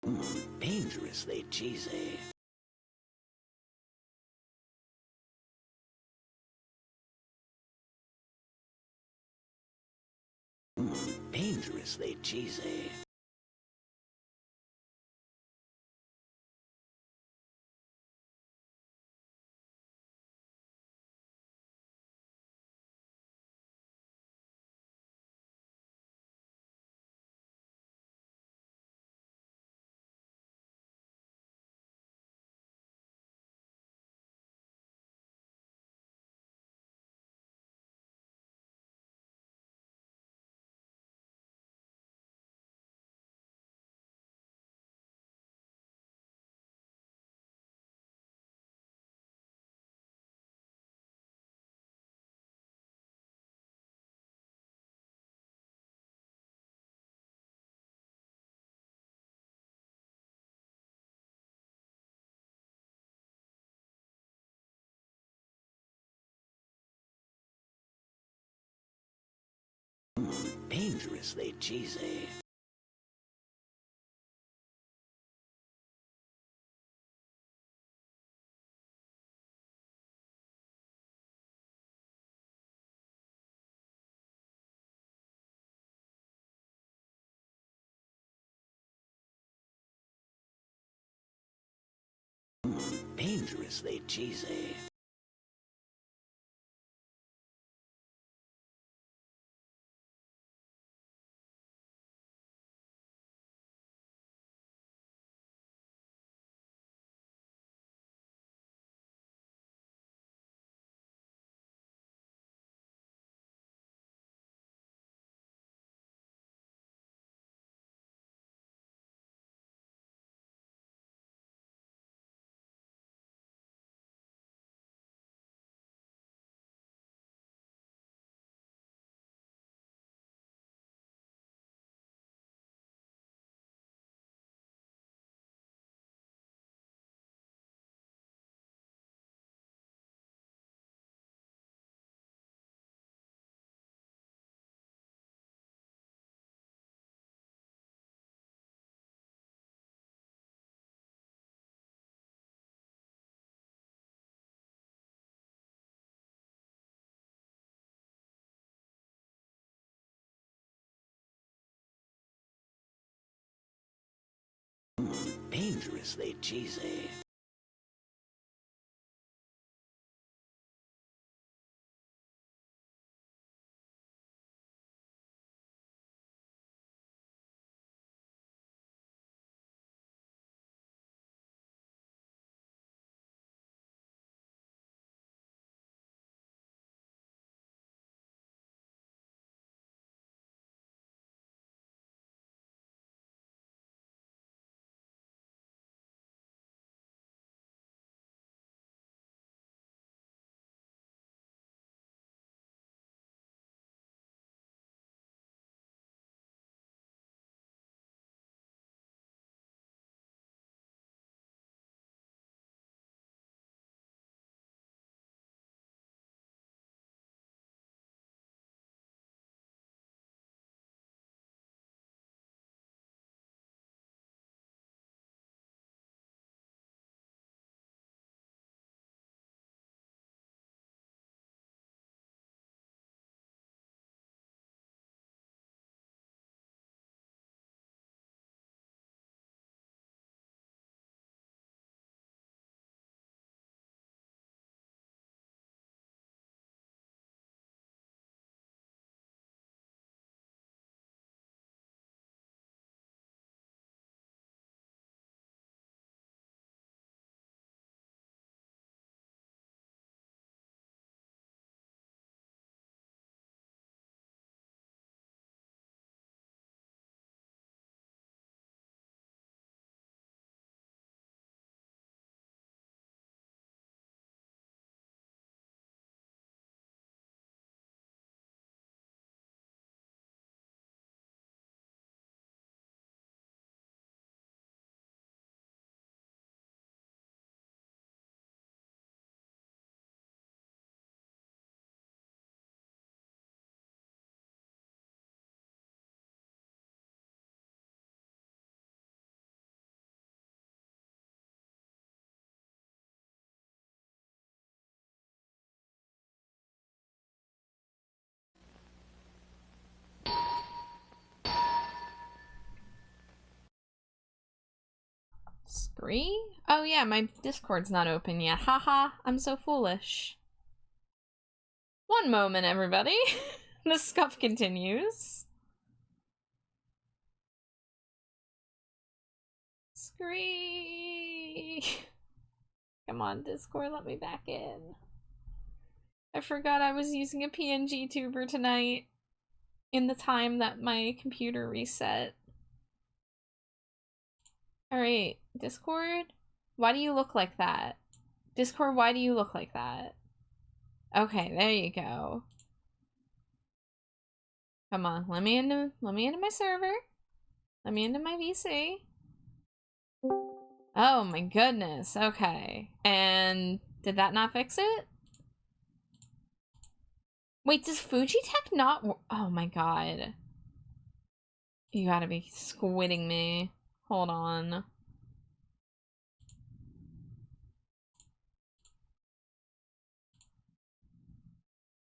Dangerously cheesy. Dangerously cheesy. Dangerously cheesy. Dangerously cheesy. Dangerously cheesy. Scree? Oh yeah, my Discord's not open yet. Haha, I'm so foolish. One moment, everybody. The scuff continues. Scree! Come on, Discord, let me back in. I forgot I was using a PNG tuber tonight in the time that my computer reset. Alright, Discord? Why do you look like that? Discord, why do you look like that? Okay, there you go. Come on, let me into my server. Let me into my VC. Oh my goodness, okay. And did that not fix it? Wait, does Fujitech not oh my god. You gotta be squidding me. Hold on.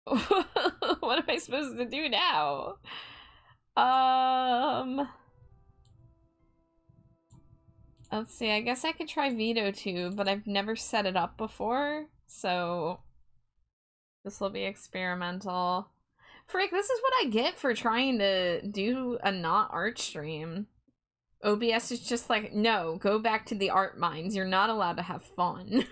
What am I supposed to do now? Let's see, I guess I could try VOD, but I've never set it up before, so this will be experimental. Frick, this is what I get for trying to do a not art stream. OBS is just like, no, go back to the art mines. You're not allowed to have fun.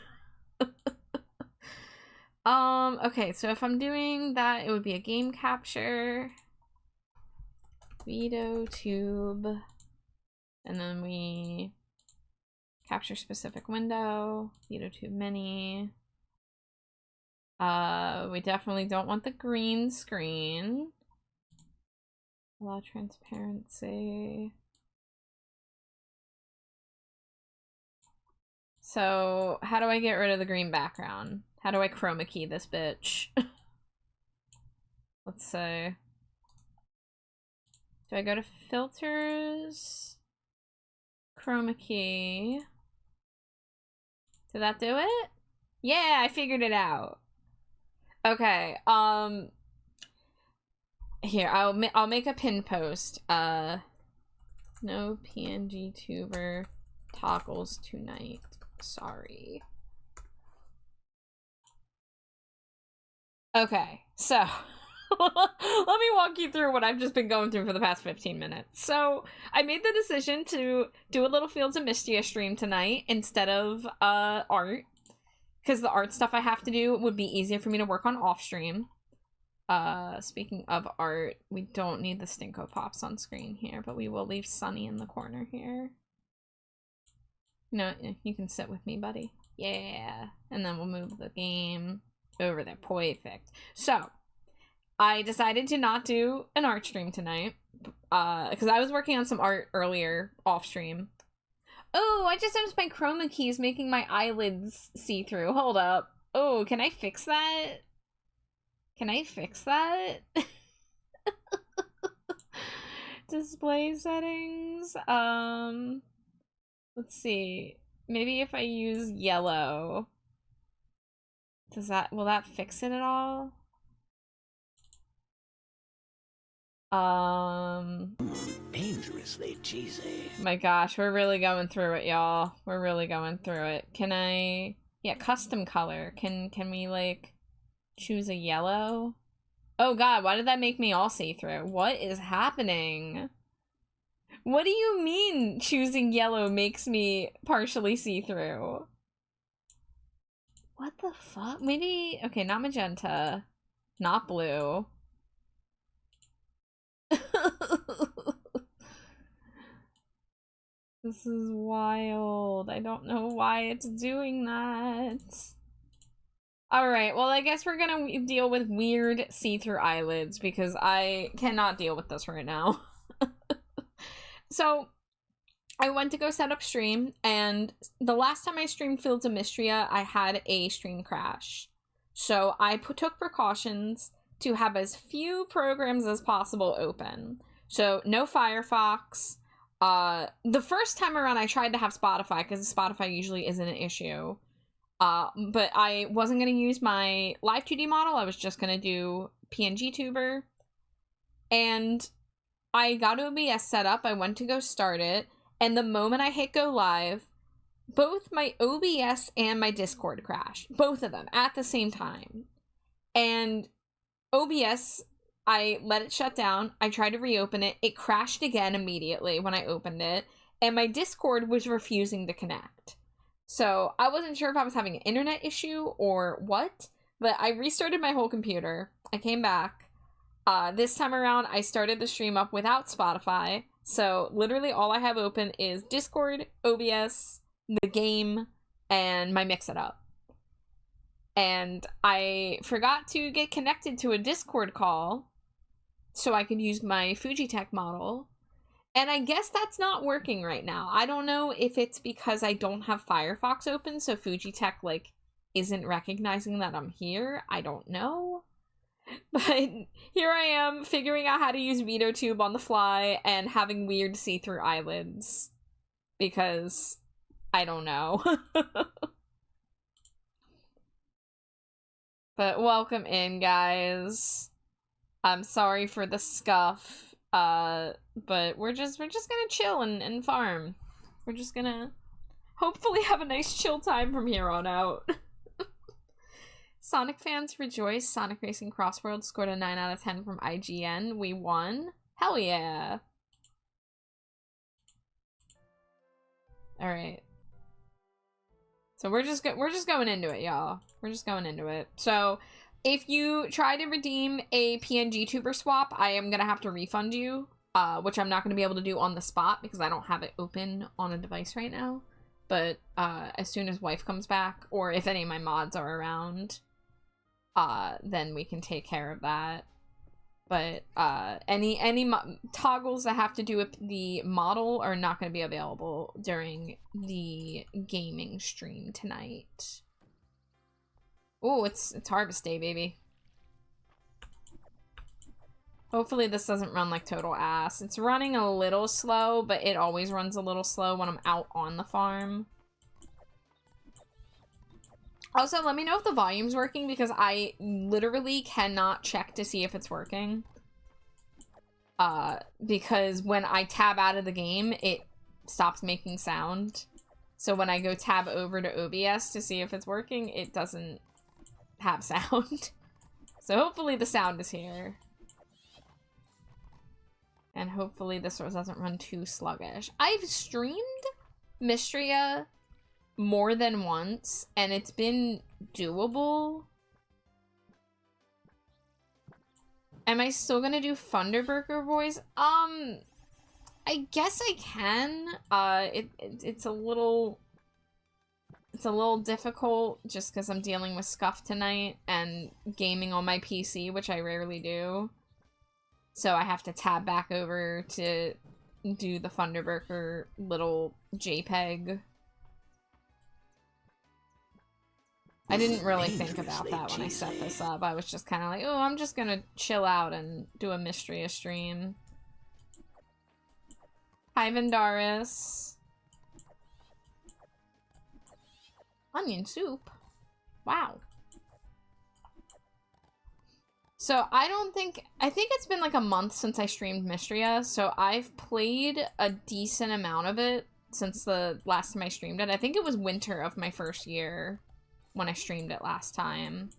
Okay, so if I'm doing that, it would be a game capture. VOD, and then we capture specific window, VOD mini. We definitely don't want the green screen. Allow transparency. So, how do I get rid of the green background? How do I chroma key this bitch? Let's see. Do I go to filters? Chroma key. Did that do it? Yeah, I figured it out. Okay, here, I'll make a pin post. No PNG tuber toggles tonight. Sorry. Okay, so let me walk you through what I've just been going through for the past 15 minutes. So I made the decision to do a little Fields of Mystia stream tonight instead of art, because the art stuff I have to do would be easier for me to work on off stream. Speaking of art, we don't need the Stinko Pops on screen here, but we will leave Sunny in the corner here. No, you can sit with me, buddy. Yeah. And then we'll move the game over there. Perfect. So, I decided to not do an art stream tonight, because I was working on some art earlier off stream. Oh, I just noticed my chroma keys making my eyelids see-through. Hold up. Oh, can I fix that? Can I fix that? Display settings. Let's see. Maybe if I use yellow. Will that fix it at all? Dangerously cheesy. My gosh, we're really going through it, y'all. We're really going through it. Can I... Yeah, custom color. Can we, like, choose a yellow? Oh god, why did that make me all see-through? What is happening? What do you mean choosing yellow makes me partially see-through? What the fuck? Maybe... Okay, not magenta. Not blue. This is wild. I don't know why it's doing that. Alright, well, I guess we're gonna deal with weird see-through eyelids because I cannot deal with this right now. So, I went to go set up stream, and the last time I streamed Fields of Mystria, I had a stream crash. So, I took precautions to have as few programs as possible open. So, no Firefox. The first time around, I tried to have Spotify, because Spotify usually isn't an issue. But I wasn't going to use my live 2D model. I was just going to do PNG tuber. And I got OBS set up. I went to go start it. And the moment I hit go live, both my OBS and my Discord crashed. Both of them at the same time. And OBS, I let it shut down. I tried to reopen it. It crashed again immediately when I opened it. And my Discord was refusing to connect. So I wasn't sure if I was having an internet issue or what. But I restarted my whole computer. I came back. This time around, I started the stream up without Spotify. So literally all I have open is Discord, OBS, the game, and my Mix It Up. And I forgot to get connected to a Discord call so I could use my Fujitech model. And I guess that's not working right now. I don't know if it's because I don't have Firefox open, so Fujitech, like, isn't recognizing that I'm here. I don't know. But here I am figuring out how to use VideoTube on the fly and having weird see-through eyelids. Because I don't know. But welcome in, guys. I'm sorry for the scuff. But we're just gonna chill and farm. We're just gonna hopefully have a nice chill time from here on out. Sonic fans rejoice. Sonic Racing Crossworld scored a 9 out of 10 from IGN. We won. Hell yeah. Alright. So we're just going into it, y'all. We're just going into it. So if you try to redeem a PNG tuber swap, I am gonna have to refund you, which I'm not gonna be able to do on the spot because I don't have it open on a device right now. But as soon as wife comes back, or if any of my mods are around, then we can take care of that. But any toggles that have to do with the model are not going to be available during the gaming stream tonight. Oh, it's Harvest Day, baby. Hopefully this doesn't run like total ass. It's running a little slow, but it always runs a little slow when I'm out on the farm. Also, let me know if the volume's working because I literally cannot check to see if it's working. Because when I tab out of the game, it stops making sound. So when I go tab over to OBS to see if it's working, it doesn't have sound. So hopefully the sound is here. And hopefully this doesn't run too sluggish. I've streamed Mystria more than once, and it's been doable. Am I still gonna do Thunderburger voice? I guess I can. It's a little difficult just because I'm dealing with scuff tonight and gaming on my PC, which I rarely do. So I have to tab back over to do the Thunderburger little JPEG. I didn't really think about that when I set this up. I was just kind of like, oh, I'm just gonna chill out and do a Mystria stream. Hi, Vendaris. Onion soup? Wow. So I think it's been like a month since I streamed Mystria, so I've played a decent amount of it since the last time I streamed it. I think it was winter of my first year when I streamed it last time.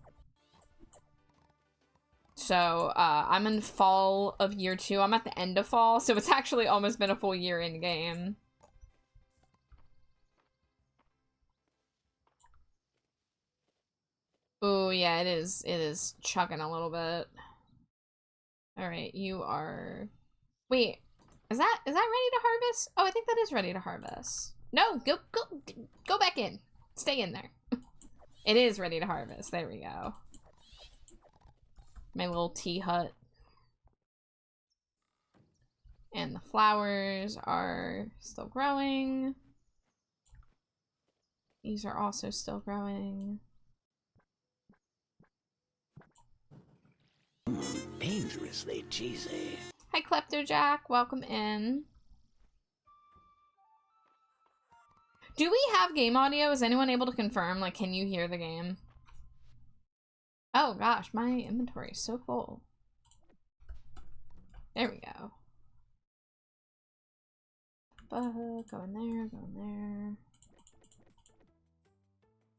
So, I'm in fall of year 2. I'm at the end of fall, so it's actually almost been a full year in game. Oh, yeah, it is chugging a little bit. Alright, you are... Wait, is that ready to harvest? Oh, I think that is ready to harvest. No, go back in. Stay in there. It is ready to harvest. There we go. My little tea hut. And the flowers are still growing. These are also still growing. Dangerously cheesy. Hi, Kleptojack. Welcome in. Do we have game audio? Is anyone able to confirm? Like, can you hear the game? Oh gosh, my inventory is so full. There we go. Go in there, go in there.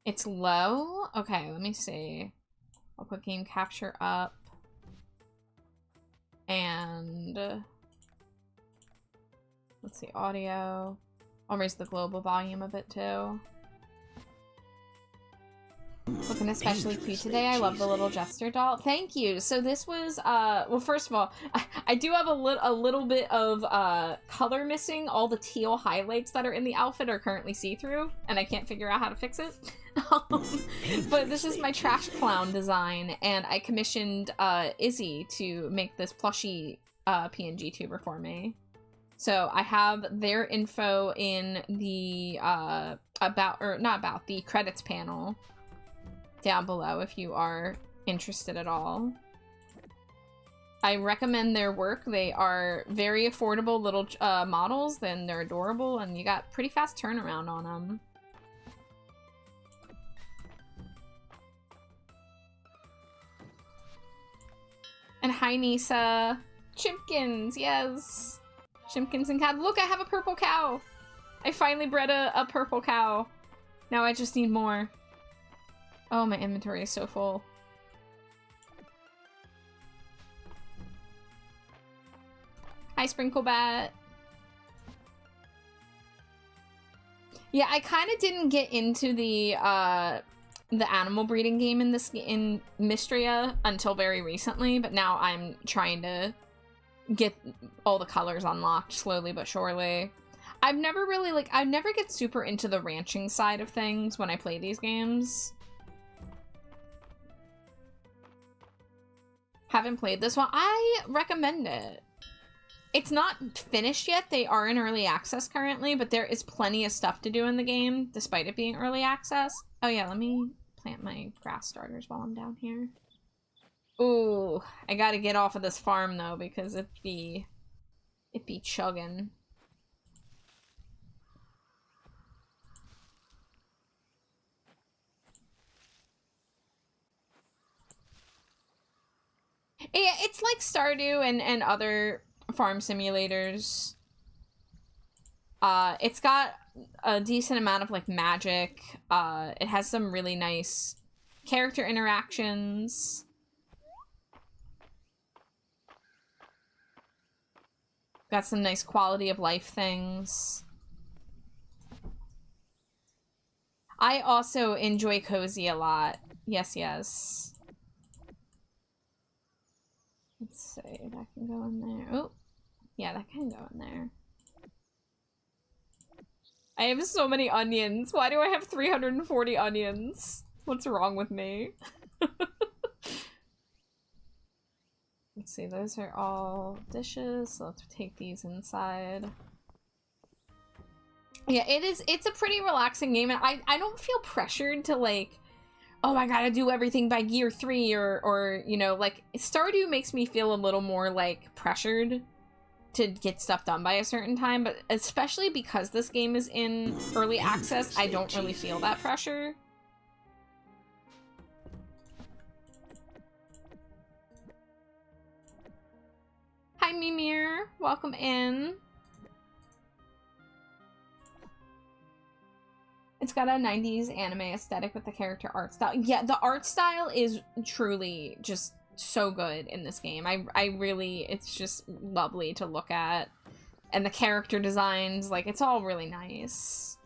It's low? Okay, let me see. I'll put game capture up. And let's see, audio. I'll raise the global volume a bit too. Looking especially cute today. I love the little jester doll. Thank you. So this was, well, first of all, I do have a little bit of color missing. All the teal highlights that are in the outfit are currently see-through, and I can't figure out how to fix it. But this is my trash clown design, and I commissioned Izzy to make this plushie PNG tuber for me. So I have their info in the the credits panel down below if you are interested at all. I recommend their work. They are very affordable little models, and they're adorable, and you got pretty fast turnaround on them. And hi, Nisa. Chimpkins, yes. Chimpkins and cow. Look, I have a purple cow. I finally bred a purple cow. Now I just need more. Oh, my inventory is so full. Hi, Sprinklebat. Yeah, I kind of didn't get into the animal breeding game in Mystria until very recently, but now I'm trying to get all the colors unlocked slowly but surely. I've never really, like, I never get super into the ranching side of things when I play these games. Haven't played this one. I recommend it. It's not finished yet. They are in early access currently, but there is plenty of stuff to do in the game, despite it being early access. Oh yeah, let me plant my grass starters while I'm down here. Ooh, I gotta get off of this farm though, because it be chugging. Yeah, it's like Stardew and other farm simulators. It's got a decent amount of like magic. It has some really nice character interactions. Got some nice quality of life things. I also enjoy Cozy a lot. Yes, yes. Let's see, that can go in there. Oh, yeah, that can go in there. I have so many onions. Why do I have 340 onions? What's wrong with me? Let's see, those are all dishes, so let's take these inside. Yeah, it's a pretty relaxing game, and I don't feel pressured to, like, oh, I gotta do everything by year 3, or, you know, like, Stardew makes me feel a little more, like, pressured to get stuff done by a certain time, but especially because this game is in early access, I don't really feel that pressure. Hi, Mimir. Welcome in. It's got a 90s anime aesthetic with the character art style. Yeah, the art style is truly just so good in this game. I really, it's just lovely to look at. And the character designs, like, it's all really nice.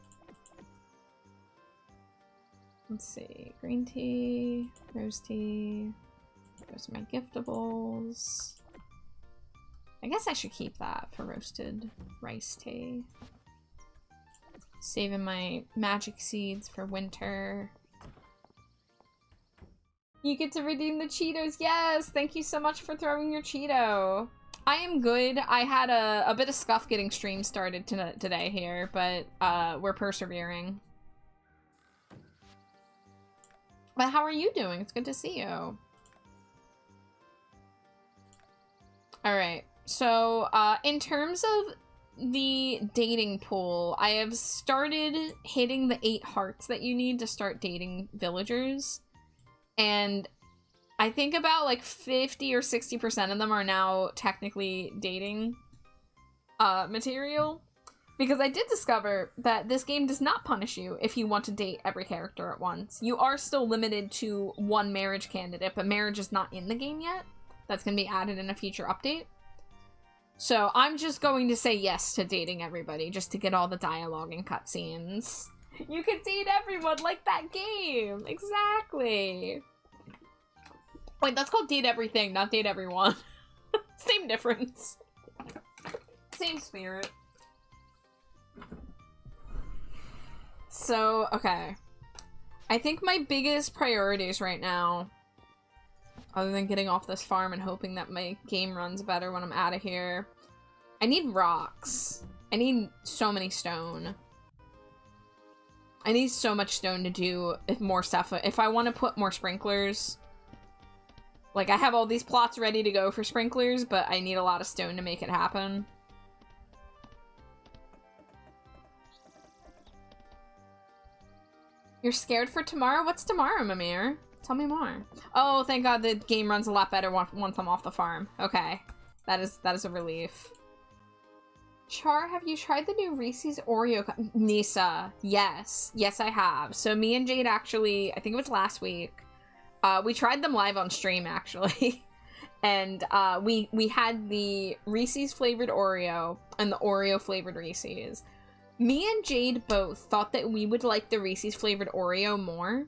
Let's see. Green tea, rose tea. Those are my giftables. I guess I should keep that for roasted rice tea. Saving my magic seeds for winter. You get to redeem the Cheetos. Yes! Thank you so much for throwing your Cheeto. I am good. I had a bit of scuff getting stream started today here, but we're persevering. But how are you doing? It's good to see you. Alright, so in terms of the dating pool, I have started hitting the 8 hearts that you need to start dating villagers. And I think about like 50 or 60% of them are now technically dating material. Because I did discover that this game does not punish you if you want to date every character at once. You are still limited to one marriage candidate, but marriage is not in the game yet. That's going to be added in a future update. So I'm just going to say yes to dating everybody, just to get all the dialogue and cutscenes. You can date everyone like that game! Exactly! Wait, that's called date everything, not date everyone. Same difference. Same spirit. So, okay. I think my biggest priorities right now, other than getting off this farm and hoping that my game runs better when I'm out of here, I need rocks. I need so many stone. I need so much stone to do more stuff. If I want to put more sprinklers, like I have all these plots ready to go for sprinklers, but I need a lot of stone to make it happen. You're scared for tomorrow? What's tomorrow, Mimir? Tell me more. Oh, thank God the game runs a lot better once I'm off the farm. Okay. That is a relief. Char, have you tried the new Reese's Oreo? Nisa, yes. Yes, I have. So me and Jade actually, I think it was last week, we tried them live on stream, actually. And we had the Reese's flavored Oreo and the Oreo flavored Reese's. Me and Jade both thought that we would like the Reese's flavored Oreo more,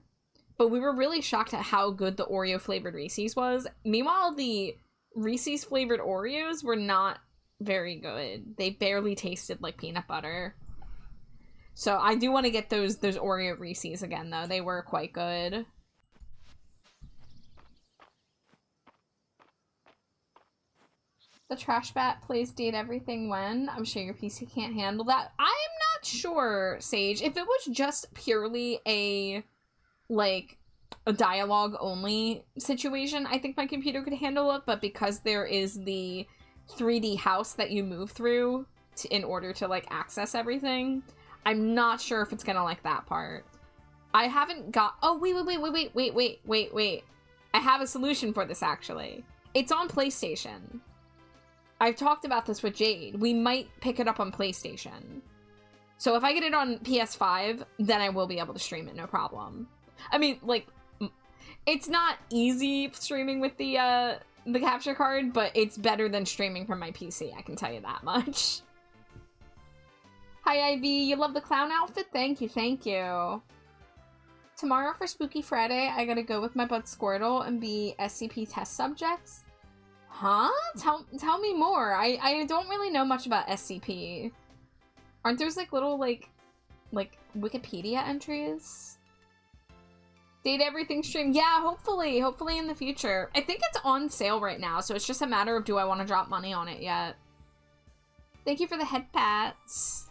but we were really shocked at how good the Oreo flavored Reese's was. Meanwhile, the Reese's flavored Oreos were not very good. They barely tasted like peanut butter. So I do want to get those Oreo Reese's again, though. They were quite good. The trash bat plays date everything when? I'm sure your PC can't handle that. I'm not sure, Sage. If it was just purely a dialogue only situation, I think my computer could handle it, but because there is the 3D house that you move through in order to like access everything, I'm not sure if it's gonna like that part. I haven't got— oh, wait. I have a solution for this, actually. It's on PlayStation. I've talked about this with Jade. We might pick it up on PlayStation. So if I get it on PS5, then I will be able to stream it, no problem. I mean, like, it's not easy streaming with the capture card, but it's better than streaming from my PC, I can tell you that much. Hi, Ivy. You love the clown outfit? Thank you, thank you. Tomorrow for Spooky Friday, I gotta go with my bud Squirtle and be SCP test subjects. Huh? Tell me more. I don't really know much about SCP. Aren't those like little like Wikipedia entries? Date everything stream. Yeah, hopefully in the future. I think it's on sale right now, so it's just a matter of do I want to drop money on it yet. Thank you for the head pats.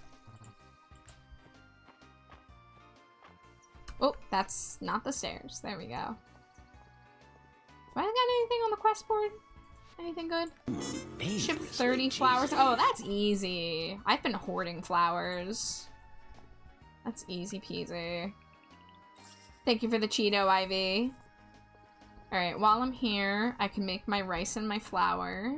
Oh, that's not the stairs. There we go. Do I got anything on the quest board? Anything good? Ship 30 flowers. Oh, that's easy. I've been hoarding flowers. That's easy peasy. Thank you for the Cheeto, Ivy. Alright, while I'm here, I can make my rice and my flour.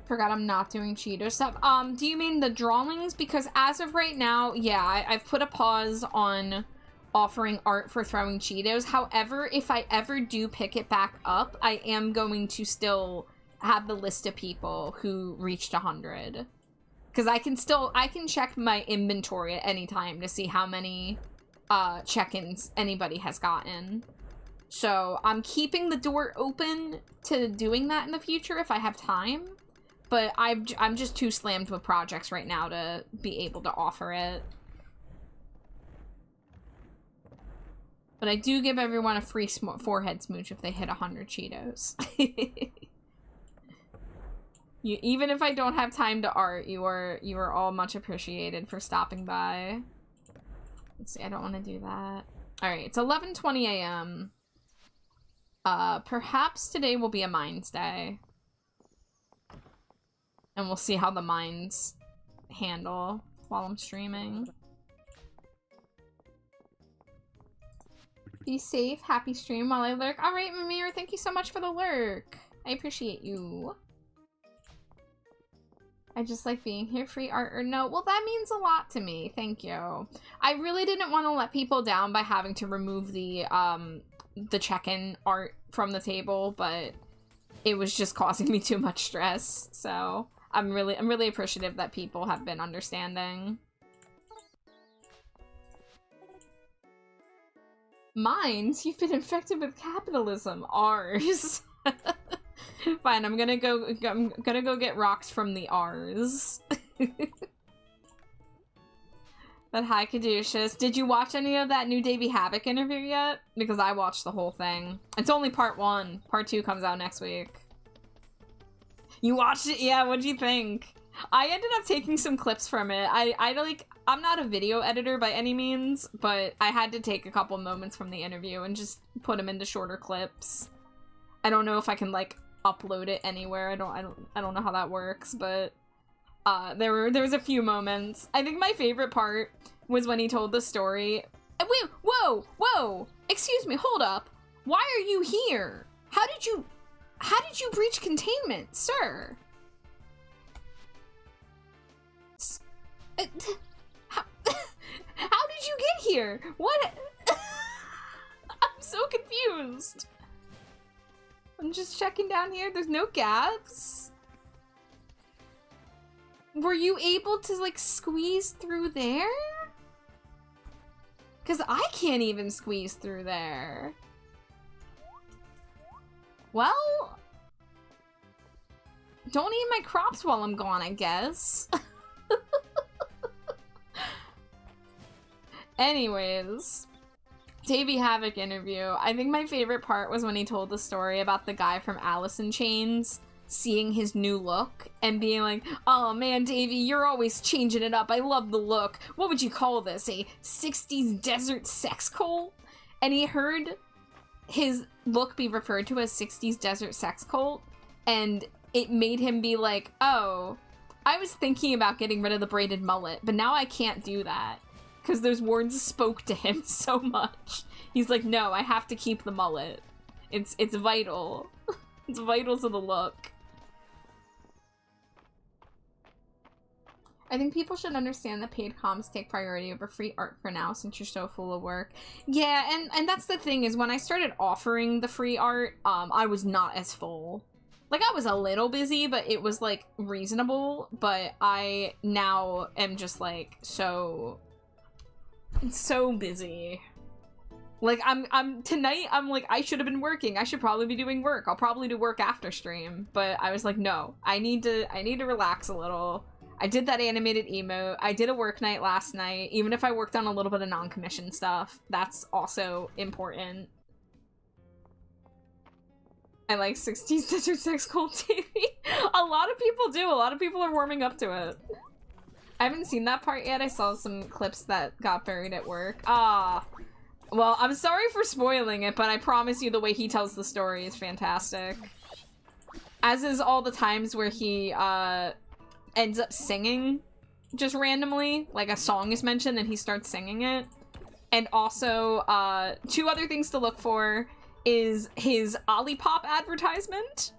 Forgot I'm not doing Cheeto stuff. Do you mean the drawings? Because as of right now, yeah, I've put a pause on offering art for throwing Cheetos. However, if I ever do pick it back up, I am going to still have the list of people who reached 100. Because I can check my inventory at any time to see how many check-ins anybody has gotten. So I'm keeping the door open to doing that in the future if I have time. But I'm just too slammed with projects right now to be able to offer it. But I do give everyone a free forehead smooch if they hit 100 Cheetos. Even if I don't have time to art, you are all much appreciated for stopping by. Let's see, I don't want to do that. Alright, it's 11:20 a.m. Perhaps today will be a mines day. And we'll see how the mines handle while I'm streaming. Be safe. Happy stream while I lurk. All right, Mimir, thank you so much for the lurk. I appreciate you. I just like being here. Free art or no? Well, that means a lot to me. Thank you. I really didn't want to let people down by having to remove the check-in art from the table, but it was just causing me too much stress. So I'm really appreciative that people have been understanding. Mines, you've been infected with capitalism. Ours. Fine, I'm gonna go get rocks from the R's. But hi, Caduceus. Did you watch any of that new Davey Havoc interview yet? Because I watched the whole thing. It's only part 1. Part 2 comes out next week. You watched it? Yeah, what'd you think? I ended up taking some clips from it. I'm not a video editor by any means, but I had to take a couple moments from the interview and just put them into shorter clips. I don't know if I can, like, upload it anywhere. I don't know how that works, but there was a few moments. I think my favorite part was when he told the story. Wait, whoa! Excuse me, hold up. Why are you here? How did you breach containment, sir? How did you get here? What? I'm so confused. I'm just checking down here. There's no gaps. Were you able to, like, squeeze through there? Because I can't even squeeze through there. Well, don't eat my crops while I'm gone, I guess. Anyways, Davey Havoc interview. I think my favorite part was when he told the story about the guy from Alice in Chains seeing his new look and being like, oh man, Davey, you're always changing it up. I love the look. What would you call this? A 60s desert sex cult? And he heard his look be referred to as 60s desert sex cult, and it made him be like, oh, I was thinking about getting rid of the braided mullet, but now I can't do that. Because those words spoke to him so much. He's like, no, I have to keep the mullet. It's vital. It's vital to the look. I think people should understand that paid comms take priority over free art for now since you're so full of work. Yeah, and that's the thing is when I started offering the free art, I was not as full. Like, I was a little busy, but it was, like, reasonable. But I now am just, like, so busy. Like, tonight, I'm like, I should have been working. I should probably be doing work. I'll probably do work after stream. But I was like, no, I need to relax a little. I did that animated emote. I did a work night last night. Even if I worked on a little bit of non-commissioned stuff, that's also important. I like 60s Desert Sex Cult TV. A lot of people do. A lot of people are warming up to it. I haven't seen that part yet. I saw some clips that got buried at work. Ah. Well, I'm sorry for spoiling it, but I promise you the way he tells the story is fantastic. As is all the times where he, ends up singing just randomly. Like, a song is mentioned and he starts singing it. And also, 2 other things to look for is his Olipop advertisement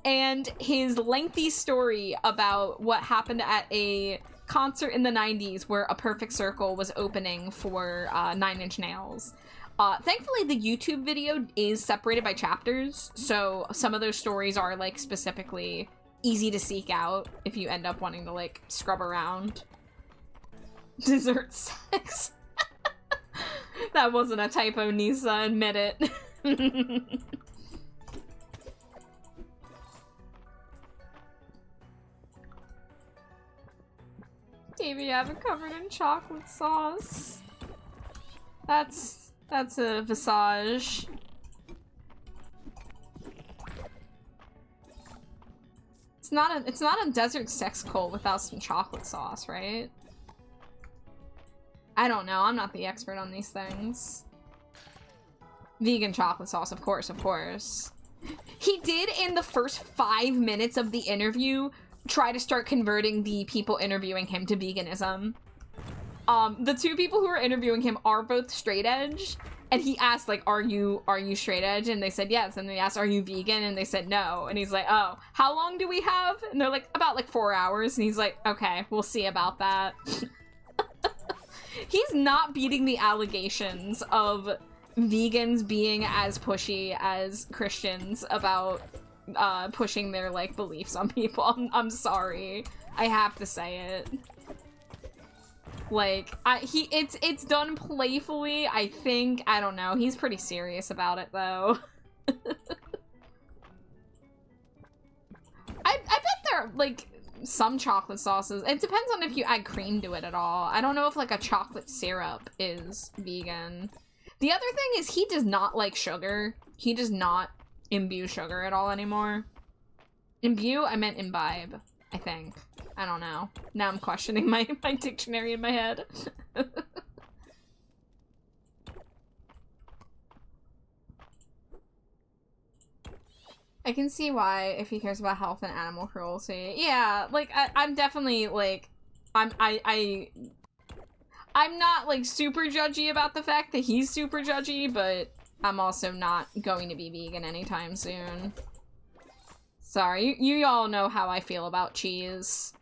and his lengthy story about what happened at a concert in the 90s where A Perfect Circle was opening for 9 Inch Nails. Thankfully, the YouTube video is separated by chapters, so some of those stories are, like, specifically easy to seek out if you end up wanting to, like, scrub around. Dessert sex. That wasn't a typo, Nisa, admit it. Davey, you have it covered in chocolate sauce. That's a visage. It's not a desert sex cult without some chocolate sauce, right? I don't know. I'm not the expert on these things. Vegan chocolate sauce, of course, of course. He did, in the first 5 minutes of the interview, try to start converting the people interviewing him to veganism. The 2 people who are interviewing him are both straight edge, And he asked, like, are you straight edge? And they said yes. And then he asked, are you vegan? And they said no. And he's like, oh, how long do we have? And they're like, about like 4 hours. And he's like, okay, we'll see about that. He's not beating the allegations of vegans being as pushy as Christians about pushing their, like, beliefs on people. I'm sorry. I have to say it. Like, it's done playfully, I think. I don't know. He's pretty serious about it, though. I bet there are, like, some chocolate sauces. It depends on if you add cream to it at all. I don't know if, like, a chocolate syrup is vegan. The other thing is he does not like sugar. He does not imbue sugar at all anymore. Imbue? I meant imbibe, I think. I don't know. Now I'm questioning my dictionary in my head. I can see why if he cares about health and animal cruelty. Yeah, like I'm definitely like I'm not like super judgy about the fact that he's super judgy, but I'm also not going to be vegan anytime soon. Sorry, you all know how I feel about cheese.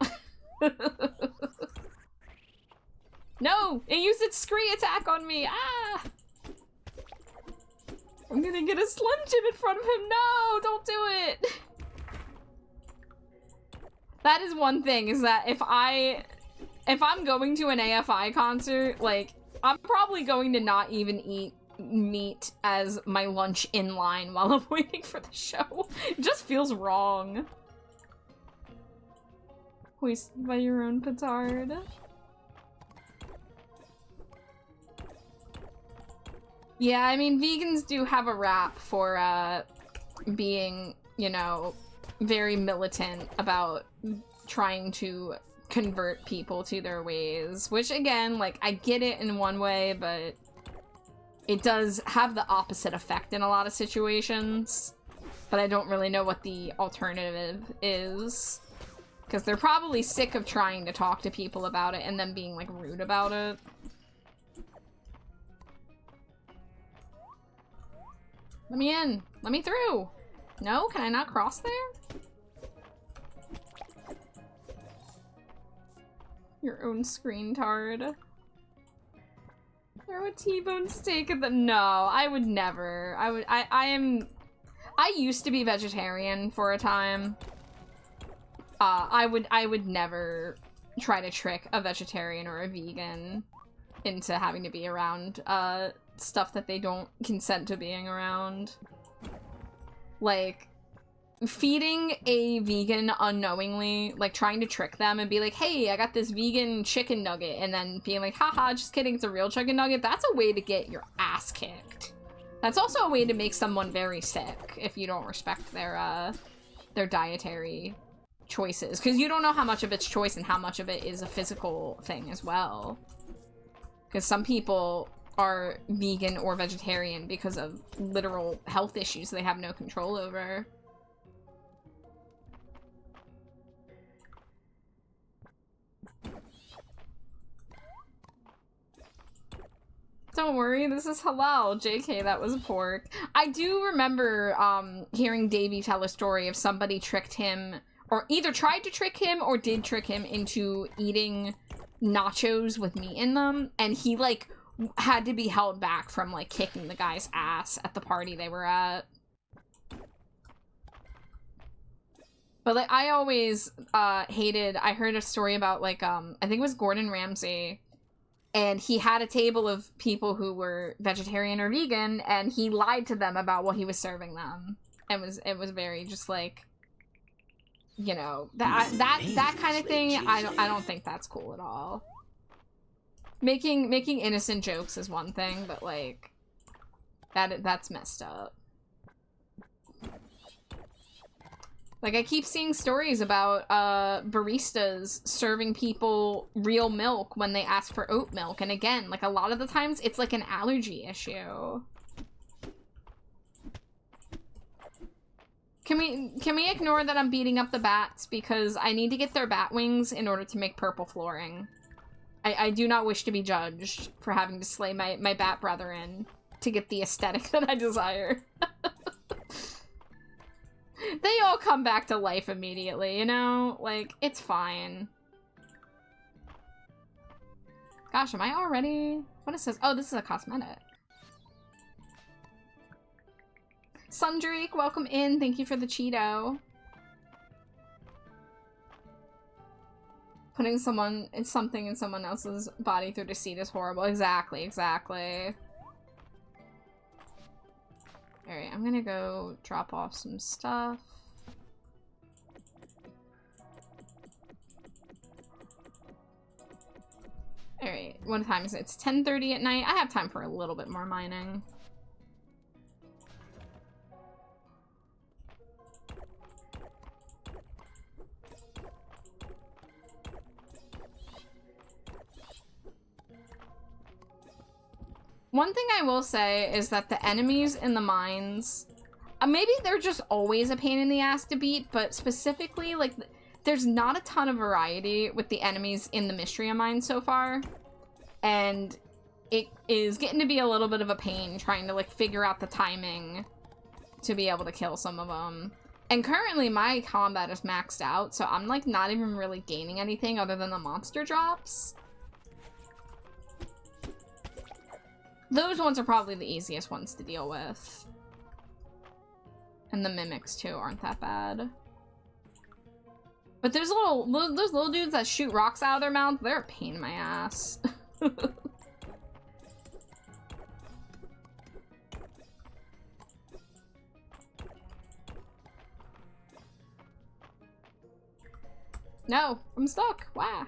No! It used its scree attack on me! Ah! I'm gonna get a Slim Jim in front of him! No! Don't do it! That is one thing, is that if I'm going to an AFI concert, like, I'm probably going to not even eat meat as my lunch in line while I'm waiting for the show. It just feels wrong. Hoisted by your own petard. Yeah, I mean, vegans do have a rap for, being, you know, very militant about trying to convert people to their ways, which, again, like, I get it in one way, but it does have the opposite effect in a lot of situations, but I don't really know what the alternative is, because they're probably sick of trying to talk to people about it and then being, like, rude about it. Let me in! Let me through! No? Can I not cross there? Your own screen tard. Throw a T-bone steak at the— No, I would never. I used to be vegetarian for a time. I would never try to trick a vegetarian or a vegan into having to be around, stuff that they don't consent to being around. Like, feeding a vegan unknowingly, like trying to trick them and be like, hey, I got this vegan chicken nugget, and then being like, haha, just kidding, it's a real chicken nugget, that's a way to get your ass kicked. That's also a way to make someone very sick if you don't respect their dietary choices, because you don't know how much of it's choice and how much of it is a physical thing as well. Because some people are vegan or vegetarian because of literal health issues they have no control over. Don't worry, this is halal. JK, that was pork. I do remember hearing Davey tell a story of somebody tricked him, or either tried to trick him or did trick him into eating nachos with meat in them, and he, like, had to be held back from, like, kicking the guy's ass at the party they were at. But, like, I always I heard a story about, like, I think it was Gordon Ramsay, and he had a table of people who were vegetarian or vegan, and he lied to them about what he was serving them. It was very just, like, you know, that kind of thing. I don't think that's cool at all. Making innocent jokes is one thing, but, like, that's messed up. Like, I keep seeing stories about baristas serving people real milk when they ask for oat milk, and again, like, a lot of the times it's like an allergy issue. Can we ignore that I'm beating up the bats, because I need to get their bat wings in order to make purple flooring. I do not wish to be judged for having to slay my bat brethren to get the aesthetic that I desire. They all come back to life immediately, you know? Like, it's fine. Gosh, am I already... What is this? Oh, this is a cosmetic. Sundrake, welcome in. Thank you for the Cheeto. Putting something in someone else's body through deceit is horrible. Exactly, exactly. Alright, I'm gonna go drop off some stuff. Alright, what time is it? It's 10:30 at night. I have time for a little bit more mining. One thing I will say is that the enemies in the mines, maybe they're just always a pain in the ass to beat, but specifically, like, there's not a ton of variety with the enemies in the Mystria mine so far, and it is getting to be a little bit of a pain trying to, like, figure out the timing to be able to kill some of them. And currently my combat is maxed out, so I'm, like, not even really gaining anything other than the monster drops. Those ones are probably the easiest ones to deal with. And the mimics, too, aren't that bad. But there's those little dudes that shoot rocks out of their mouth, they're a pain in my ass. No, I'm stuck. Wow.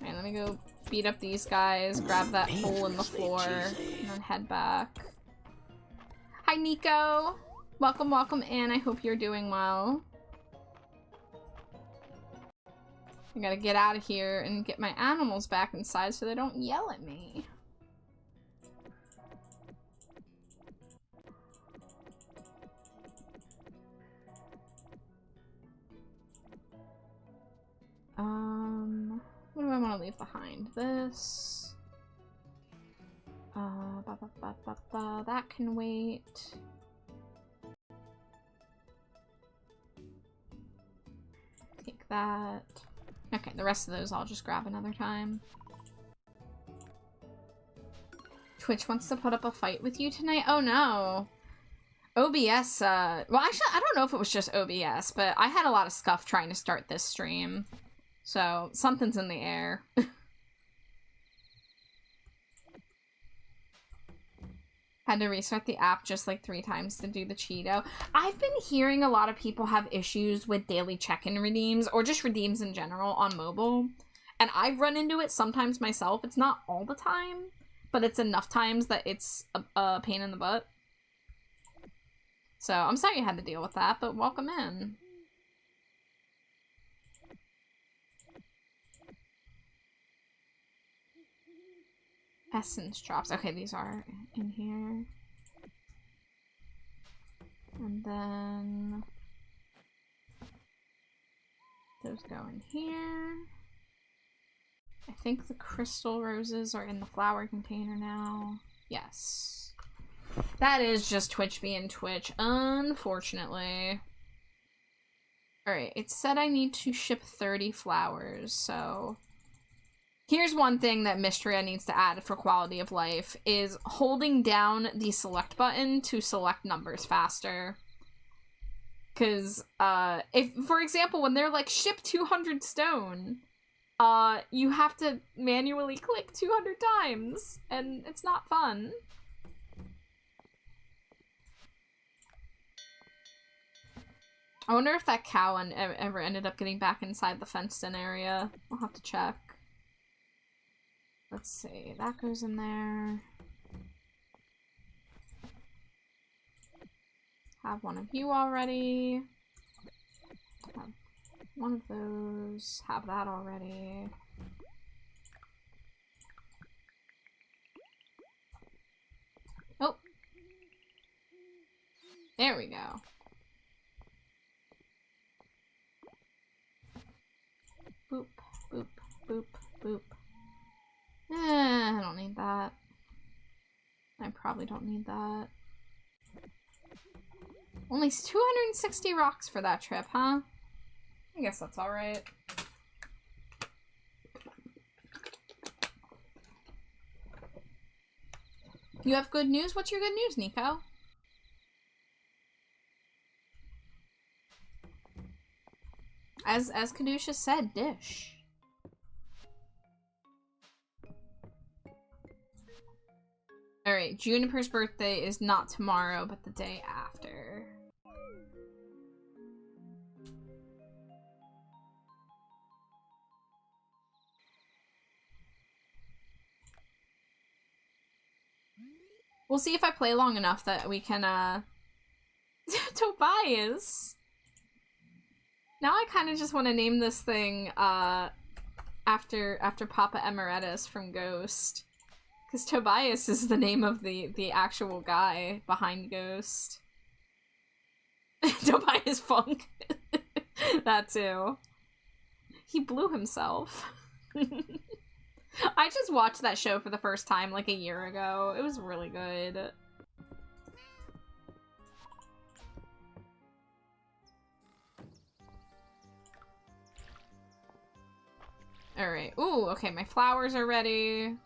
Alright, let me go beat up these guys, grab that hole in the floor, and then head back. Hi, Nico! Welcome, welcome in. I hope you're doing well. I gotta get out of here and get my animals back inside so they don't yell at me. What do I want to leave behind? This. That can wait. Take that. Okay, the rest of those I'll just grab another time. Twitch wants to put up a fight with you tonight? Oh no. OBS, well actually I don't know if it was just OBS, but I had a lot of scuff trying to start this stream. So, something's in the air. Had to restart the app just like 3 times to do the Cheeto. I've been hearing a lot of people have issues with daily check-in redeems, or just redeems in general on mobile. And I've run into it sometimes myself. It's not all the time, but it's enough times that it's a pain in the butt. So, I'm sorry you had to deal with that, but welcome in. Essence drops. Okay, these are in here. And then those go in here. I think the crystal roses are in the flower container now. Yes. That is just Twitch being Twitch, unfortunately. Alright, it said I need to ship 30 flowers, so... Here's one thing that Mystria needs to add for quality of life, is holding down the select button to select numbers faster. Because, if, for example, when they're like, ship 200 stone, you have to manually click 200 times, and it's not fun. I wonder if that cow ever ended up getting back inside the fenced-in area. I'll have to check. Let's see, that goes in there. Have one of you already. Have one of those. Have that already. Oh! There we go. Boop, boop, boop, boop. I don't need that. I probably don't need that. Only 260 rocks for that trip, huh? I guess that's alright. You have good news? What's your good news, Nico? As Kadusha said, dish. Alright, Juniper's birthday is not tomorrow, but the day after. We'll see if I play long enough that we can, Tobias! Now I kind of just want to name this thing, after Papa Emeritus from Ghost. Because Tobias is the name of the actual guy behind Ghost. Tobias Funk. That too. He blew himself. I just watched that show for the first time like a year ago. It was really good. Alright. Ooh, okay, my flowers are ready.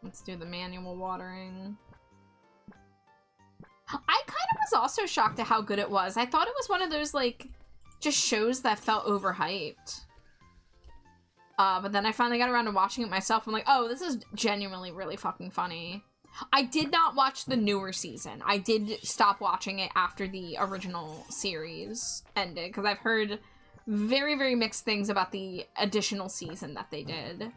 Let's do the manual watering. I kind of was also shocked at how good it was. I thought it was one of those, like, just shows that felt overhyped. But then I finally got around to watching it myself. I'm like, oh, this is genuinely really fucking funny. I did not watch the newer season. I did stop watching it after the original series ended, because I've heard very, very mixed things about the additional season that they did.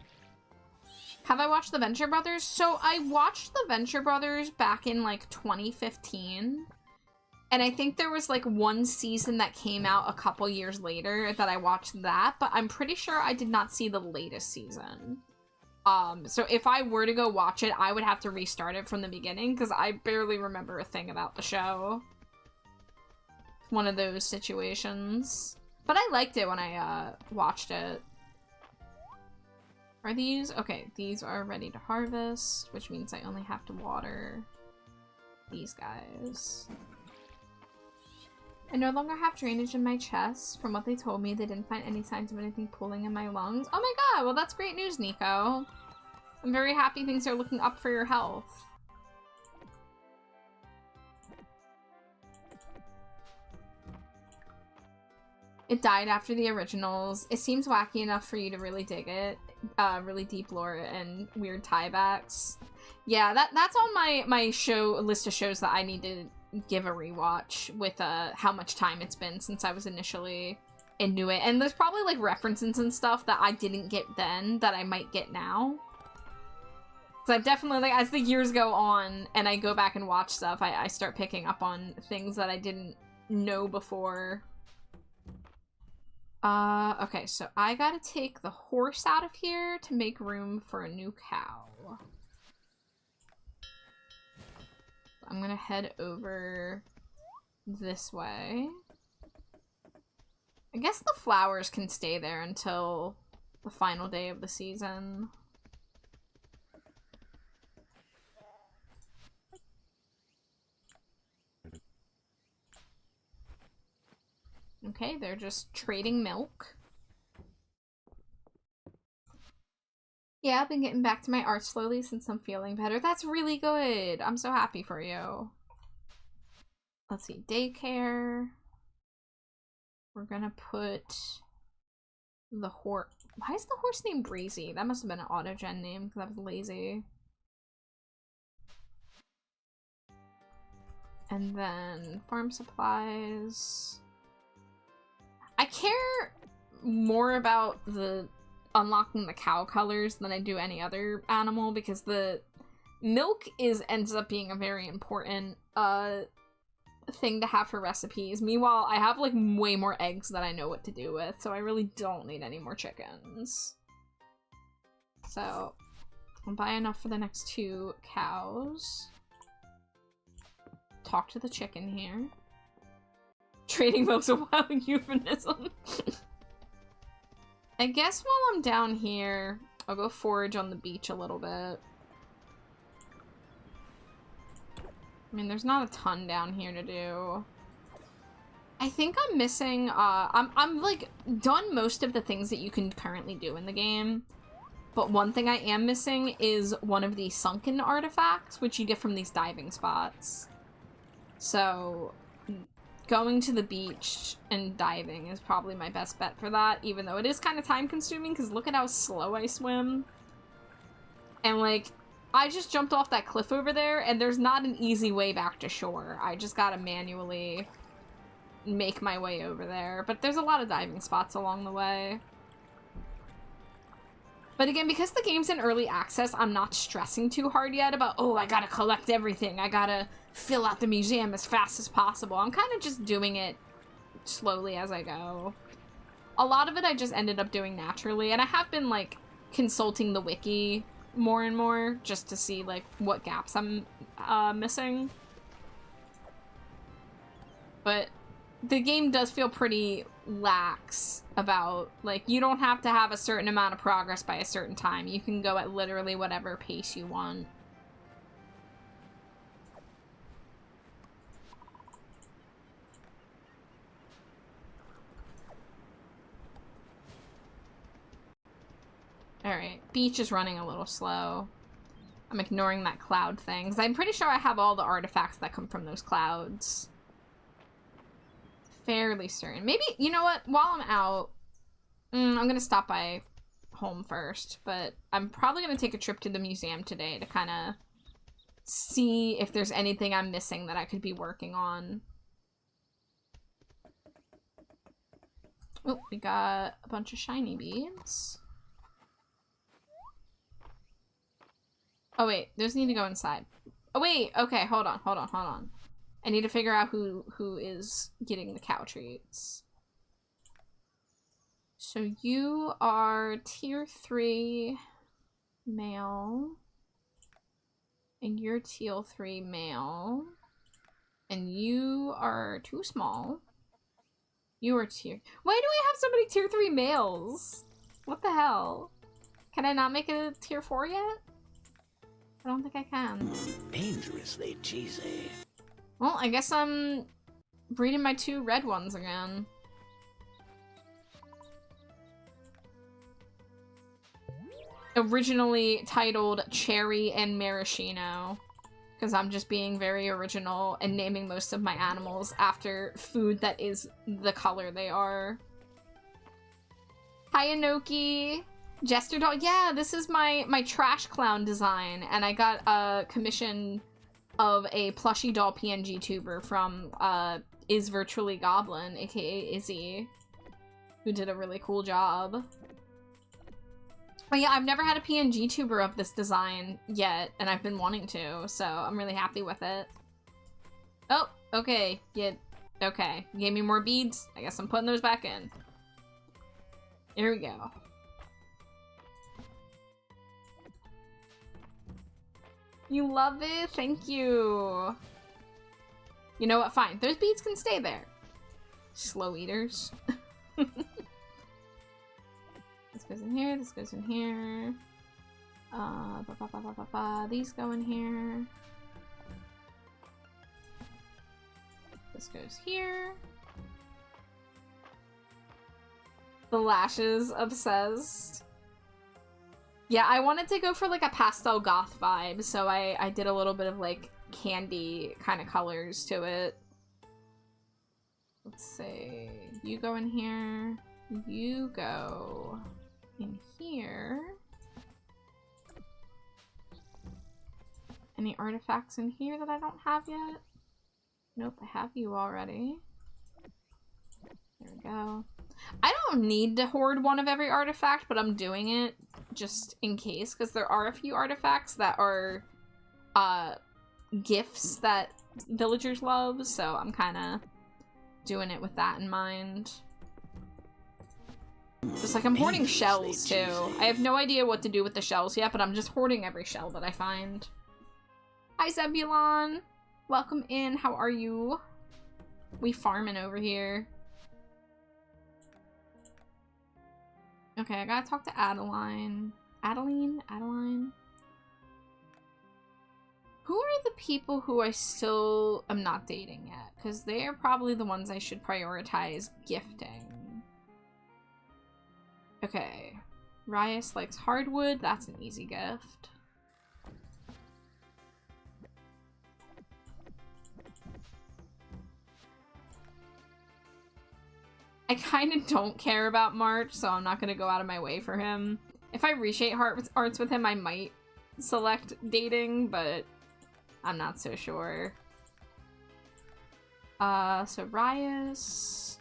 Have I watched the Venture Brothers? So I watched the Venture Brothers back in like 2015. And I think there was like one season that came out a couple years later that I watched that, but I'm pretty sure I did not see the latest season. So if I were to go watch it, I would have to restart it from the beginning because I barely remember a thing about the show. One of those situations. But I liked it when I watched it. Are these? Okay, these are ready to harvest, which means I only have to water these guys. I no longer have drainage in my chest. From what they told me, they didn't find any signs of anything pooling in my lungs. Oh my god, well that's great news, Nico. I'm very happy things are looking up for your health. It died after the originals. It seems wacky enough for you to really dig it. Really deep lore and weird tiebacks. Yeah, that's on my show list of shows that I need to give a rewatch with how much time it's been since I was initially into it. And there's probably like references and stuff that I didn't get then that I might get now. So I've definitely, like, as the years go on and I go back and watch stuff, I start picking up on things that I didn't know before. Okay, so I gotta take the horse out of here to make room for a new cow. I'm gonna head over this way. I guess the flowers can stay there until the final day of the season. Okay, they're just trading milk. Yeah, I've been getting back to my art slowly since I'm feeling better. That's really good. I'm so happy for you. Let's see, daycare. We're gonna put the horse. Why is the horse named Breezy? That must have been an autogen name because I was lazy. And then farm supplies. I care more about the unlocking the cow colors than I do any other animal because the milk ends up being a very important thing to have for recipes. Meanwhile, I have like way more eggs that I know what to do with, so I really don't need any more chickens. So I'll buy enough for the next 2 cows. Talk to the chicken here. Trading milk's a wild euphemism. I guess while I'm down here, I'll go forage on the beach a little bit. mean, there's not a ton down here to do. I think I'm missing, I'm like done most of the things that you can currently do in the game. But one thing I am missing is one of the sunken artifacts, which you get from these diving spots. So going to the beach and diving is probably my best bet for that, even though it is kind of time consuming because look at how slow I swim. And like, I just jumped off that cliff over there and there's not an easy way back to shore. I just gotta manually make my way over there. But there's a lot of diving spots along the way. But again, because the game's in early access, I'm not stressing too hard yet about, oh, I gotta collect everything. I gotta fill out the museum as fast as possible. I'm kind of just doing it slowly as I go. A lot of it I just ended up doing naturally, and I have been, like, consulting the wiki more and more just to see, like, what gaps I'm missing. But the game does feel pretty lax about, like, you don't have to have a certain amount of progress by a certain time. You can go at literally whatever pace you want. Alright, beach is running a little slow. I'm ignoring that cloud thing, because I'm pretty sure I have all the artifacts that come from those clouds. Fairly certain. Maybe, you know what, while I'm out, I'm gonna stop by home first, but I'm probably gonna take a trip to the museum today to kind of see if there's anything I'm missing that I could be working on. Oh, we got a bunch of shiny beads. Oh wait, those need to go inside. Oh wait, okay, hold on. I need to figure out who is getting the cow treats. So you are tier 3 male. And you're tier 3 male. And you are too small. You are tier... Why do we have so many tier 3 males? What the hell? Can I not make it a tier 4 yet? I don't think I can. Dangerously cheesy. Well, I guess I'm breeding my 2 red ones again. Originally titled Cherry and Maraschino, because I'm just being very original and naming most of my animals after food that is the color they are. Hi, Anoki. Jester doll. Yeah, this is my trash clown design, and I got a commission of a plushie doll PNG tuber from Is Virtually Goblin, aka Izzy, who did a really cool job. But yeah, I've never had a PNG tuber of this design yet, and I've been wanting to, so I'm really happy with it. Oh, okay. Okay. You gave me more beads. I guess I'm putting those back in. Here we go. You love it? Thank you. You know what? Fine. Those beads can stay there. Slow eaters. This goes in here. This goes in here. These go in here. This goes here. The lashes obsessed. Yeah, I wanted to go for like a pastel goth vibe, so I did a little bit of like candy kind of colors to it. Let's see. You go in here. You go in here. Any artifacts in here that I don't have yet? Nope, I have you already. There we go. I don't need to hoard one of every artifact, but I'm doing it just in case, because there are a few artifacts that are gifts that villagers love, so I'm kind of doing it with that in mind. Just like I'm hoarding shells too. I have no idea what to do with the shells yet, but I'm just hoarding every shell that I find. Hi Zebulon! Welcome in, how are you? We farming over here. Okay, I gotta talk to Adeline. Adeline? Who are the people who I still am not dating yet? Because they are probably the ones I should prioritize gifting. Okay. Rias likes hardwood. That's an easy gift. I kind of don't care about March, so I'm not going to go out of my way for him. If I reshape arts with him, I might select dating, but I'm not so sure. So Rias.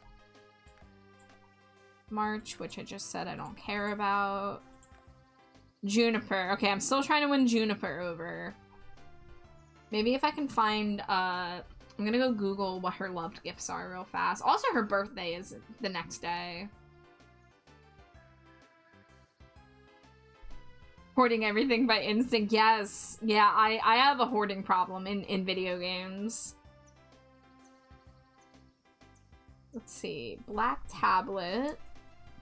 March, which I just said I don't care about. Juniper. Okay, I'm still trying to win Juniper over. Maybe if I can find, I'm gonna go Google what her loved gifts are real fast. Also, her birthday is the next day. Hoarding everything by instinct. Yes. Yeah, I have a hoarding problem in video games. Let's see. Black tablet.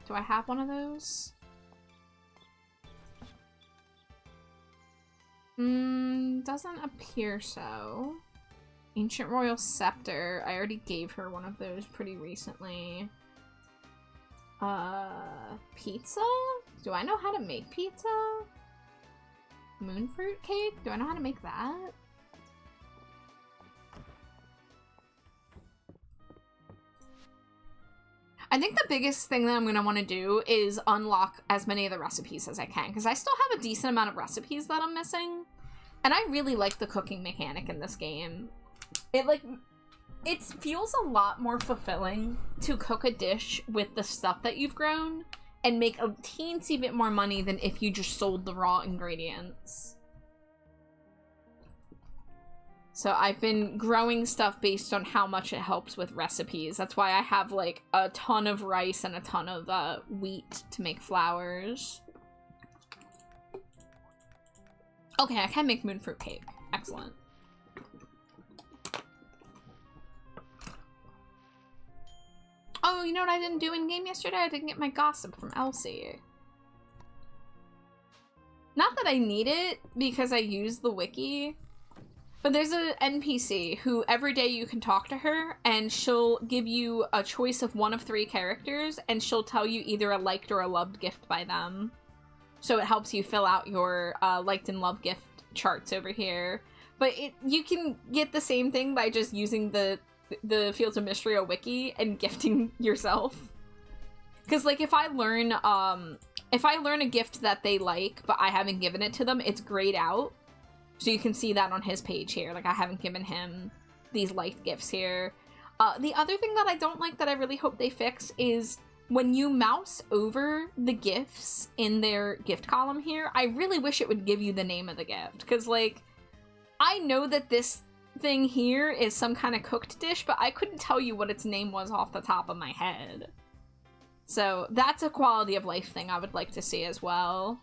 Do I have one of those? Doesn't appear so. Ancient Royal Scepter. I already gave her one of those pretty recently. Pizza? Do I know how to make pizza? Moonfruit cake? Do I know how to make that? I think the biggest thing that I'm going to want to do is unlock as many of the recipes as I can, because I still have a decent amount of recipes that I'm missing. And I really like the cooking mechanic in this game. It feels a lot more fulfilling to cook a dish with the stuff that you've grown and make a teensy bit more money than if you just sold the raw ingredients. So I've been growing stuff based on how much it helps with recipes. That's why I have like a ton of rice and a ton of wheat to make flours. Okay, I can make moonfruit cake. Excellent. Oh, you know what I didn't do in game yesterday? I didn't get my gossip from Elsie. Not that I need it because I use the wiki. But there's an NPC who every day you can talk to her and she'll give you a choice of one of 3 characters and she'll tell you either a liked or a loved gift by them. So it helps you fill out your liked and loved gift charts over here. But you can get the same thing by just using the Fields of Mystria wiki and gifting yourself. Because like if I learn a gift that they like but I haven't given it to them, it's grayed out. So you can see that on his page here. Like, I haven't given him these liked gifts here. The other thing that I don't like that I really hope they fix is when you mouse over the gifts in their gift column here, I really wish it would give you the name of the gift. Because, like, I know that this thing here is some kind of cooked dish, but I couldn't tell you what its name was off the top of my head. So that's a quality of life thing I would like to see as well.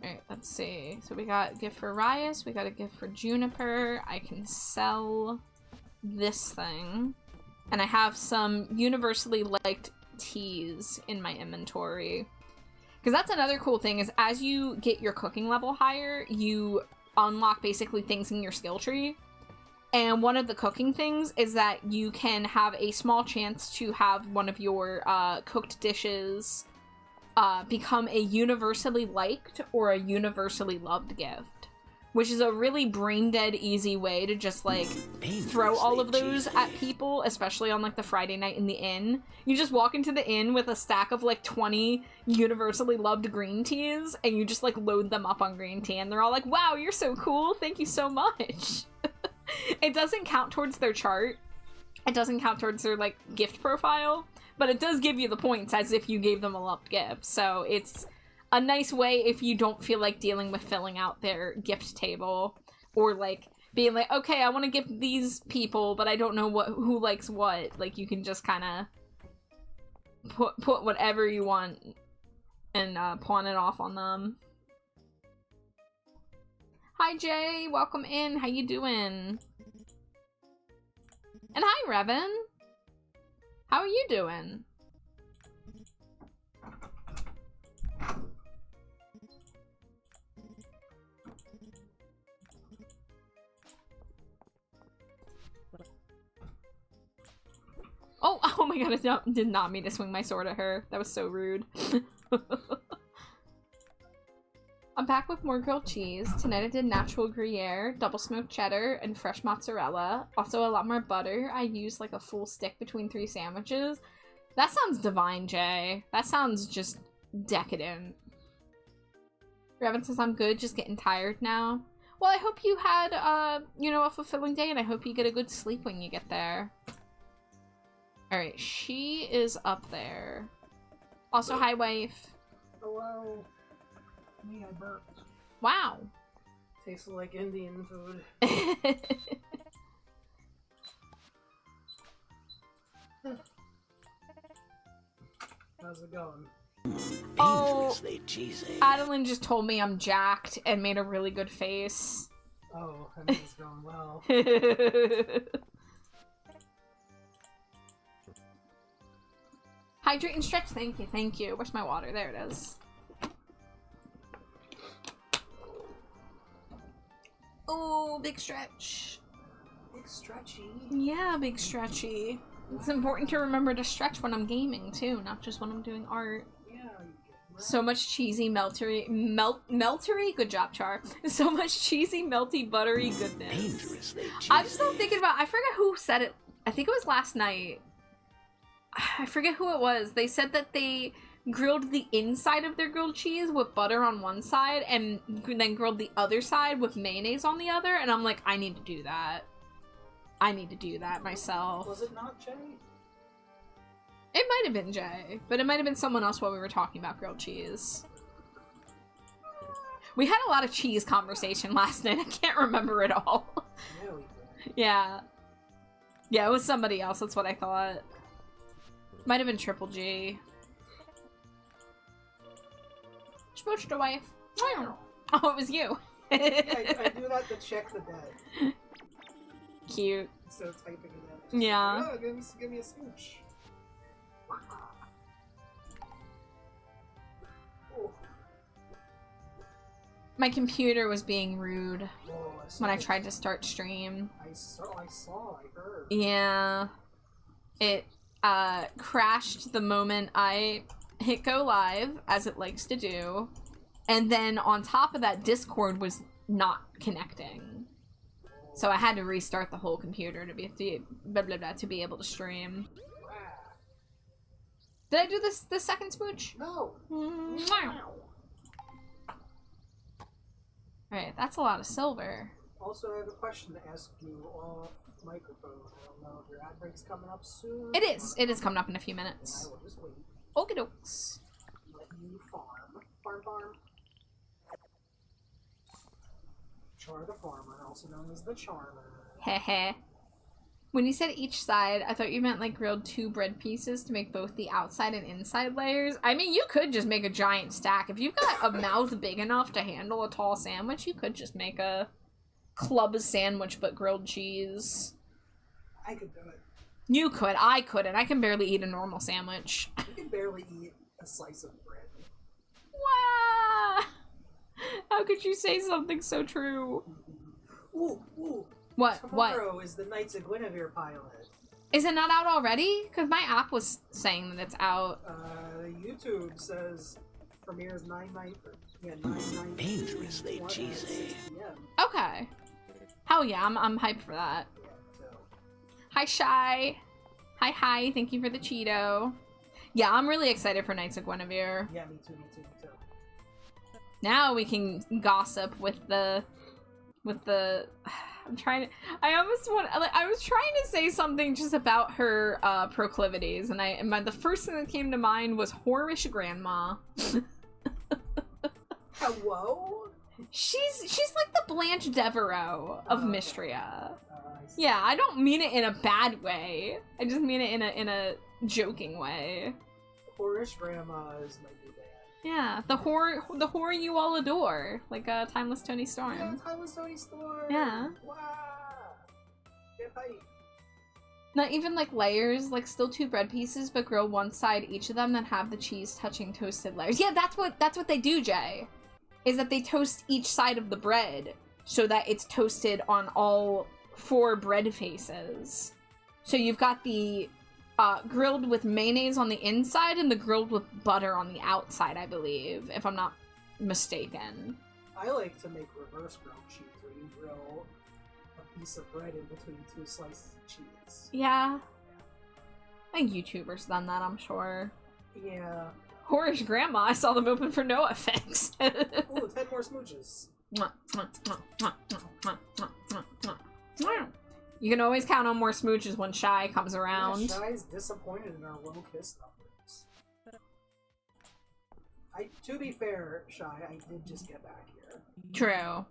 Alright, let's see. So we got a gift for Rias, we got a gift for Juniper. I can sell this thing. And I have some universally liked teas in my inventory. Because that's another cool thing, is as you get your cooking level higher, you unlock basically things in your skill tree. And one of the cooking things is that you can have a small chance to have one of your cooked dishes become a universally liked or a universally loved gift, which is a really brain dead easy way to just like throw all of those at people, especially on like the Friday night in the inn. You just walk into the inn with a stack of like 20 universally loved green teas and you just like load them up on green tea and they're all like, wow, you're so cool, thank you so much. It doesn't count towards their chart, it doesn't count towards their like gift profile, but it does give you the points as if you gave them a loved gift. So it's a nice way if you don't feel like dealing with filling out their gift table or like being like, okay, I want to gift these people, but I don't know who likes what. Like you can just kind of put whatever you want and pawn it off on them. Hi Jay, welcome in. How you doing? And hi Revan. How are you doing? my god, I did not mean to swing my sword at her. That was so rude. I'm back with more grilled cheese. Tonight I did natural Gruyere, double smoked cheddar, and fresh mozzarella. Also a lot more butter. I used like a full stick between 3 sandwiches. That sounds divine, Jay. That sounds just decadent. Revan says, I'm good, just getting tired now. Well, I hope you had, you know, a fulfilling day, and I hope you get a good sleep when you get there. Alright, she is up there. Also, hi, wife. Hello. Me, I burped. Wow. Tastes like Indian food. How's it going? Dangerously cheesy. Adeline just told me I'm jacked and made a really good face. Oh, I mean, it's going well. Hydrate and stretch. Thank you, thank you. Where's my water? There it is. Oh, big stretch. Big stretchy. Yeah, big stretchy. It's important to remember to stretch when I'm gaming too, not just when I'm doing art. Yeah, you get right. So much cheesy, meltery? Good job, Char. So much cheesy, melty, buttery goodness. Dangerously cheesy. I'm still thinking about, I forget who said it. I think it was last night. I forget who it was. They said that they grilled the inside of their grilled cheese with butter on one side and then grilled the other side with mayonnaise on the other. And I'm like, I need to do that. I need to do that myself. Was it not Jay? It might have been Jay, but it might have been someone else while we were talking about grilled cheese. We had a lot of cheese conversation last night. I can't remember it all. Yeah, we did. Yeah. Yeah, it was somebody else. That's what I thought. Might have been Triple G. Smooch the wife. Oh, it was you. I do that to check the bed. Cute. So typing it in. Yeah. Oh, give me a smooch. Oh. My computer was being rude Whoa, when I tried to start stream. I heard. Yeah. It crashed the moment I hit go live, as it likes to do. And then on top of that, Discord was not connecting. So I had to restart the whole computer to be able to stream. Did I do the second smooch? No. Alright, that's a lot of silver. Also, I have a question to ask you off microphone. I don't know if your ad break's coming up soon. It is. It is coming up in a few minutes. I will just wait. Okie dokes. Let you farm. Farm. Char the farmer, also known as the charmer. Heh. When you said each side, I thought you meant like grilled 2 bread pieces to make both the outside and inside layers. I mean, you could just make a giant stack. If you've got a mouth big enough to handle a tall sandwich, you could just make a club sandwich but grilled cheese. I could do it. You could. I couldn't. I can barely eat a normal sandwich. You can barely eat a slice of bread. Wow! How could you say something so true? Ooh. What? Tomorrow is the Knights of Guinevere pilot. Is it not out already? Because my app was saying that it's out. YouTube says premieres 9/9. Dangerously cheesy. Yeah. Okay. Hell yeah, I'm hyped for that. Yeah, so. Hi, Shy. Hi. Thank you for the Cheeto. Yeah, I'm really excited for Knights of Guinevere. Yeah, me too. Now we can gossip with the I was trying to say something just about her proclivities, and the first thing that came to mind was whorish grandma. Hello? She's like the Blanche Devereaux of Mystria. Yeah, I don't mean it in a bad way. I just mean it in a joking way. Whorish grandma is my new band. Yeah, the whore you all adore, like Timeless Tony Storm. Yeah, Timeless Tony Storm. Yeah. Wow. Get hype. Not even like layers, like still 2 bread pieces, but grill one side each of them, then have the cheese touching toasted layers. Yeah, that's what they do, Jay. Is that they toast each side of the bread so that it's toasted on all 4 bread faces. So you've got the grilled with mayonnaise on the inside and the grilled with butter on the outside, I believe, if I'm not mistaken. I like to make reverse grilled cheese, where you grill a piece of bread in between 2 slices of cheese. Yeah. I think YouTubers done that, I'm sure. Yeah. Horish Grandma, I saw them open for no effects. Ooh, 10 more smooches. You can always count on more smooches when Shy comes around. Yeah, Shy's disappointed in our low kiss numbers. To be fair, Shy, I did just get back here. True.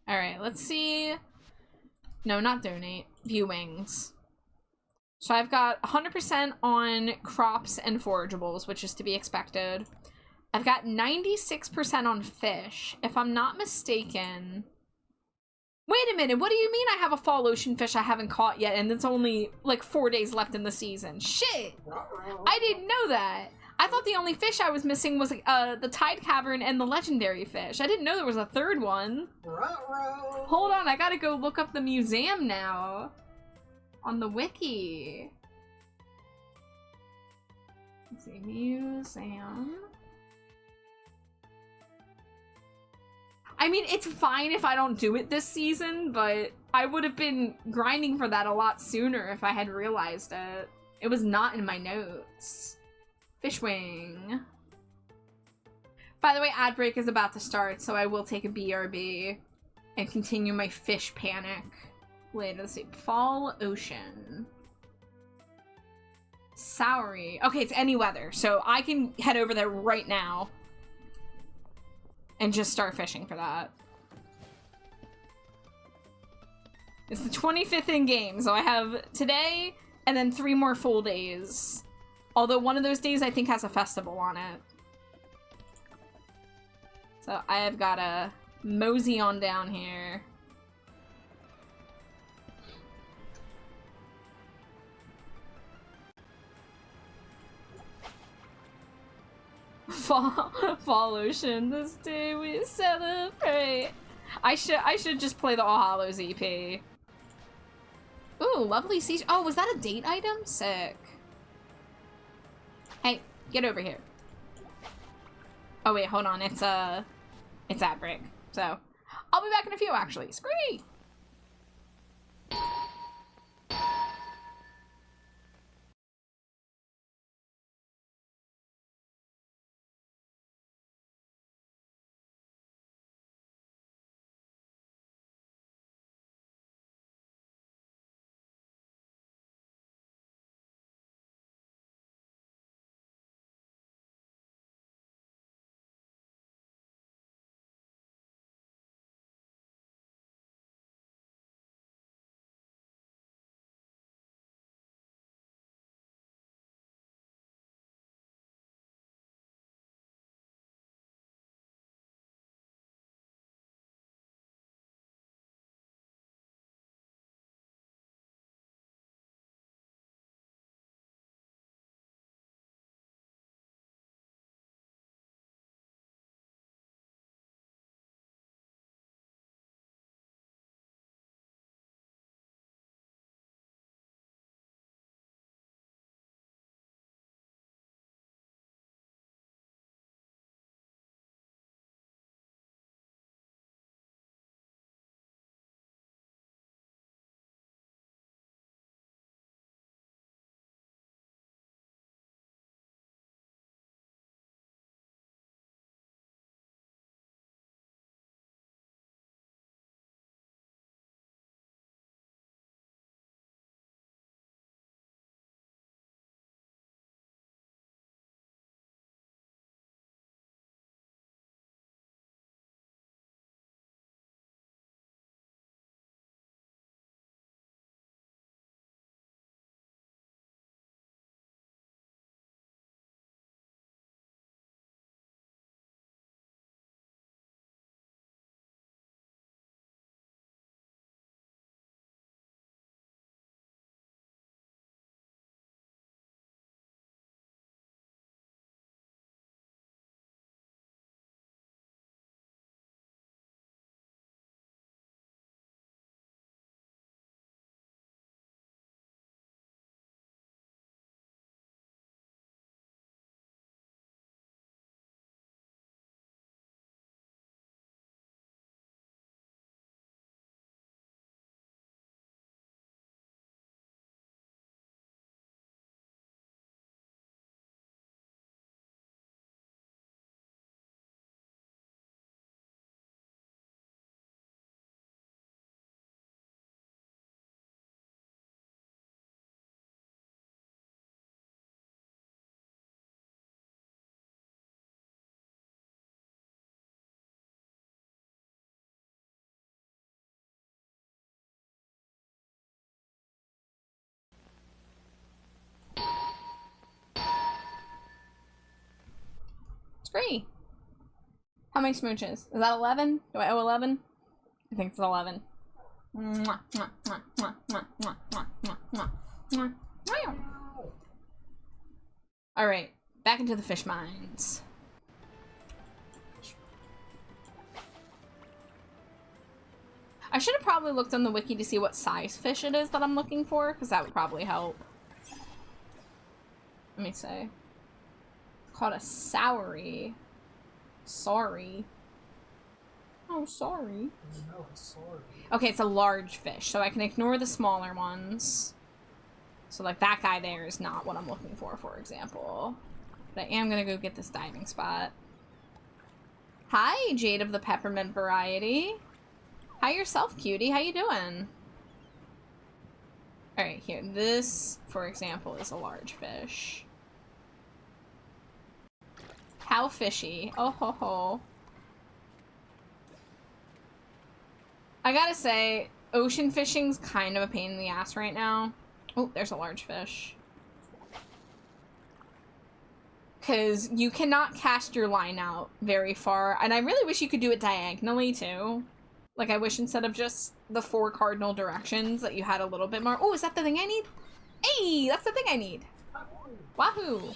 Alright, let's see. No, not donate. Viewings. So I've got 100% on crops and forageables, which is to be expected. I've got 96% on fish. If I'm not mistaken... Wait a minute, what do you mean I have a fall ocean fish I haven't caught yet and it's only like 4 days left in the season? Shit! I didn't know that! I thought the only fish I was missing was the tide cavern and the legendary fish. I didn't know there was a third one. Hold on, I gotta go look up the museum now. On the wiki. Let's see, museum. I mean, it's fine if I don't do it this season, but I would have been grinding for that a lot sooner if I had realized it. It was not in my notes. Fishwing. By the way, ad break is about to start, so I will take a BRB and continue my fish panic later. Let's see. Fall Ocean. Soury. Okay, it's any weather, so I can head over there right now and just start fishing for that. It's the 25th in game, so I have today and then 3 more full days. Although one of those days I think has a festival on it. So I have got to mosey on down here. Fall Ocean, this day we celebrate. I should just play the All Hallows EP. Ooh, lovely sea. Oh, was that a date item? Sick. Hey, get over here. Oh wait, hold on. It's ad break. So, I'll be back in a few actually. Scree! free. How many smooches? Is that 11? Do I owe 11? I think it's 11. Mwah, mwah, mwah, mwah, mwah, mwah, mwah, mwah, mwah, mwah. All right, back into the fish mines. I should have probably looked on the wiki to see what size fish it is that I'm looking for, because that would probably help. Let me say. It's called a soury. Sorry. Oh, sorry. No, sorry. Okay, it's a large fish, so I can ignore the smaller ones. So, like, that guy there is not what I'm looking for example. But I am gonna go get this diving spot. Hi, Jade of the Peppermint variety. Hi yourself, cutie. How you doing? Alright, here. This, for example, is a large fish. How fishy. Oh ho ho. I gotta say, ocean fishing's kind of a pain in the ass right now. Oh, there's a large fish. Because you cannot cast your line out very far. And I really wish you could do it diagonally, too. Like, I wish instead of just the 4 cardinal directions that you had a little bit more. Oh, is that the thing I need? Hey, that's the thing I need. Wahoo.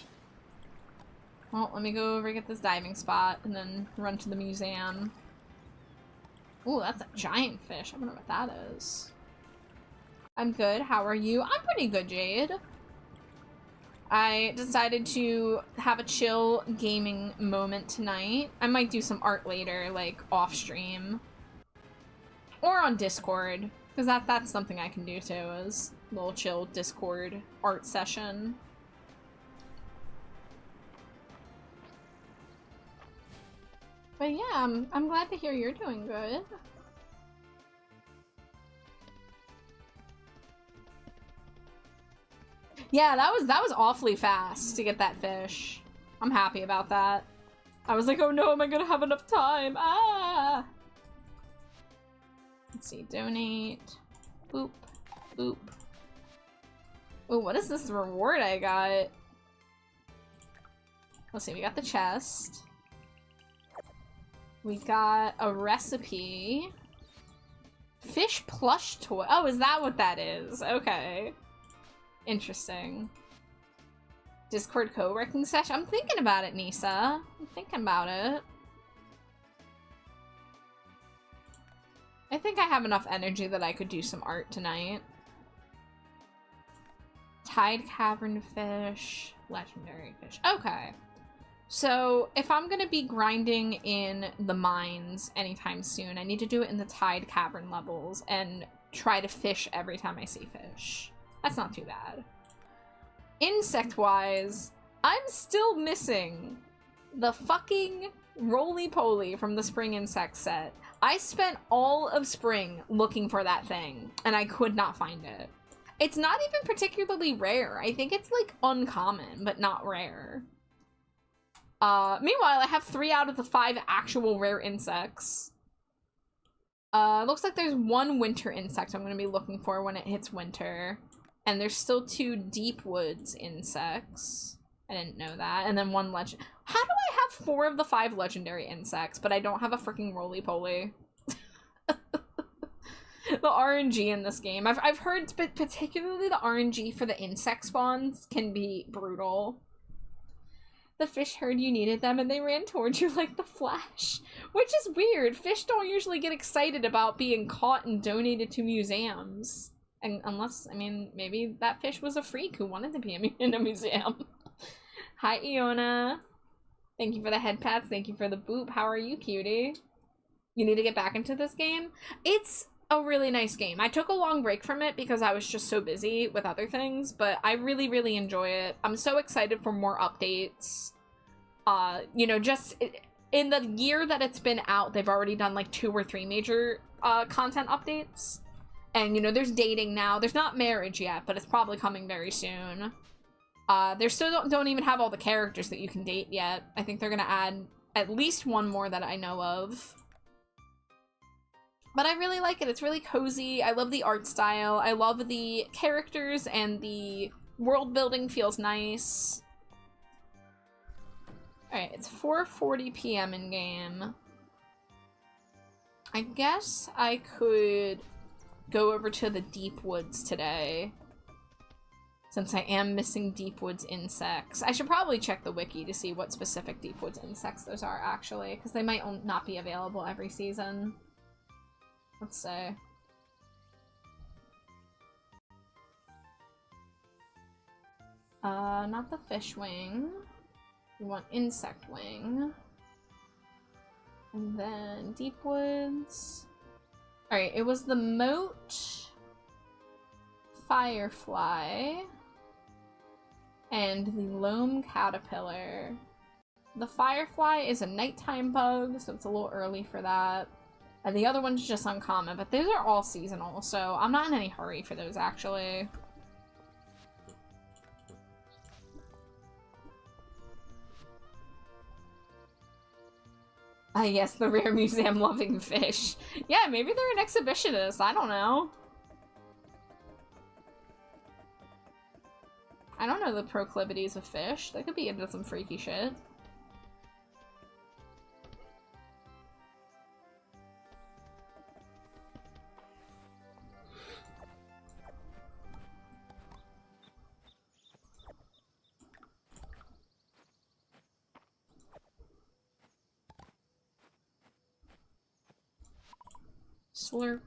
Well, let me go over and get this diving spot and then run to the museum. Oh, that's a giant fish. I wonder what that is. I'm good. How are you? I'm pretty good, Jade. I decided to have a chill gaming moment tonight. I might do some art later, like off stream. Or on Discord. Because that's something I can do too, is a little chill Discord art session. But yeah, I'm glad to hear you're doing good. Yeah, that was awfully fast to get that fish. I'm happy about that. I was like, oh no, am I gonna have enough time? Ah! Let's see, donate. Boop, boop. Oh, what is this reward I got? Let's see, we got the chest. We got a recipe. Fish plush toy. Oh, is that what that is? Okay. Interesting. Discord co-working session. I'm thinking about it, Nisa. I'm thinking about it. I think I have enough energy that I could do some art tonight. Tide cavern fish. Legendary fish. Okay. So, if I'm gonna be grinding in the mines anytime soon, I need to do it in the Tide Cavern levels and try to fish every time I see fish. That's not too bad. Insect-wise, I'm still missing the fucking roly-poly from the spring insect set. I spent all of spring looking for that thing, and I could not find it. It's not even particularly rare. I think it's, like, uncommon, but not rare. Meanwhile, I have 3 out of the 5 actual rare insects. Looks like there's 1 winter insect I'm gonna be looking for when it hits winter. And there's still 2 deep woods insects. I didn't know that. And then 1 legend. How do I have 4 of the 5 legendary insects, but I don't have a freaking roly-poly? The RNG in this game. I've heard, but particularly the RNG for the insect spawns can be brutal. The fish heard you needed them and they ran towards you like the Flash. Which is weird. Fish don't usually get excited about being caught and donated to museums. And unless, I mean, maybe that fish was a freak who wanted to be in a museum. Hi, Iona. Thank you for the head pats. Thank you for the boop. How are you, cutie? You need to get back into this game? It's a really nice game. I took a long break from it because I was just so busy with other things, but I really, really enjoy it. I'm so excited for more updates. You know, just in the year that it's been out, they've already done like 2 or 3 major content updates. And, you know, there's dating now. There's not marriage yet, but it's probably coming very soon. They still don't even have all the characters that you can date yet. I think they're gonna add at least 1 more that I know of. But I really like it. It's really cozy. I love the art style. I love the characters, and the world building feels nice. Alright, it's 4:40 p.m. in game. I guess I could go over to the Deep Woods today, since I am missing Deep Woods insects. I should probably check the wiki to see what specific Deep Woods insects those are, actually, because they might not be available every season. Let's see. Not the fish wing. We want insect wing. And then Deep Woods. Alright, it was the moat, firefly, and the loam caterpillar. The firefly is a nighttime bug, so it's a little early for that. And the other one's just uncommon, but those are all seasonal, so I'm not in any hurry for those, actually. Yes, the rare museum-loving fish. Yeah, maybe they're an exhibitionist. I don't know. I don't know the proclivities of fish. They could be into some freaky shit. Slurp.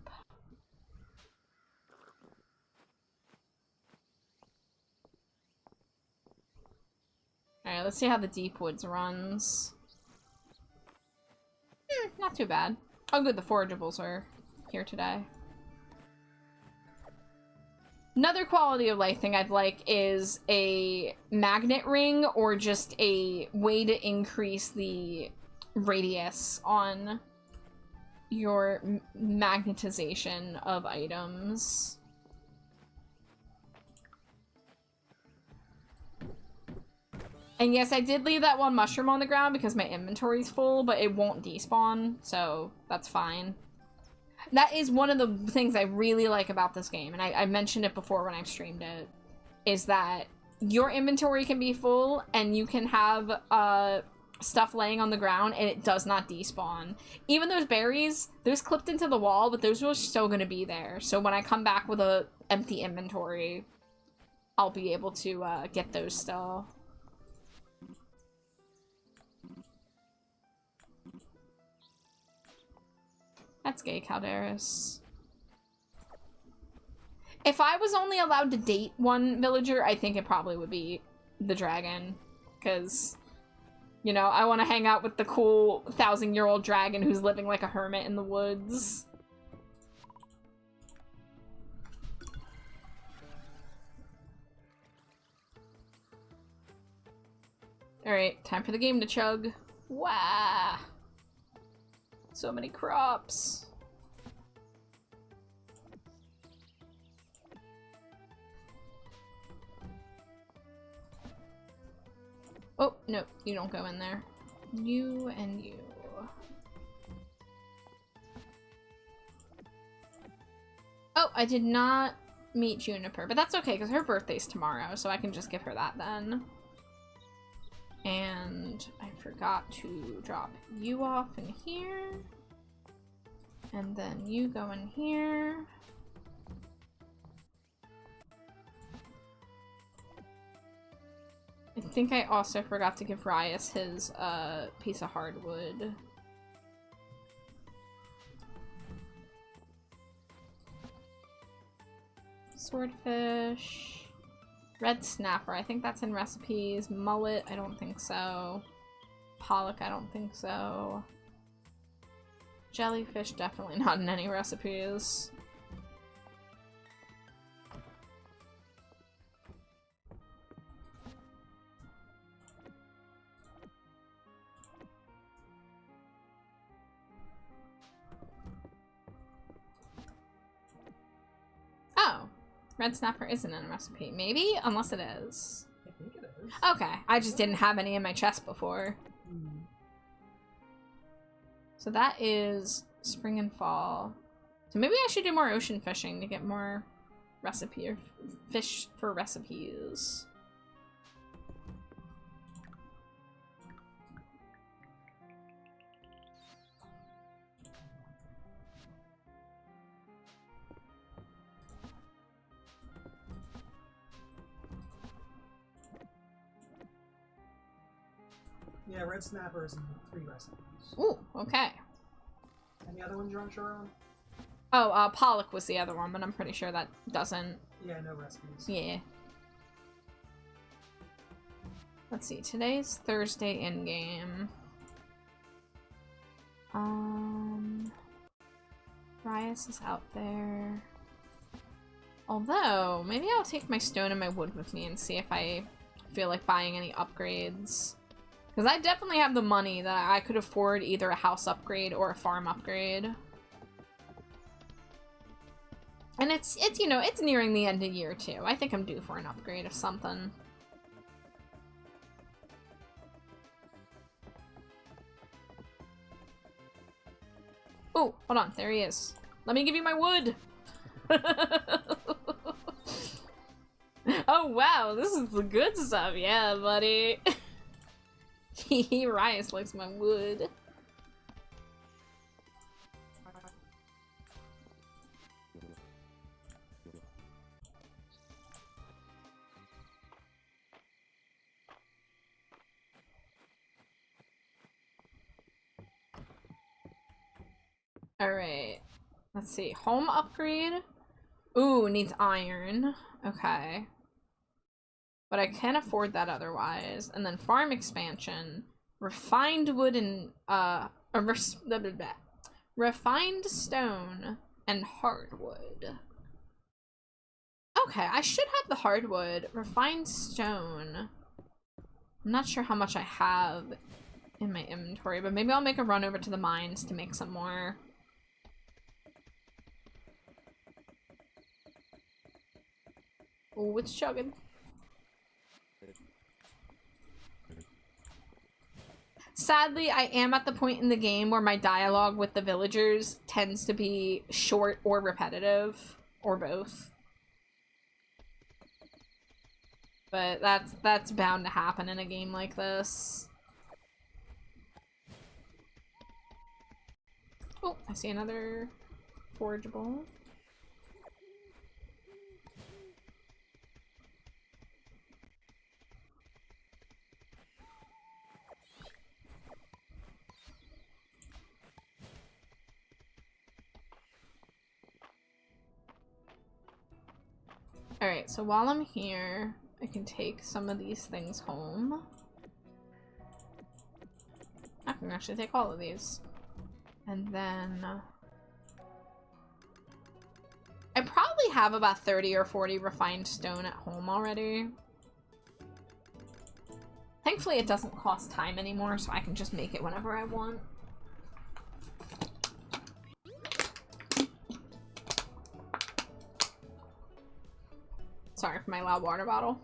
Alright, let's see how the Deep Woods runs. Not too bad. Oh good, the forageables are here today. Another quality of life thing I'd like is a magnet ring, or just a way to increase the radius on your magnetization of items. And yes, I did leave that one mushroom on the ground because my inventory's full, but it won't despawn, so that's fine. That is one of the things I really like about this game, and I mentioned it before when I've streamed it, is that your inventory can be full and you can have stuff laying on the ground and it does not despawn. Even those berries, those clipped into the wall, but those are still going to be there. So when I come back with a empty inventory, I'll be able to get those still. That's gay, Calderis. If I was only allowed to date one villager, I think it probably would be the dragon. Because, you know, I want to hang out with the cool 1,000-year-old dragon who's living like a hermit in the woods. Alright, time for the game to chug. Wow! So many crops. Oh, no, you don't go in there. You and you. Oh, I did not meet Juniper, but that's okay because her birthday's tomorrow, so I can just give her that then. And I forgot to drop you off in here. And then you go in here. I think I also forgot to give Rias his piece of hardwood. Swordfish. Red snapper, I think that's in recipes. Mullet, I don't think so. Pollock, I don't think so. Jellyfish, definitely not in any recipes. Oh. Red snapper isn't in a recipe. Maybe? Unless it is. I think it is. Okay. I just didn't have any in my chest before. So that is spring and fall. So maybe I should do more ocean fishing to get more recipe or fish for recipes. Yeah, red snappers and 3 recipes. Ooh, okay. Any other ones you're unsure on? Oh, Pollock was the other one, but I'm pretty sure that doesn't. Yeah, no recipes. Yeah. Let's see, today's Thursday in-game. Rias is out there. Although, maybe I'll take my stone and my wood with me and see if I feel like buying any upgrades. Because I definitely have the money that I could afford either a house upgrade or a farm upgrade. And it's you know, it's nearing the end of year too. I think I'm due for an upgrade of something. Oh, hold on, there he is. Let me give you my wood. Oh wow, this is the good stuff. Yeah, buddy. Rias likes my wood. Alright. Let's see. Home upgrade? Ooh, needs iron. Okay. But I can afford that otherwise. And then farm expansion. Refined wood and, refined stone and hardwood. Okay, I should have the hardwood. Refined stone. I'm not sure how much I have in my inventory, but maybe I'll make a run over to the mines to make some more. Oh, it's chugging. Sadly, I am at the point in the game where my dialogue with the villagers tends to be short or repetitive, or both. But that's bound to happen in a game like this. Oh, I see another forageable. Alright, so while I'm here, I can take some of these things home. I can actually take all of these. And then... I probably have about 30 or 40 refined stone at home already. Thankfully it doesn't cost time anymore, so I can just make it whenever I want. Sorry for my loud water bottle.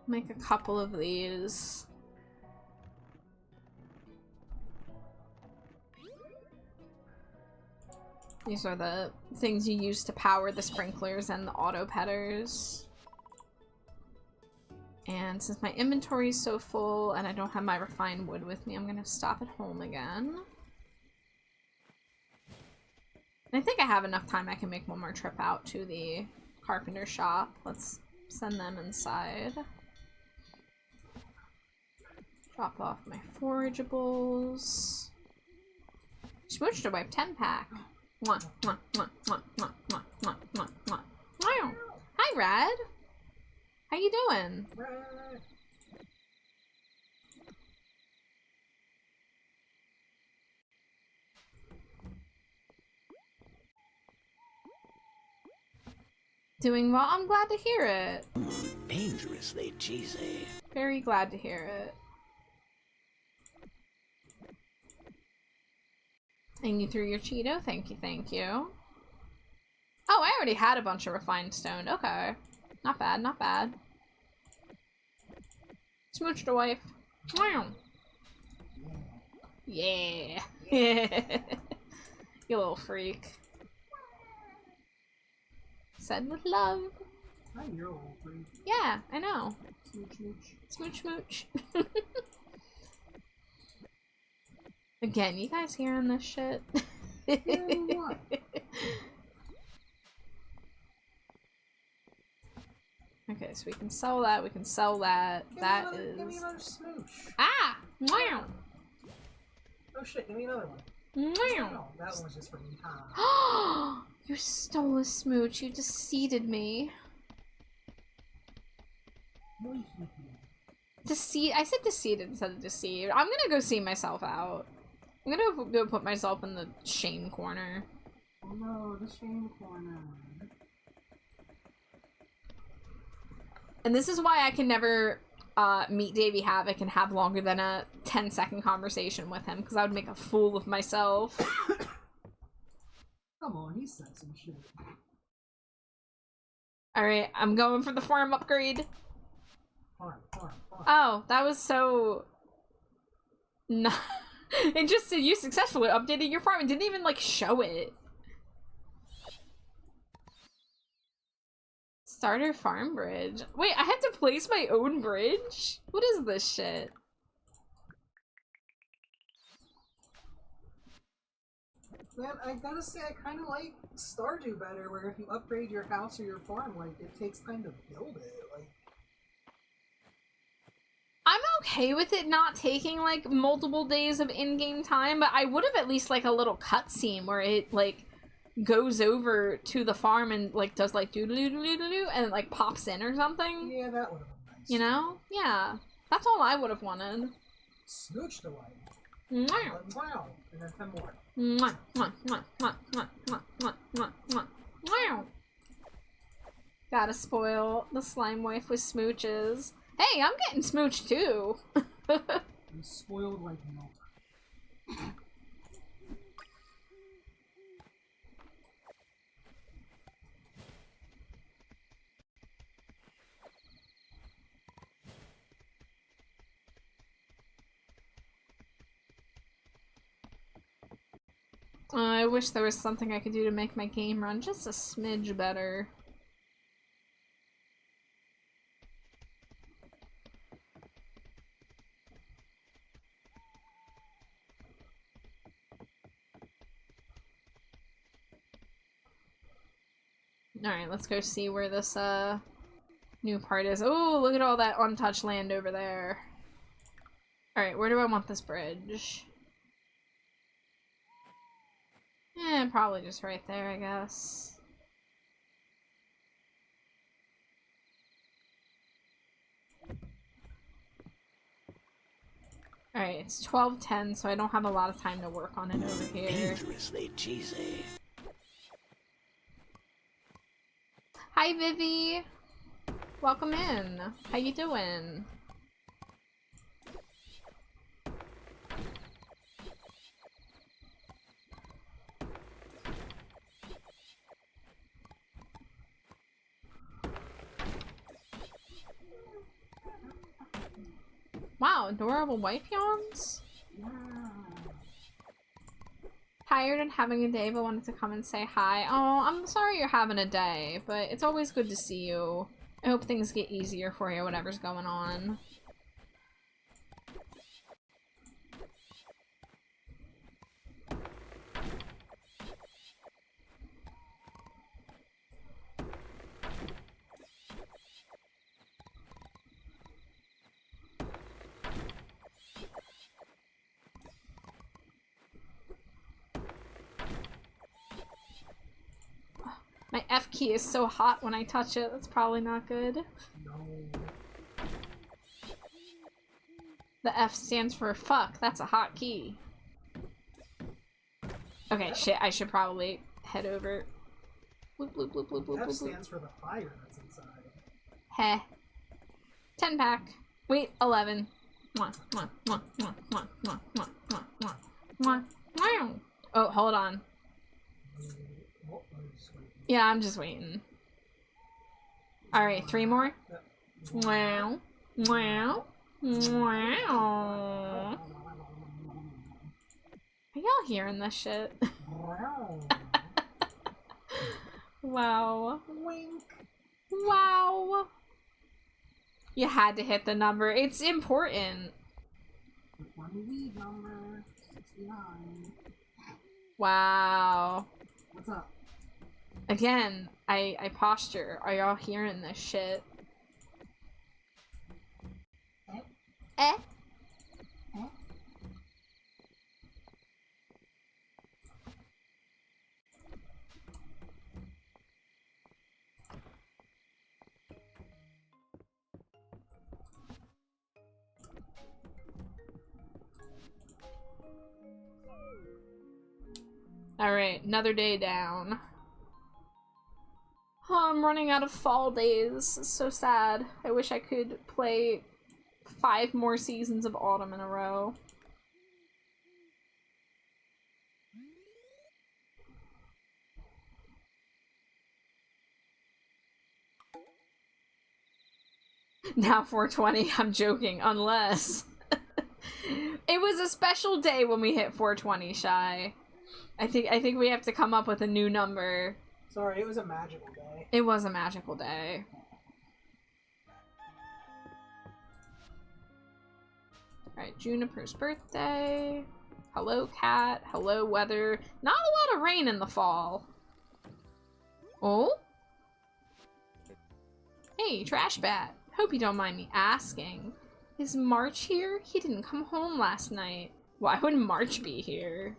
Make a couple of these. These are the things you use to power the sprinklers and the auto petters. And since my inventory is so full and I don't have my refined wood with me, I'm gonna stop at home again. And I think I have enough time I can make one more trip out to the carpenter shop. Let's send them inside. Drop off my forageables. Smooch to wipe 10-pack. Mwah, mwah, mwah, mwah, mwah, mwah, mwah, mwah, mwah. Wow. Hi, Rad. How you doing? Doing well. I'm glad to hear it. Dangerously cheesy. Very glad to hear it. And you threw your Cheeto? Thank you, thank you. Oh, I already had a bunch of refined stone. Okay. Not bad, not bad. Smooch the wife. Wow. Yeah. You little freak. Said with love. Hi, you're a little freak. Yeah, I know. Smooch, smooch. Smooch, smooch. Again, you guys hearing this shit? Hearing what? Okay, so we can sell that, we can sell that. Give me another smooch. Ah! Wow! Oh shit, give me another one. Wow! No, that one was just for me. Huh? You stole a smooch, you deceived me. I said deceived instead of deceived. I'm gonna go see myself out. I'm gonna go put myself in the shame corner. Oh no, the shame corner. And this is why I can never meet Davey Havoc and have longer than a 10-second conversation with him, because I would make a fool of myself. Come on, he said some shit. Alright, I'm going for the farm upgrade. Farm. Oh, that was so... No. It just said you successfully updated your farm. It didn't even, like, show it. Starter farm bridge. Wait, I have to place my own bridge? What is this shit? Man, I gotta say, I kind of like Stardew better, where if you upgrade your house or your farm, like, it takes time to build it. Like, I'm okay with it not taking, like, multiple days of in-game time, but I would have at least, like, a little cutscene where it, like, goes over to the farm and, like, does, like, doo-doo-doo-doo-doo-doo, and, like, pops in or something. yeah, that would have been nice. You know? Yeah. That's all I would have wanted. Smooch the light. Mwah. Wow. And then 10 more. Mwah, mwah, mwah, mwah, mwah, mwah, mwah, mwah, mwah. Mwah. Gotta spoil the slime wife with smooches. Hey, I'm getting smooched too. I'm spoiled like milk. I wish there was something I could do to make my game run just a smidge better. Alright, let's go see where this, new part is. Oh, look at all that untouched land over there. Alright, where do I want this bridge? Eh, probably just right there, I guess. Alright, it's 12:10, so I don't have a lot of time to work on it over here. Dangerously cheesy. Hi, Vivi! Welcome in. How you doing? Wow, adorable wife yawns? Wow. Tired and having a day, but wanted to come and say hi. Oh, I'm sorry you're having a day, but it's always good to see you. I hope things get easier for you, whatever's going on. My F key is so hot when I touch it, that's probably not good. No. The F stands for fuck, that's a hot key. Okay, shit, I should probably head over. Bloop, bloop, bloop, bloop, bloop, F bloop, bloop. stands for the fire that's inside. Heh. 10 pack. Wait, 11. Mwah, mwah, mwah, mwah, mwah, mwah, mwah, mwah, mwah, mwah, mwah. Oh, hold on. Yeah, I'm just waiting. Alright, 3 more. Wow. Wow. Wow. Are y'all hearing this shit? Wow. Wink. Wow. You had to hit the number. It's important. One weed number. 69. Wow. What's up? Again, I posture. Are y'all hearing this shit? Eh? Eh? Eh? Alright, another day down. Oh, I'm running out of fall days. It's so sad. I wish I could play 5 more seasons of autumn in a row. Now 420, I'm joking, unless... It was a special day when we hit 420, Shy. I think we have to come up with a new number. Sorry, it was a magical day. It was a magical day. Alright, Juniper's birthday. Hello, cat. Hello, weather. Not a lot of rain in the fall. Oh? Hey, Trash Bat. Hope you don't mind me asking. Is March here? He didn't come home last night. Why would March be here?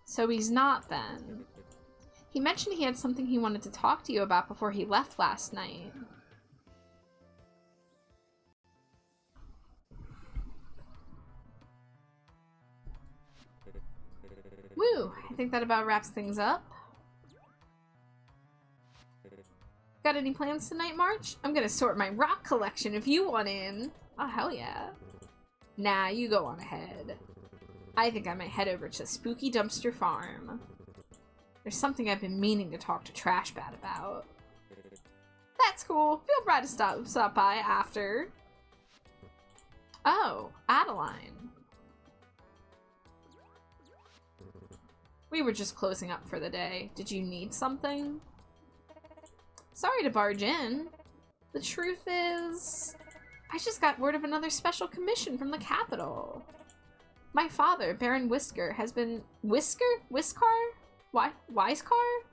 So he's not, then. He mentioned he had something he wanted to talk to you about before he left last night. Woo! I think that about wraps things up. Got any plans tonight, March? I'm gonna sort my rock collection if you want in. Oh, hell yeah. Nah, you go on ahead. I think I might head over to Spooky Dumpster Farm. There's something I've been meaning to talk to Trash Bat about. That's cool. Feel free to stop by after. Oh, Adeline. We were just closing up for the day. Did you need something? Sorry to barge in. The truth is, I just got word of another special commission from the capital. My father, Baron Whisker, has been... Whisker? Whiskar? Wisecar?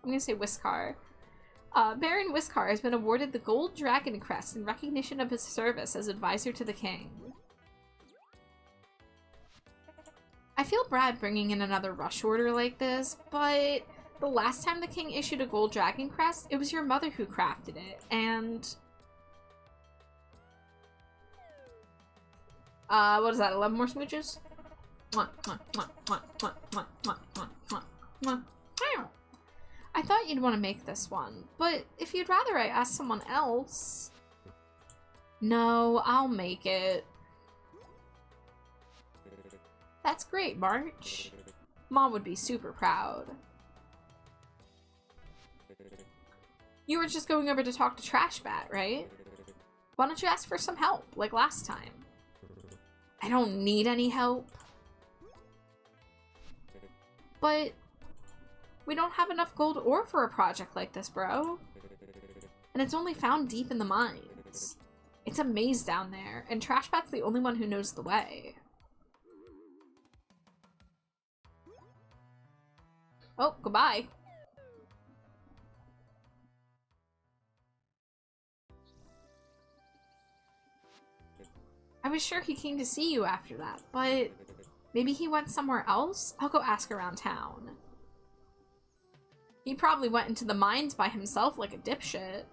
I'm gonna say Whiskar. Baron Whiskar has been awarded the Gold Dragon Crest in recognition of his service as advisor to the king. I feel bad bringing in another rush order like this, but the last time the king issued a Gold Dragon Crest, it was your mother who crafted it, and... what is that, 11 more smooches? I thought you'd want to make this one, but if you'd rather I ask someone else... No, I'll make it. That's great, March. Mom would be super proud. You were just going over to talk to Trash Bat, right? Why don't you ask for some help, like last time? I don't need any help. But we don't have enough gold ore for a project like this, bro. And it's only found deep in the mines. It's a maze down there, and Trash Bat's the only one who knows the way. Oh, goodbye. I was sure he came to see you after that, but maybe he went somewhere else? I'll go ask around town. He probably went into the mines by himself like a dipshit.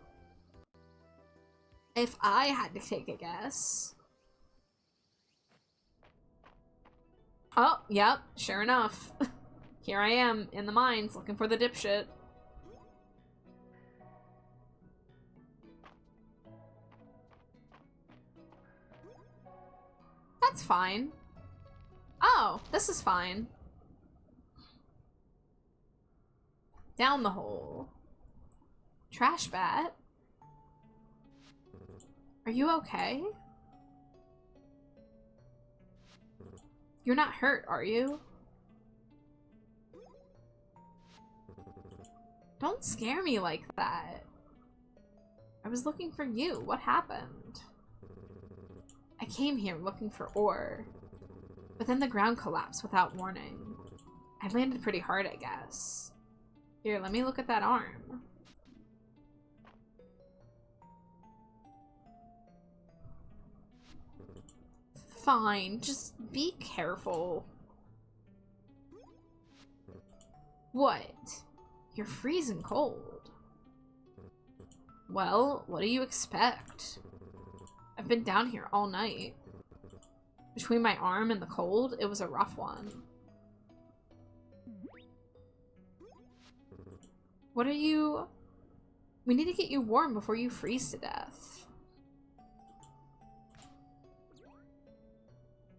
If I had to take a guess. Oh, yep, sure enough. Here I am, in the mines, looking for the dipshit. That's fine. Oh, this is fine. Down the hole. Trash Bat? Are you okay? You're not hurt, are you? Don't scare me like that. I was looking for you. What happened? I came here looking for ore, but then the ground collapsed without warning. I landed pretty hard, I guess. Here, let me look at that arm. Fine, just be careful. What? You're freezing cold. Well, what do you expect? I've been down here all night. Between my arm and the cold, it was a rough one. What are you... We need to get you warm before you freeze to death.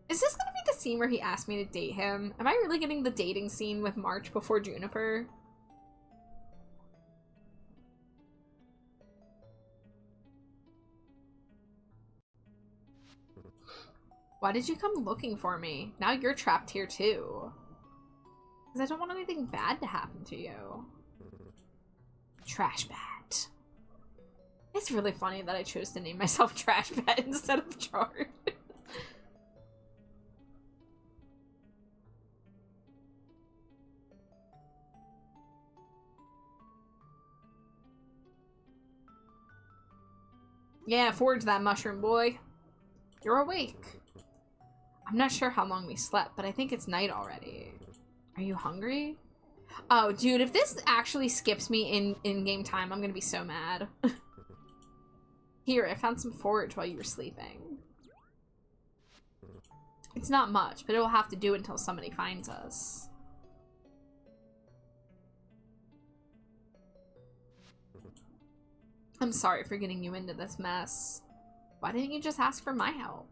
Is this gonna be the scene where he asked me to date him? Am I really getting the dating scene with March before Juniper? Why did you come looking for me? Now you're trapped here too. Because I don't want anything bad to happen to you. Trash Bat. It's really funny that I chose to name myself Trash Bat instead of Chard. Yeah, forge that mushroom, boy. You're awake. I'm not sure how long we slept, but I think it's night already. Are you hungry? Oh, dude, if this actually skips me in-game time, I'm gonna be so mad. Here, I found some forage while you were sleeping. It's not much, but it'll have to do until somebody finds us. I'm sorry for getting you into this mess. Why didn't you just ask for my help?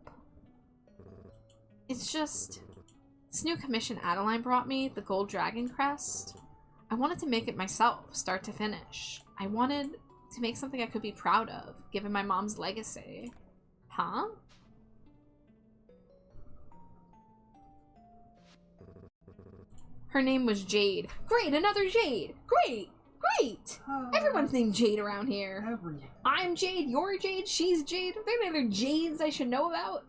It's just... This new commission Adeline brought me, the Gold Dragon Crest, I wanted to make it myself, start to finish. I wanted to make something I could be proud of, given my mom's legacy. Huh? Her name was Jade. Great, another Jade! Great! Great! Everyone's named Jade around here. Everyone. I'm Jade, you're Jade, she's Jade. Are there any other Jades I should know about?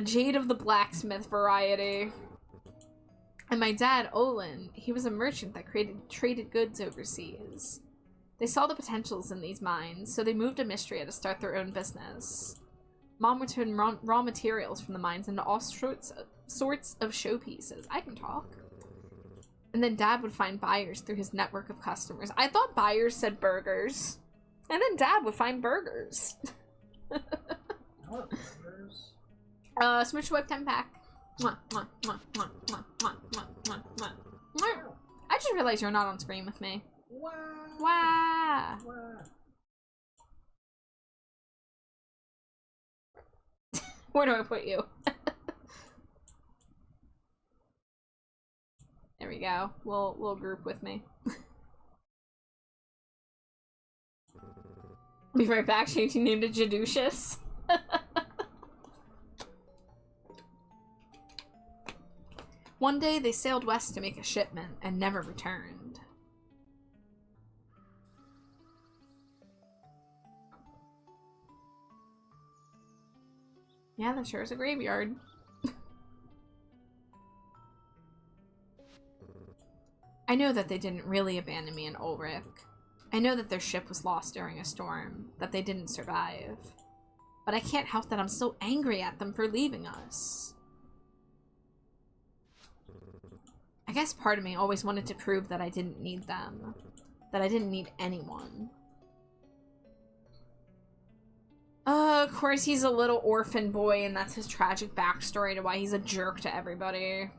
Jade of the blacksmith variety. And my dad, Olin, he was a merchant that traded goods overseas. They saw the potentials in these mines, so they moved to Mystria to start their own business. Mom would turn raw materials from the mines into all sorts of showpieces. I can talk. And then Dad would find buyers through his network of customers. I thought buyers said burgers. And then Dad would find burgers. What burgers? Smooch Whip 10 pack. Mwah, mwah, mwah, mwah, mwah, mwah, mwah, mwah, mwah. Mwah. I just realized you're not on screen with me. Wow. Wow. Wow. Where do I put you? There we go. We'll group with me. Be right back, changing name to Jaducious. One day they sailed west to make a shipment and never returned. Yeah, that sure is a graveyard. I know that they didn't really abandon me in Ulrich. I know that their ship was lost during a storm, that they didn't survive. But I can't help that I'm so angry at them for leaving us. I guess part of me always wanted to prove that I didn't need them. That I didn't need anyone. Of course he's a little orphan boy and that's his tragic backstory to why he's a jerk to everybody.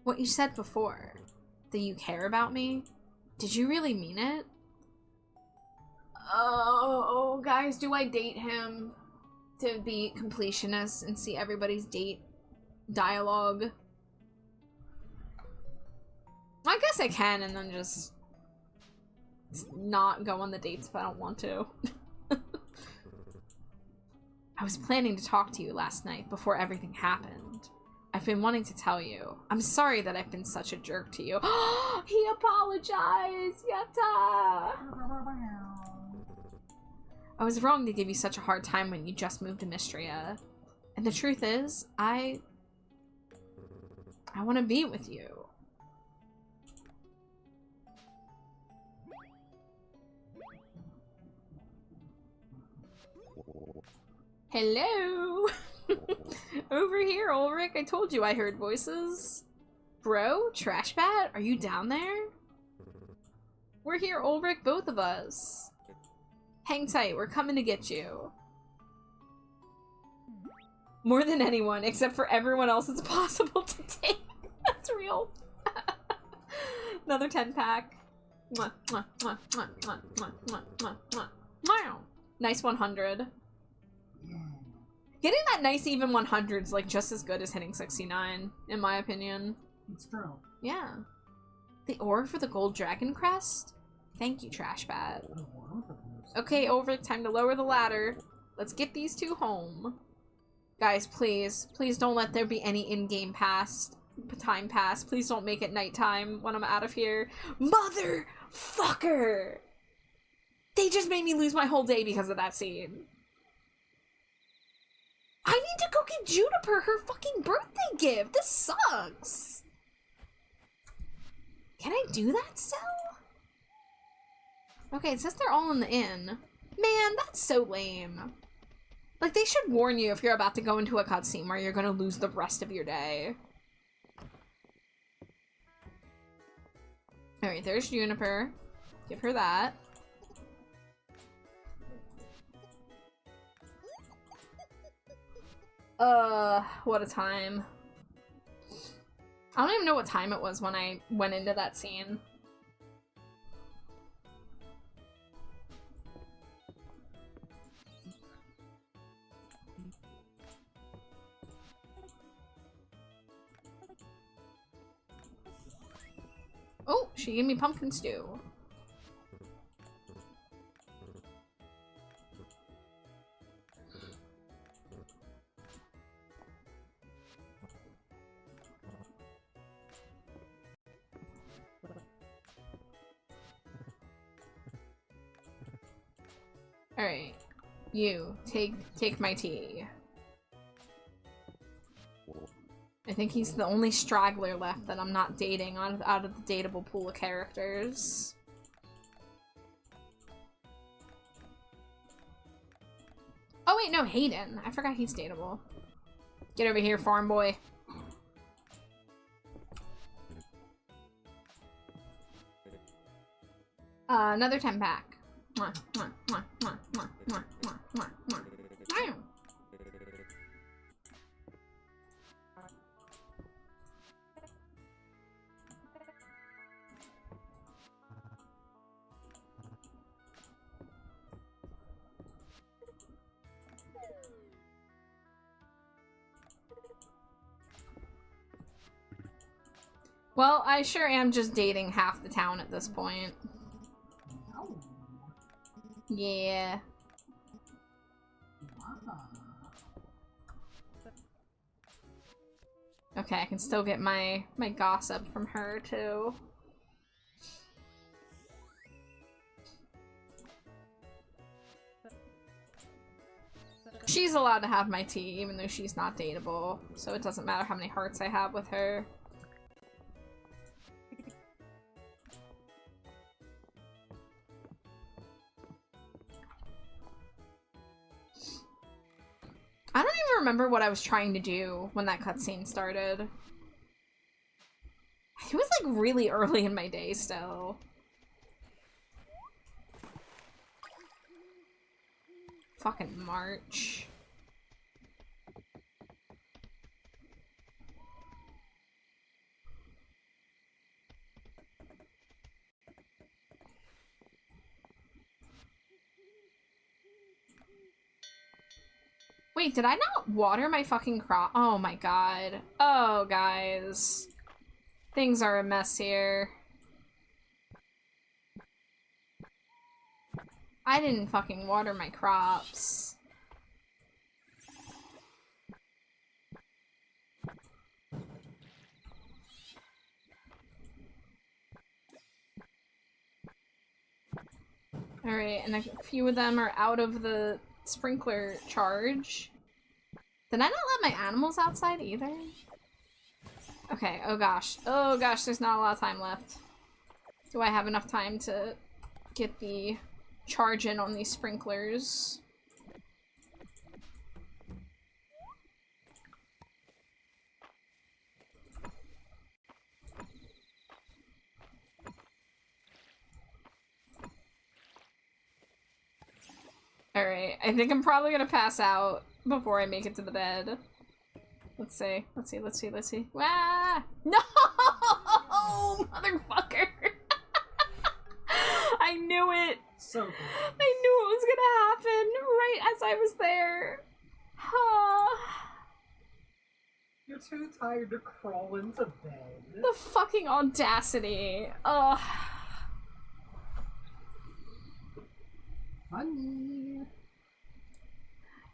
What you said before, that you care about me, did you really mean it? Oh, guys, do I date him to be completionist and see everybody's date dialogue? I guess I can and then just not go on the dates if I don't want to. I was planning to talk to you last night before everything happened. I've been wanting to tell you. I'm sorry that I've been such a jerk to you. He apologized! Yatta! I was wrong to give you such a hard time when you just moved to Mystria. And the truth is, I want to be with you. Hello! Over here, Ulrich. I told you I heard voices. Bro? Trash Bat? Are you down there? We're here, Ulrich, both of us. Hang tight, we're coming to get you. More than anyone, except for everyone else it's possible to take. That's real. Another 10-pack. Mwah, mwah, mwah, mwah, mwah, mwah, mwah, mwah, mwah. Wow. Nice 100. Getting that nice even 100 is like just as good as hitting 69, in my opinion. It's true. Yeah. The ore for the gold dragon crest? Thank you, Trash Bat. Okay, over. Time to lower the ladder. Let's get these two home. Guys, please. Please don't let there be any in-game time pass. Please don't make it nighttime when I'm out of here. Motherfucker! They just made me lose my whole day because of that scene. I need to go get Juniper her fucking birthday gift. This sucks. Can I do that still? Okay, it says they're all in the inn. Man, that's so lame. Like, they should warn you if you're about to go into a cutscene where you're gonna lose the rest of your day. Alright, there's Juniper. Give her that. What a time. I don't even know what time it was when I went into that scene. Oh, she gave me pumpkin stew. Alright. You, take my tea. I think he's the only straggler left that I'm not dating out of the dateable pool of characters. Oh wait, no, Hayden. I forgot he's dateable. Get over here, farm boy. Another 10-pack. Mwah, mwah, mwah, mwah, mwah, mwah, mwah, mwah, mwah. Wow. Well, I sure am just dating half the town at this point. Yeah. Okay, I can still get my gossip from her too. She's allowed to have my tea even though she's not dateable, so it doesn't matter how many hearts I have with her. I don't even remember what I was trying to do when that cutscene started. It was like really early in my day still. Fucking March. Wait, did I not water my fucking crop? Oh my god. Oh, guys. Things are a mess here. I didn't fucking water my crops. Alright, and a few of them are out of the sprinkler charge. Did I not let my animals outside either? Okay, oh gosh. Oh gosh, there's not a lot of time left. Do I have enough time to get the charge in on these sprinklers? Alright, I think I'm probably gonna pass out before I make it to the bed. Let's see, let's see, let's see, let's see. Ah! No! Motherfucker! I knew it! So good. I knew it was gonna happen right as I was there. You're too tired to crawl into bed. The fucking audacity. Ugh. Funny.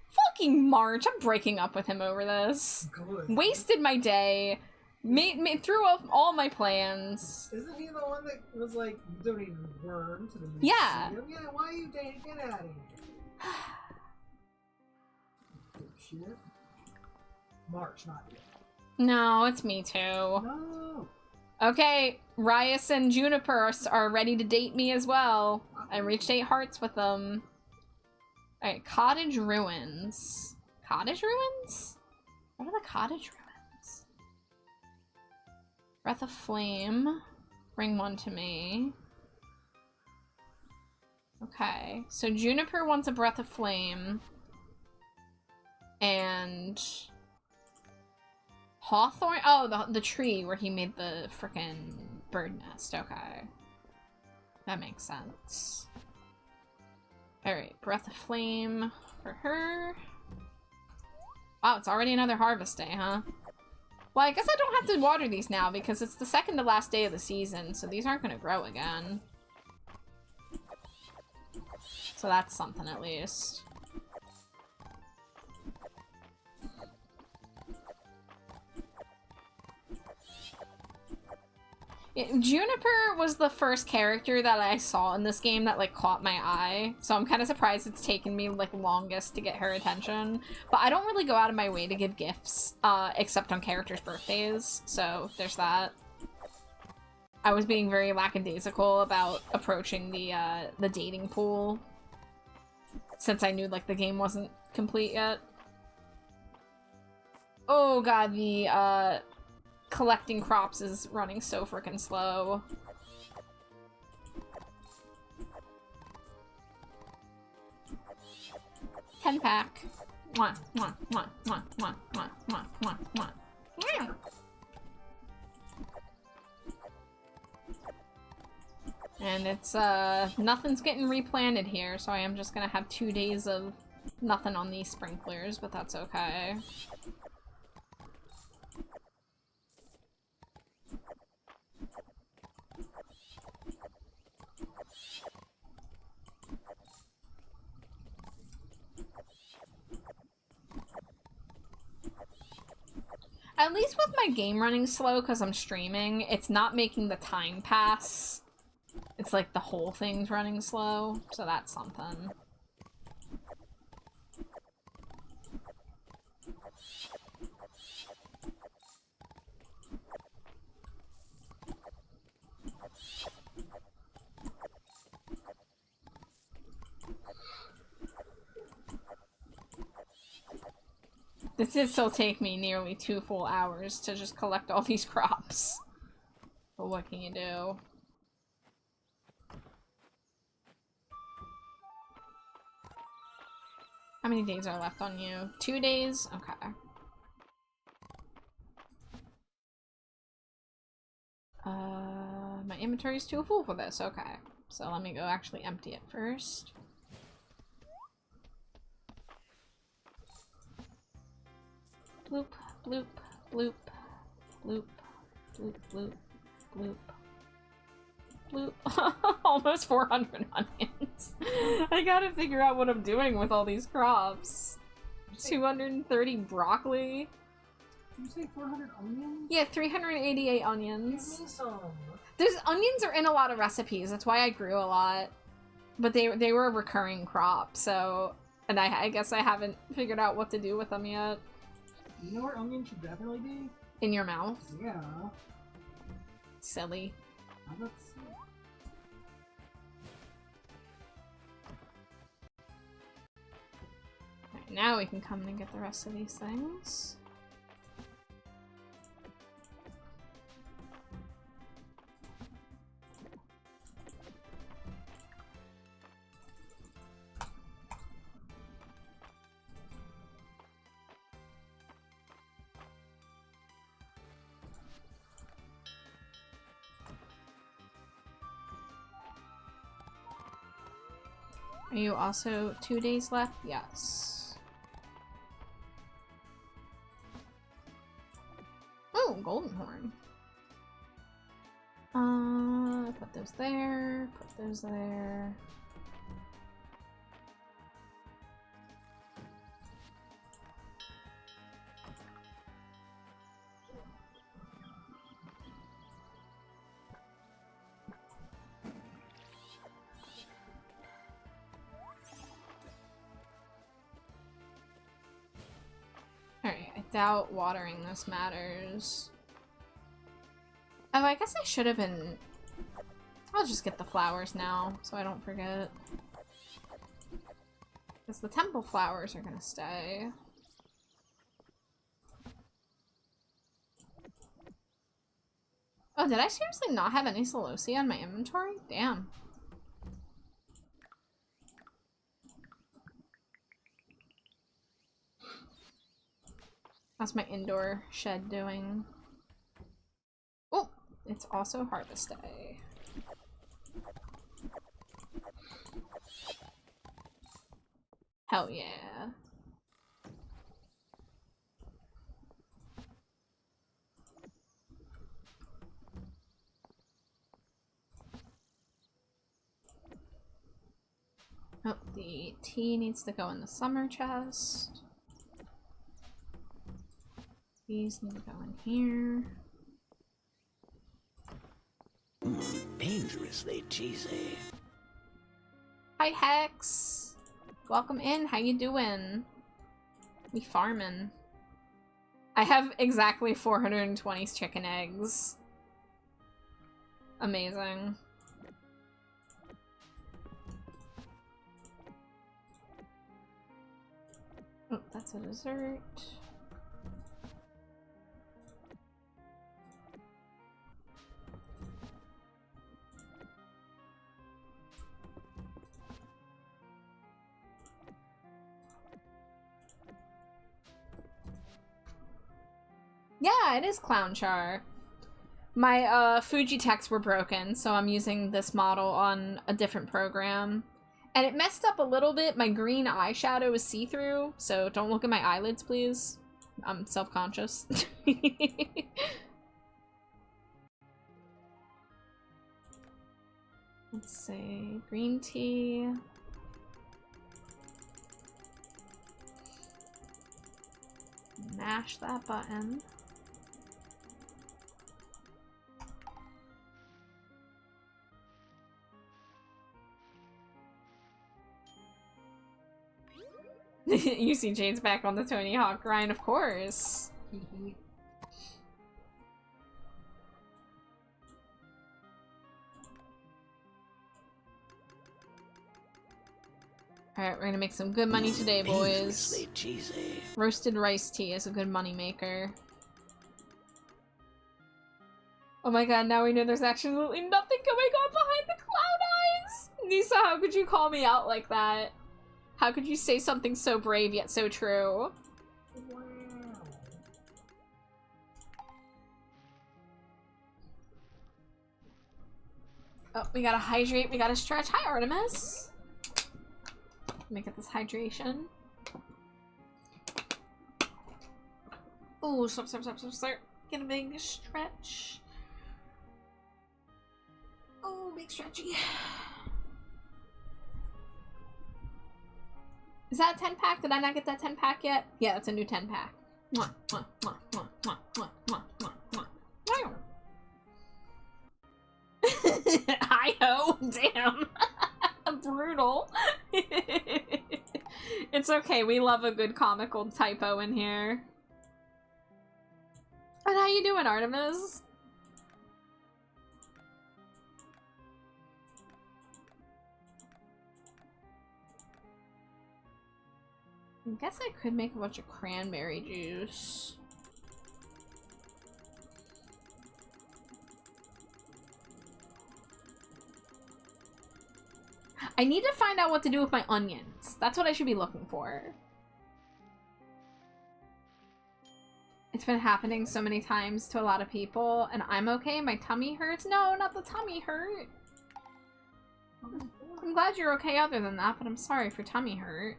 Fucking March. I'm breaking up with him over this. Good. Wasted my day. Threw off all my plans. Isn't he the one that was like donating worm to the museum? Yeah. Yeah, why are you dating? Get out of here. Shit. March, not you. No, it's me too. No. Okay, Rias and Juniper are ready to date me as well. I reached 8 hearts with them. Alright, Cottage Ruins. Cottage Ruins? What are the Cottage Ruins? Breath of Flame. Bring one to me. Okay, so Juniper wants a Breath of Flame. And... Hawthorn? Oh, the tree where he made the frickin' bird nest. Okay. That makes sense. Alright, Breath of Flame for her. Wow, it's already another harvest day, huh? Well, I guess I don't have to water these now because it's the second to last day of the season, so these aren't gonna grow again. So that's something at least. Juniper was the first character that I saw in this game that, like, caught my eye. So I'm kind of surprised it's taken me, like, longest to get her attention. But I don't really go out of my way to give gifts, except on characters' birthdays. So there's that. I was being very lackadaisical about approaching the dating pool. Since I knew, like, the game wasn't complete yet. Oh god, the, collecting crops is running so freaking slow. $10 pack. Mwah, mwah, mwah, mwah, mwah, mwah, mwah, mwah, mwah. Meow. And it's, nothing's getting replanted here, so I am just gonna have 2 days of nothing on these sprinklers, but that's okay. At least with my game running slow because I'm streaming, it's not making the time pass. It's like the whole thing's running slow, so that's something. This did still take me nearly 2 full hours to just collect all these crops. But what can you do? How many days are left on you? 2 days? Okay. My inventory's too full for this. Okay. So let me go actually empty it first. Bloop, bloop, bloop, bloop, bloop, bloop, bloop, bloop. Almost 400 onions. I gotta figure out what I'm doing with all these crops. 230 broccoli. Did you say 400 onions? Yeah, 388 onions. Give me some. Onions are in a lot of recipes. That's why I grew a lot. But they were a recurring crop, so... And I guess I haven't figured out what to do with them yet. You know where onion should definitely be? In your mouth? Yeah. Silly. Let's see. Right, now we can come and get the rest of these things. Are you also 2 days left? Yes. Oh, golden horn. Put those there, put those there. Alright, I doubt watering this matters. Oh, I guess I should have been... I'll just get the flowers now, so I don't forget. Because the temple flowers are gonna stay. Oh, did I seriously not have any celosia in my inventory? Damn. How's my indoor shed doing? Oh, it's also harvest day. Hell yeah. Oh, the tea needs to go in the summer chest. These need to go in here. Dangerously cheesy. Hi Hex! Welcome in, how you doing? We farmin'. I have exactly 420 chicken eggs. Amazing. Oh, that's a dessert. Yeah, it is Clown Char. My Fuji techs were broken, so I'm using this model on a different program. And it messed up a little bit. My green eyeshadow is see-through, so don't look at my eyelids, please. I'm self-conscious. Let's see. Green tea. Mash that button. You see Jane's back on the Tony Hawk grind, of course. Alright, we're gonna make some good money today, boys. Cheesy. Roasted rice tea is a good money maker. Oh my god, now we know there's absolutely nothing going on behind the cloud eyes! Nisa, how could you call me out like that? How could you say something so brave yet so true? Wow. Oh, we gotta hydrate, we gotta stretch. Hi, Artemis! Let me get this hydration. Ooh, stop. Get a big stretch. Oh, big stretchy. Is that a 10-pack? Did I not get that 10-pack yet? Yeah, that's a new 10-pack. Hi-ho! Damn! Brutal! It's okay, we love a good comical typo in here. And how you doing, Artemis? I guess I could make a bunch of cranberry juice. I need to find out what to do with my onions. That's what I should be looking for. It's been happening so many times to a lot of people, and I'm okay. My tummy hurts. No, not the tummy hurt. I'm glad you're okay other than that, but I'm sorry for tummy hurt.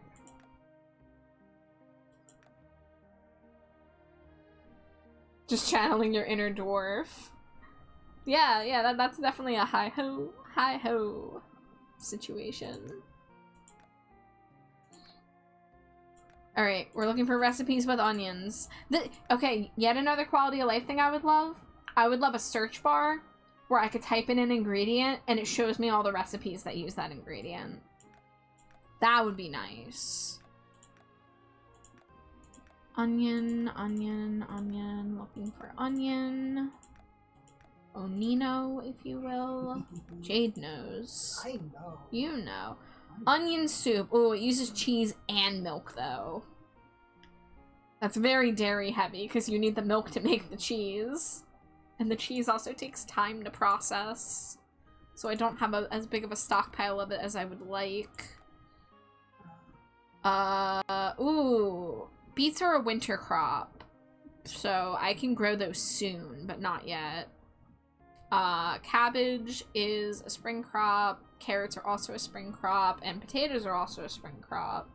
Just channeling your inner dwarf. Yeah, that's definitely a hi-ho situation. Alright, we're looking for recipes with onions. Okay, yet another quality of life thing I would love. I would love a search bar where I could type in an ingredient and it shows me all the recipes that use that ingredient. That would be nice. Onion, looking for onion. Onino, if you will. Jade knows. I know. You know. Onion soup. Oh, it uses cheese and milk, though. That's very dairy heavy, because you need the milk to make the cheese. And the cheese also takes time to process. So I don't have as big of a stockpile of it as I would like. Ooh. Beets are a winter crop. So I can grow those soon, but not yet. Cabbage is a spring crop. Carrots are also a spring crop, and potatoes are also a spring crop.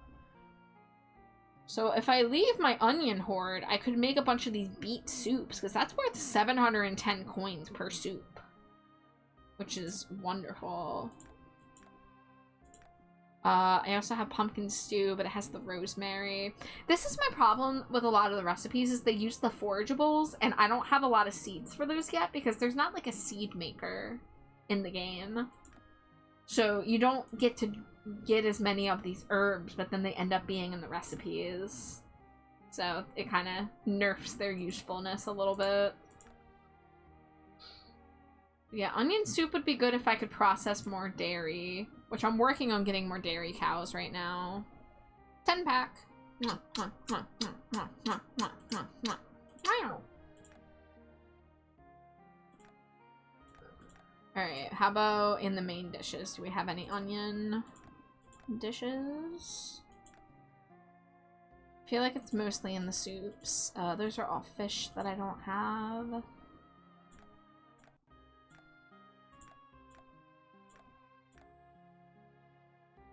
So if I leave my onion hoard, I could make a bunch of these beet soups, because that's worth 710 coins per soup. Which is wonderful. I also have pumpkin stew, but it has the rosemary. This is my problem with a lot of the recipes, is they use the forageables, and I don't have a lot of seeds for those yet, because there's not like a seed maker in the game. So you don't get to get as many of these herbs, but then they end up being in the recipes. So it kind of nerfs their usefulness a little bit. Yeah, onion soup would be good if I could process more dairy, which I'm working on getting more dairy cows right now. 10-pack. Alright, how about in the main dishes? Do we have any onion dishes? I feel like it's mostly in the soups. Those are all fish that I don't have.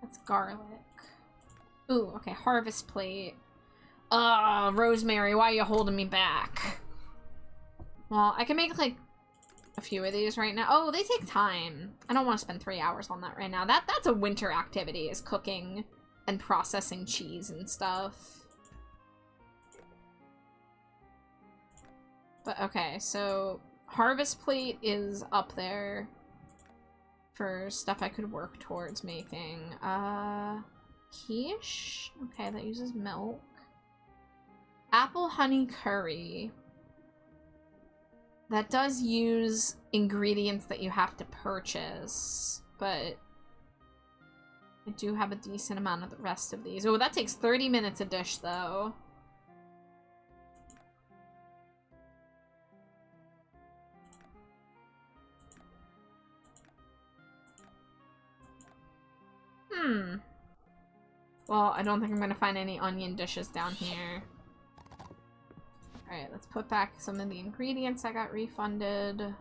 That's garlic. Ooh, okay, harvest plate. Rosemary, why are you holding me back? Well, I can make, like, a few of these right now. Oh, they take time. I don't want to spend 3 hours on that right now. That's a winter activity, is cooking and processing cheese and stuff. But, okay, so harvest plate is up there for stuff I could work towards making. Quiche? Okay, that uses milk. Apple honey curry. That does use ingredients that you have to purchase, but I do have a decent amount of the rest of these. Oh, that takes 30 minutes a dish, though. Well, I don't think I'm gonna find any onion dishes down here. Alright, let's put back some of the ingredients I got refunded.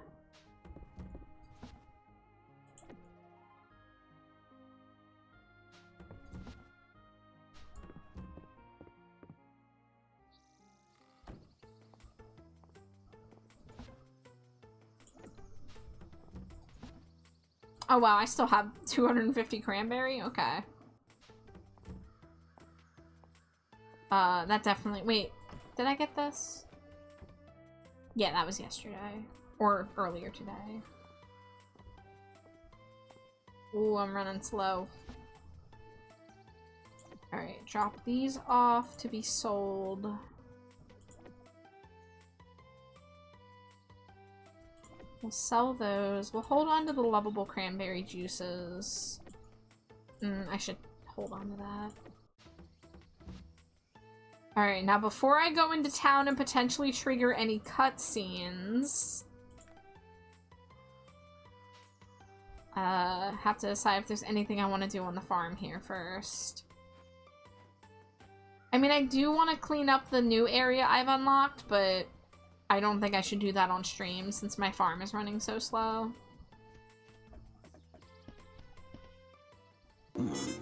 Oh wow, I still have 250 cranberry? Okay. That definitely... Wait, did I get this? Yeah, that was yesterday. Or earlier today. Ooh, I'm running slow. Alright. Alright, drop these off to be sold. We'll sell those. We'll hold on to the lovable cranberry juices. I should hold on to that. Alright, now before I go into town and potentially trigger any cutscenes, have to decide if there's anything I want to do on the farm here first. I mean, I do want to clean up the new area I've unlocked, but I don't think I should do that on stream since my farm is running so slow.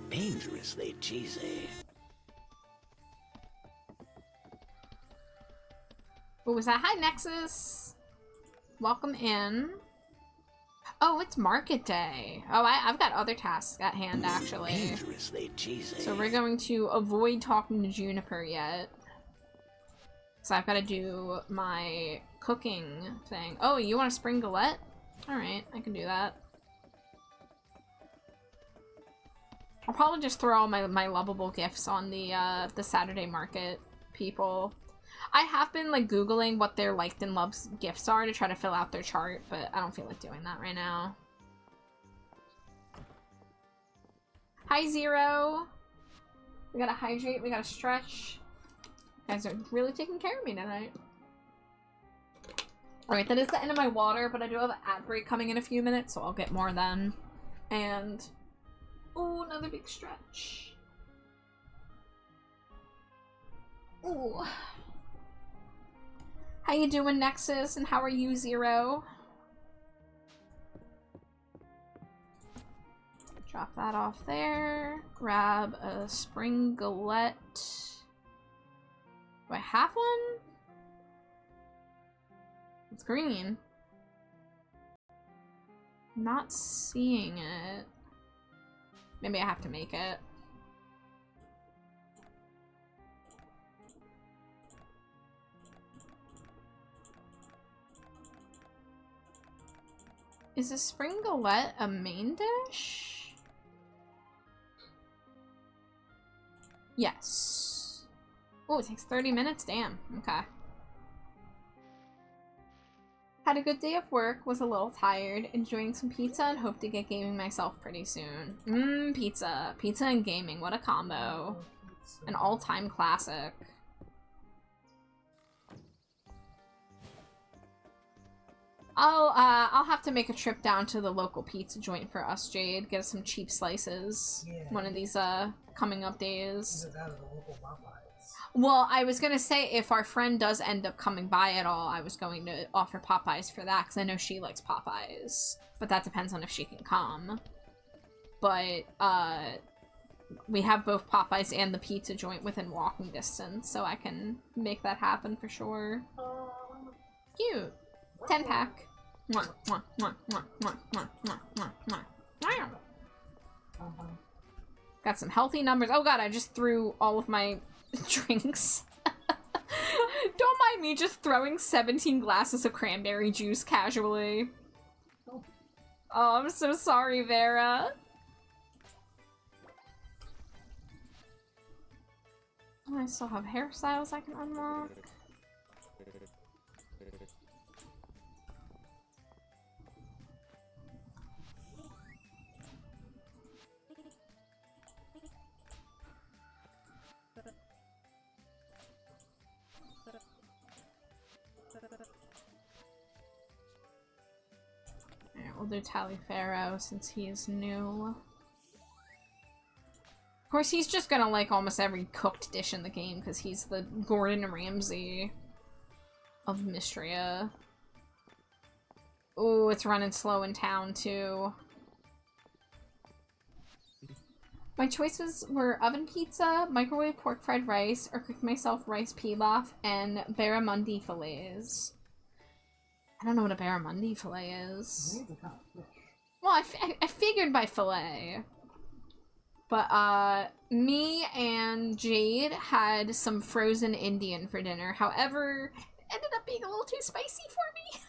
Dangerously cheesy. What was that? Hi, Nexus! Welcome in. Oh, it's market day. Oh, I've got other tasks at hand, actually. Dangerously cheesy. So we're going to avoid talking to Juniper yet. So I've got to do my cooking thing. Oh, you want a spring galette? Alright, I can do that. I'll probably just throw all my lovable gifts on the Saturday market people. I have been, like, Googling what their liked and loved gifts are to try to fill out their chart, but I don't feel like doing that right now. Hi, Zero! We gotta hydrate, we gotta stretch. You guys are really taking care of me tonight. Alright, that is the end of my water, but I do have an ad break coming in a few minutes, so I'll get more then. And... ooh, another big stretch. Ooh. How you doing, Nexus? And how are you, Zero? Drop that off there. Grab a spring galette. Do I have one? It's green. I'm not seeing it. Maybe I have to make it. Is a spring galette a main dish? Yes. Oh, it takes 30 minutes? Damn. Okay. Had a good day of work, was a little tired, enjoying some pizza and hope to get gaming myself pretty soon. Pizza. Pizza and gaming, what a combo. An all-time classic. I'll have to make a trip down to the local pizza joint for us, Jade. Get us some cheap slices. Yeah. One of these, coming up days. Either that or the local Popeyes. Well, I was gonna say, if our friend does end up coming by at all, I was going to offer Popeyes for that, because I know she likes Popeyes. But that depends on if she can come. But, we have both Popeyes and the pizza joint within walking distance, so I can make that happen for sure. Cute. 10-pack. Got some healthy numbers. Oh god, I just threw all of my drinks. Don't mind me just throwing 17 glasses of cranberry juice casually. Oh, I'm so sorry, Vera. Oh, I still have hairstyles I can unlock. Alright, we'll do Taliaferro since he is new. Of course, he's just gonna like almost every cooked dish in the game because he's the Gordon Ramsay of Mystria. Ooh, it's running slow in town too. My choices were oven pizza, microwave pork fried rice, or cook myself rice pilaf, and barramundi fillets. I don't know what a barramundi fillet is. Well, I figured by fillet. But, me and Jade had some frozen Indian for dinner. However, it ended up being a little too spicy for me.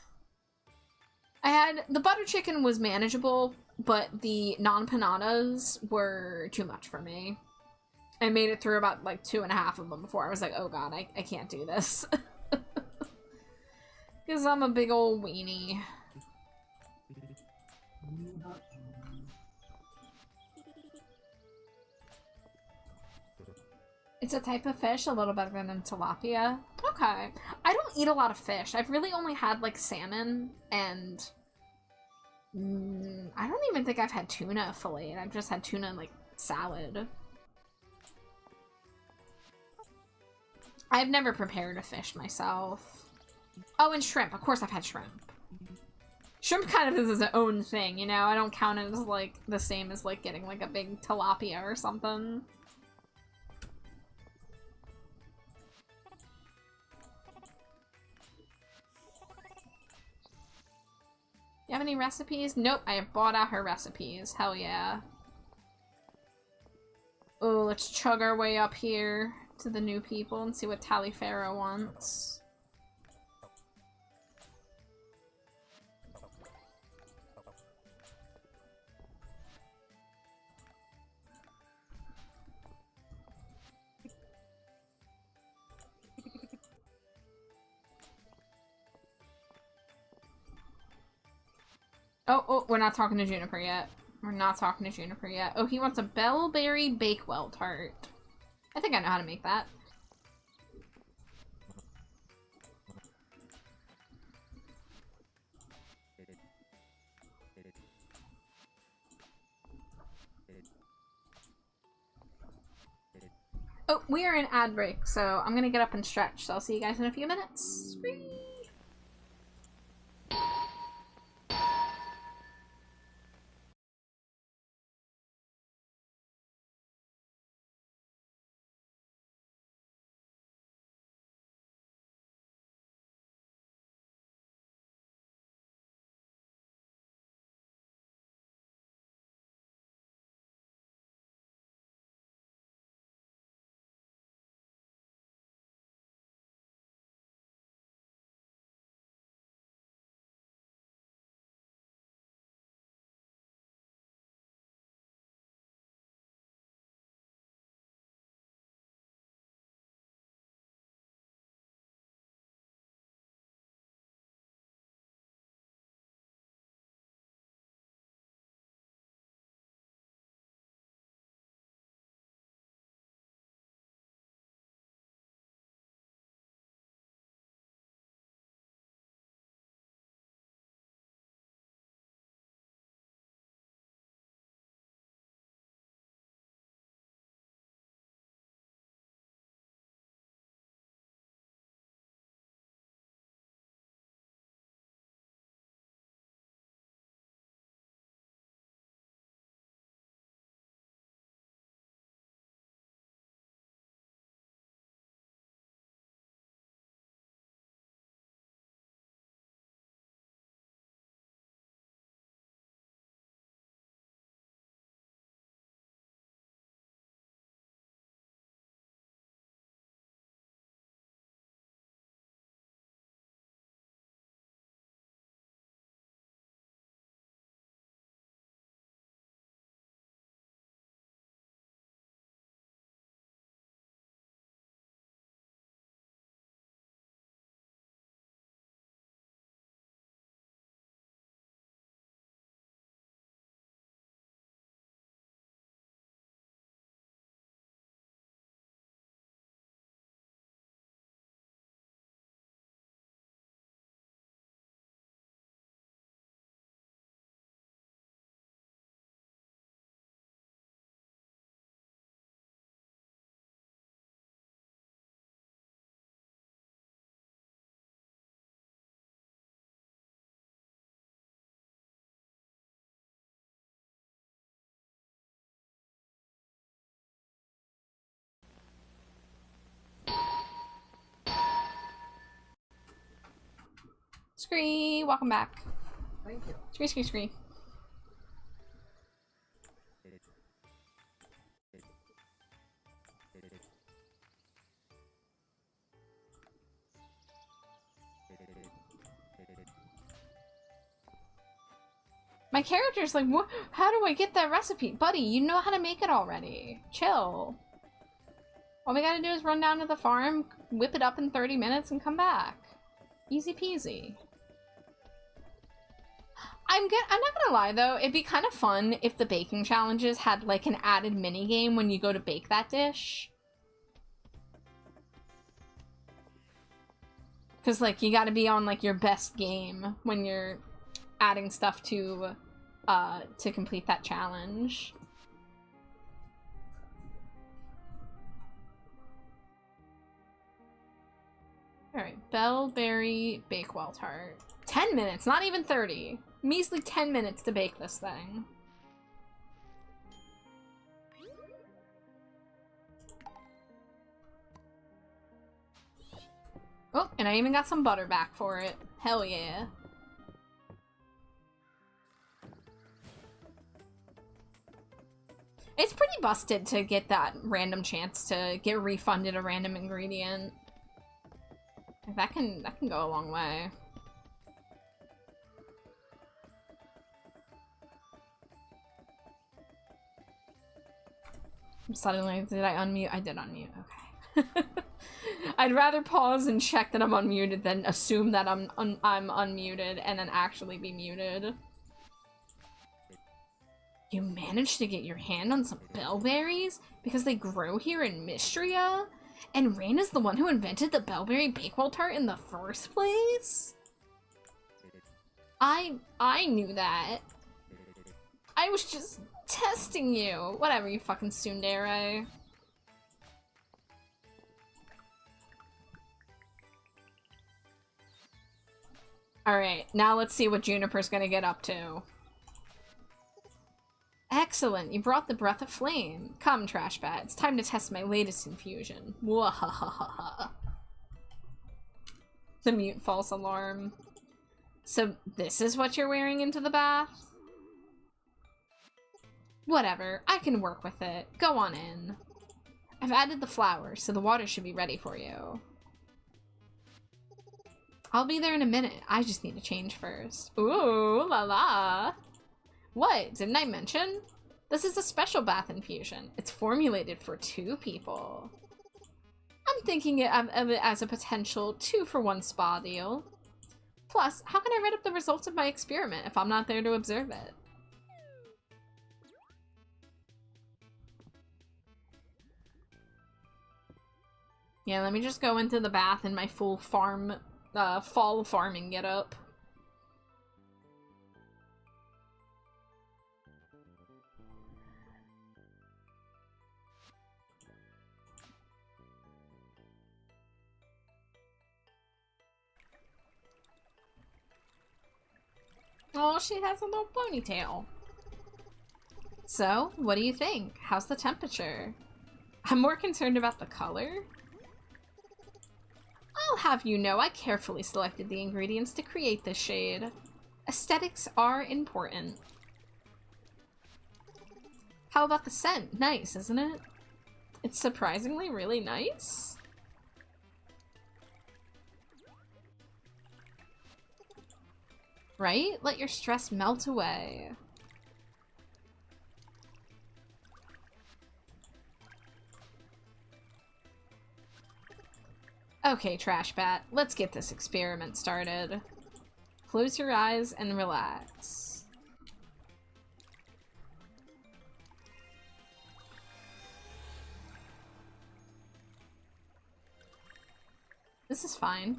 The butter chicken was manageable, but the non-panadas were too much for me. I made it through about like 2.5 of them before I was like, oh god, I can't do this. Because I'm a big old weenie. It's a type of fish, a little better than tilapia. Okay. I don't eat a lot of fish. I've really only had like salmon and I don't even think I've had tuna filleted. I've just had tuna like salad. I've never prepared a fish myself. Oh, and shrimp. Of course I've had shrimp. Shrimp kind of is its own thing, you know? I don't count it as like the same as like getting like a big tilapia or something. You have any recipes? Nope, I have bought out her recipes. Hell yeah. Oh, let's chug our way up here to the new people and see what Taliaferro wants. Oh, we're not talking to Juniper yet. We're not talking to Juniper yet. Oh, he wants a Bellberry Bakewell tart. I think I know how to make that. Oh, we are in ad break, so I'm gonna get up and stretch, so I'll see you guys in a few minutes. Whee! Scree, welcome back. Thank you. Scree, scree, scree. My character's like, what? How do I get that recipe? Buddy, you know how to make it already. Chill. All we gotta do is run down to the farm, whip it up in 30 minutes, and come back. Easy peasy. I'm not gonna lie though, it'd be kind of fun if the baking challenges had like an added mini game when you go to bake that dish. Cause like you gotta be on like your best game when you're adding stuff to complete that challenge. Alright, Bellberry Bakewell Tart. 10 minutes, not even 30. Measly 10 minutes to bake this thing. Oh, and I even got some butter back for it. Hell yeah. It's pretty busted to get that random chance to get refunded a random ingredient. That can go a long way. Suddenly, did I unmute? I did unmute, okay. I'd rather pause and check that I'm unmuted than assume that I'm unmuted and then actually be muted. You managed to get your hand on some bellberries? Because they grow here in Mystria? And Rain is the one who invented the Bellberry Bakewell Tart in the first place? I knew that. I was just testing you. Whatever, you fucking tsundere. Alright, now let's see what Juniper's gonna get up to. Excellent, you brought the breath of flame. Come, Trashbat, it's time to test my latest infusion. Wahahaha. The mute false alarm. So this is what you're wearing into the bath? Whatever, I can work with it. Go on in. I've added the flowers, so the water should be ready for you. I'll be there in a minute. I just need to change first. Ooh, la la. What? Didn't I mention? This is a special bath infusion. It's formulated for 2 people. I'm thinking of it as a potential 2-for-1 spa deal. Plus, how can I write up the results of my experiment if I'm not there to observe it? Yeah, let me just go into the bath in my full fall farming getup. Oh, she has a little ponytail. So, what do you think? How's the temperature? I'm more concerned about the color. I'll have you know I carefully selected the ingredients to create this shade. Aesthetics are important. How about the scent? Nice, isn't it? It's surprisingly really nice. Right? Let your stress melt away. Okay, Trashbat, let's get this experiment started. Close your eyes and relax. This is fine.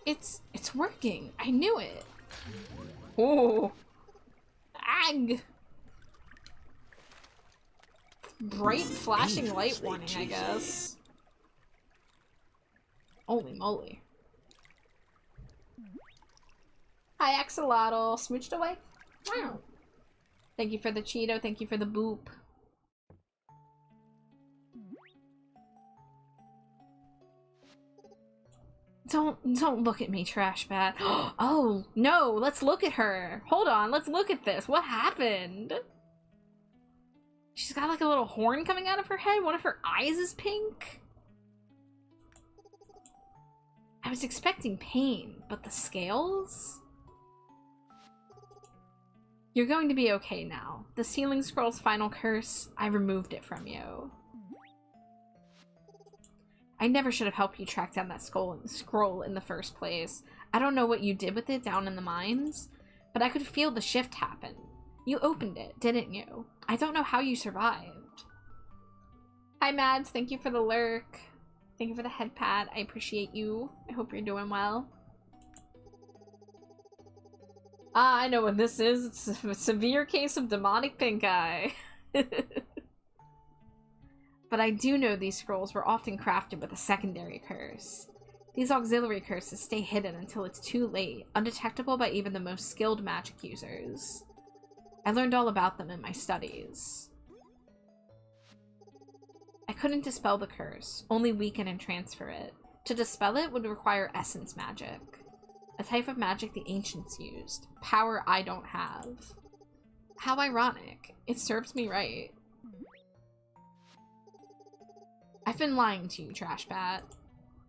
It's working. I knew it. Oh. Ag. Bright flashing light warning, I guess. Holy moly. Hi, Axolotl. Smooched away? Wow. Thank you for the Cheeto. Thank you for the boop. Don't look at me, Trashbat. Oh, no, let's look at her. Hold on, let's look at this. What happened? She's got like a little horn coming out of her head. One of her eyes is pink. I was expecting pain, but the scales? You're going to be okay now. The Ceiling Scroll's final curse, I removed it from you. I never should have helped you track down that scroll in the first place. I don't know what you did with it down in the mines, but I could feel the shift happen. You opened it, didn't you? I don't know how you survived. Hi, Mads. Thank you for the lurk. Thank you for the head pat. I appreciate you. I hope you're doing well. Ah, I know what this is. It's a severe case of demonic pink eye. But I do know these scrolls were often crafted with a secondary curse. These auxiliary curses stay hidden until it's too late, undetectable by even the most skilled magic users. I learned all about them in my studies. I couldn't dispel the curse, only weaken and transfer it. To dispel it would require essence magic. A type of magic the ancients used. Power I don't have. How ironic. It serves me right. I've been lying to you, Trash Bat.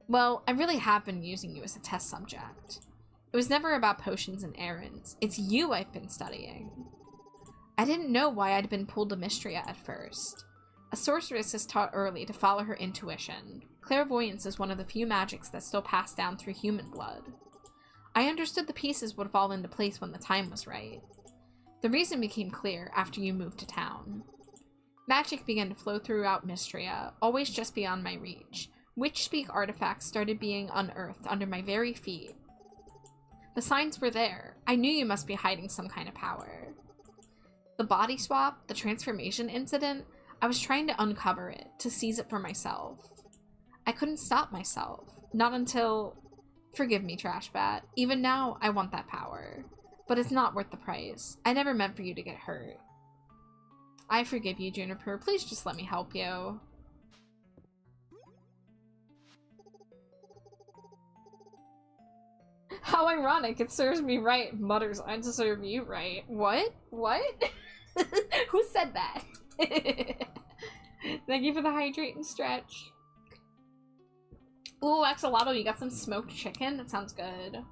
Well, I really have been using you as a test subject. It was never about potions and errands. It's you I've been studying. I didn't know why I'd been pulled to Mystria at first. A sorceress is taught early to follow her intuition. Clairvoyance is one of the few magics that still pass down through human blood. I understood the pieces would fall into place when the time was right. The reason became clear after you moved to town. Magic began to flow throughout Mystria, always just beyond my reach. Witch-speak artifacts started being unearthed under my very feet. The signs were there. I knew you must be hiding some kind of power. The body swap, the transformation incident, I was trying to uncover it, to seize it for myself. I couldn't stop myself. Not until... Forgive me, Trash Bat. Even now, I want that power. But it's not worth the price. I never meant for you to get hurt. I forgive you, Juniper. Please just let me help you. How ironic. It serves me right. Mutters, I deserve you right. What? What? Who said that? Thank you for the hydrate and stretch. Ooh, Axolotl, you got some smoked chicken? That sounds good.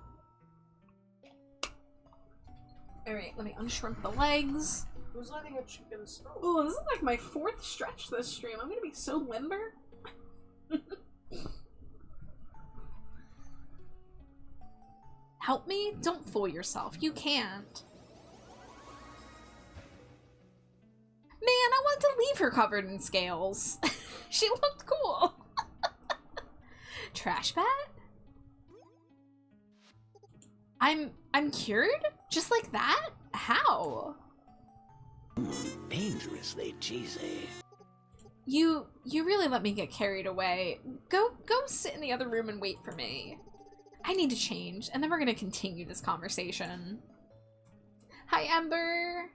Alright, let me unshrimp the legs. Who's letting a chicken smoke? Ooh, this is like my 4th stretch this stream. I'm gonna be so limber. Help me? Don't fool yourself. You can't. Man, I want to leave her covered in scales. She looked cool. Trash Bat? I'm cured? Just like that? How? Dangerously cheesy. You really let me get carried away. Go sit in the other room and wait for me. I need to change, and then we're gonna continue this conversation. Hi, Ember.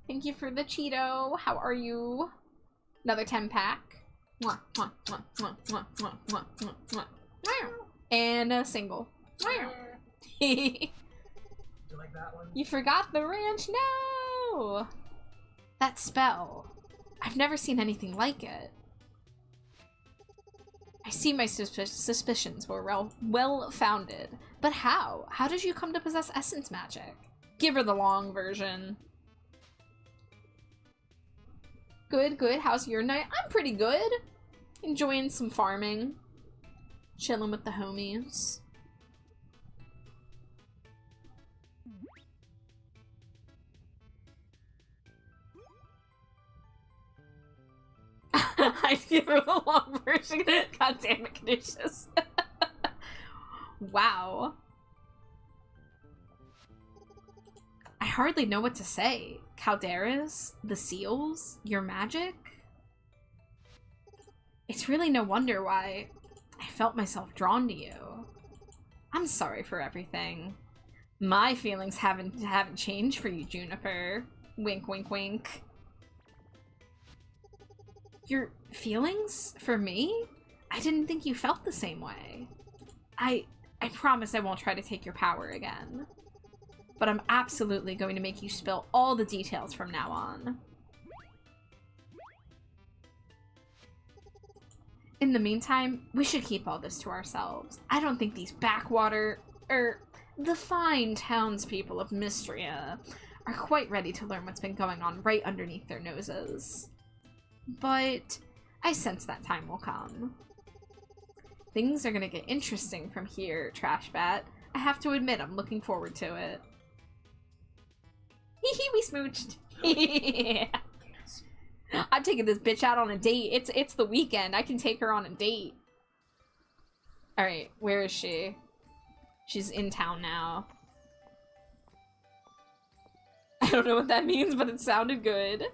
Thank you for the Cheeto. How are you? Another 10-pack. And a single. You like that one? You forgot the ranch? No! That spell. I've never seen anything like it. I see my suspicions were well-founded. But how? How did you come to possess essence magic? Give her the long version. Good, good. How's your night? I'm pretty good. Enjoying some farming. Chilling with the homies. I'd give her the long version. God damn it, Caduceus. Wow. I hardly know what to say. Calderas? The seals? Your magic? It's really no wonder why I felt myself drawn to you. I'm sorry for everything. My feelings haven't changed for you, Juniper. Wink, wink, wink. Your feelings? For me? I didn't think you felt the same way. I promise I won't try to take your power again. But I'm absolutely going to make you spill all the details from now on. In the meantime, we should keep all this to ourselves. I don't think these backwater, the fine townspeople of Mystria are quite ready to learn what's been going on right underneath their noses. But I sense that time will come. Things are gonna get interesting from here, Trash Bat. I have to admit, I'm looking forward to it. Hee hee, we smooched. I'm taking this bitch out on a date. It's the weekend. I can take her on a date. Alright, where is she? She's in town now. I don't know what that means, but it sounded good.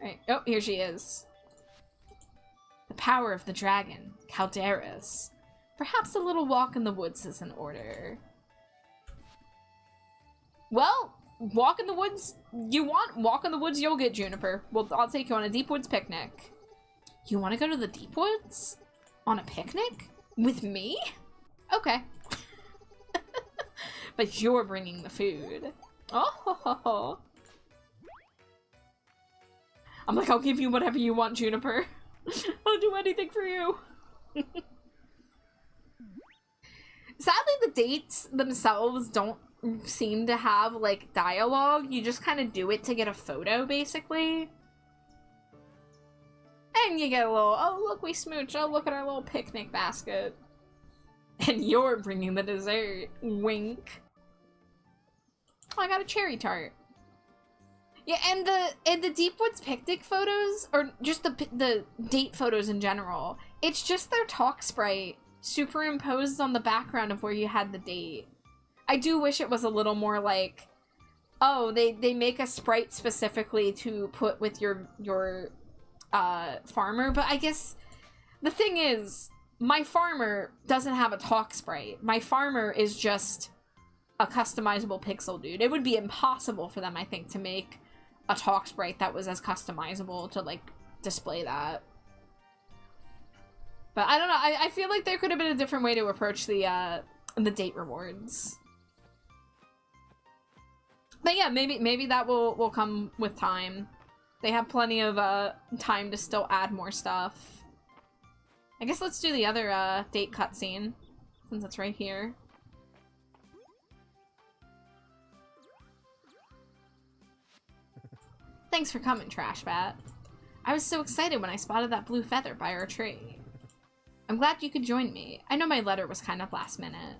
Alright, oh, here she is. The power of the dragon, Calderas. Perhaps a little walk in the woods is in order. Well, walk in the woods you want. Walk in the woods you'll get, Juniper. Well, I'll take you on a deep woods picnic. You want to go to the deep woods? On a picnic? With me? Okay. But you're bringing the food. Oh, ho, ho, ho. I'm like, I'll give you whatever you want, Juniper. I'll do anything for you. Sadly, the dates themselves don't seem to have, like, dialogue. You just kind of do it to get a photo, basically. And you get a little, oh, look, we smooch. Oh, look at our little picnic basket. And you're bringing the dessert. Wink. Oh, I got a cherry tart. Yeah, and the Deep Woods picnic photos, or just the date photos in general, it's just their talk sprite superimposed on the background of where you had the date. I do wish it was a little more like, oh, they make a sprite specifically to put with your farmer, but I guess the thing is, my farmer doesn't have a talk sprite. My farmer is just a customizable pixel dude. It would be impossible for them, I think, to make a talk sprite that was as customizable to, like, display that. But I don't know, I feel like there could have been a different way to approach the date rewards. But yeah, maybe that will come with time. They have plenty of time to still add more stuff. I guess let's do the other date cutscene, since it's right here. Thanks for coming, Trash Bat. I was so excited when I spotted that blue feather by our tree. I'm glad you could join me. I know my letter was kind of last minute.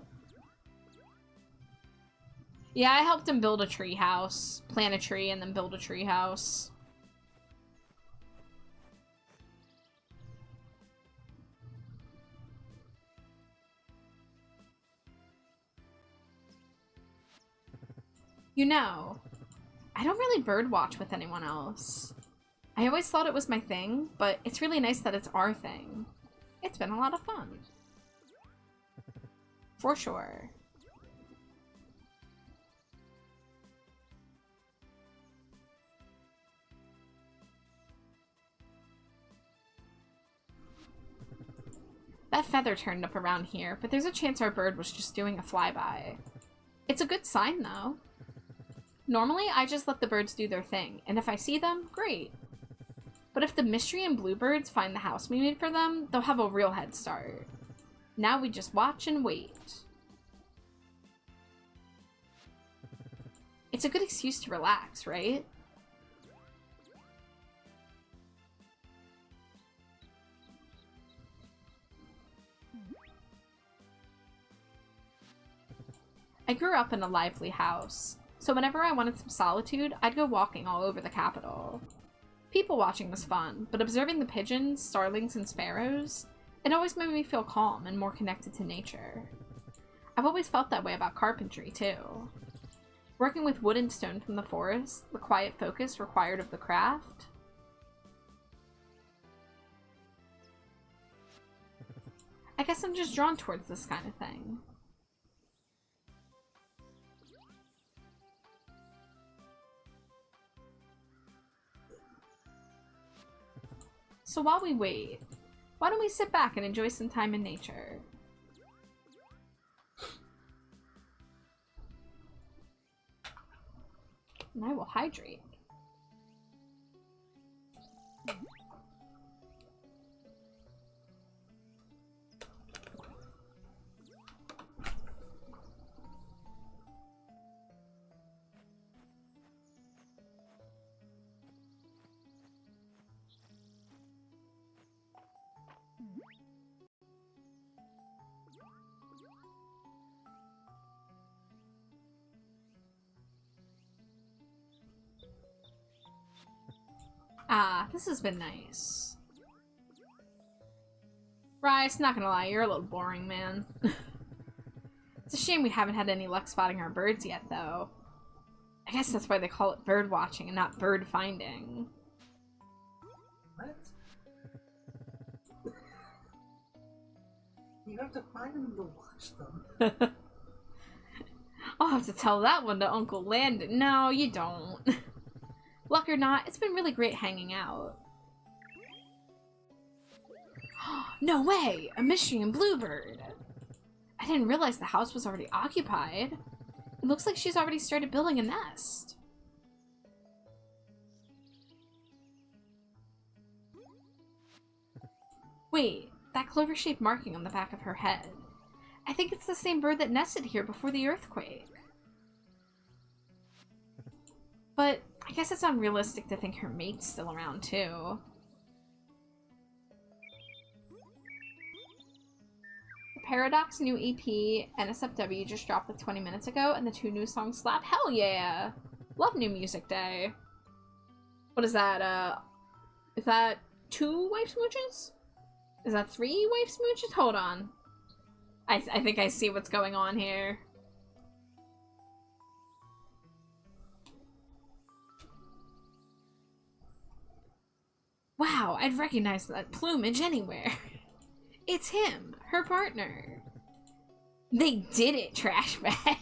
Yeah, I helped him build a tree house, plant a tree, and then build a tree house. You know, I don't really birdwatch with anyone else. I always thought it was my thing, but it's really nice that it's our thing. It's been a lot of fun. For sure. That feather turned up around here, but there's a chance our bird was just doing a flyby. It's a good sign, though. Normally, I just let the birds do their thing, and if I see them, great. But if the mystery and bluebirds find the house we made for them, they'll have a real head start. Now we just watch and wait. It's a good excuse to relax, right? I grew up in a lively house, so whenever I wanted some solitude, I'd go walking all over the capital. People watching was fun, but observing the pigeons, starlings, and sparrows, it always made me feel calm and more connected to nature. I've always felt that way about carpentry, too. Working with wood and stone from the forest, the quiet focus required of the craft. I guess I'm just drawn towards this kind of thing. So while we wait, why don't we sit back and enjoy some time in nature? And I will hydrate. Ah, this has been nice. Rice, not gonna lie, you're a little boring, man. It's a shame we haven't had any luck spotting our birds yet, though. I guess that's why they call it bird watching and not bird finding. What? You have to find them to watch them. I'll have to tell that one to Uncle Landon. No, you don't. Luck or not, it's been really great hanging out. No way! A Mystery Bluebird! I didn't realize the house was already occupied. It looks like she's already started building a nest. Wait, that clover-shaped marking on the back of her head. I think it's the same bird that nested here before the earthquake. But I guess it's unrealistic to think her mate's still around, too. The Paradox new EP, NSFW, just dropped like 20 minutes ago, and the 2 new songs slap. Hell yeah! Love New Music Day. What is that, is that 2 wife smooches? Is that 3 wife smooches? Hold on. I think I see what's going on here. Wow, I'd recognize that plumage anywhere. It's him, her partner. They did it, trash bag.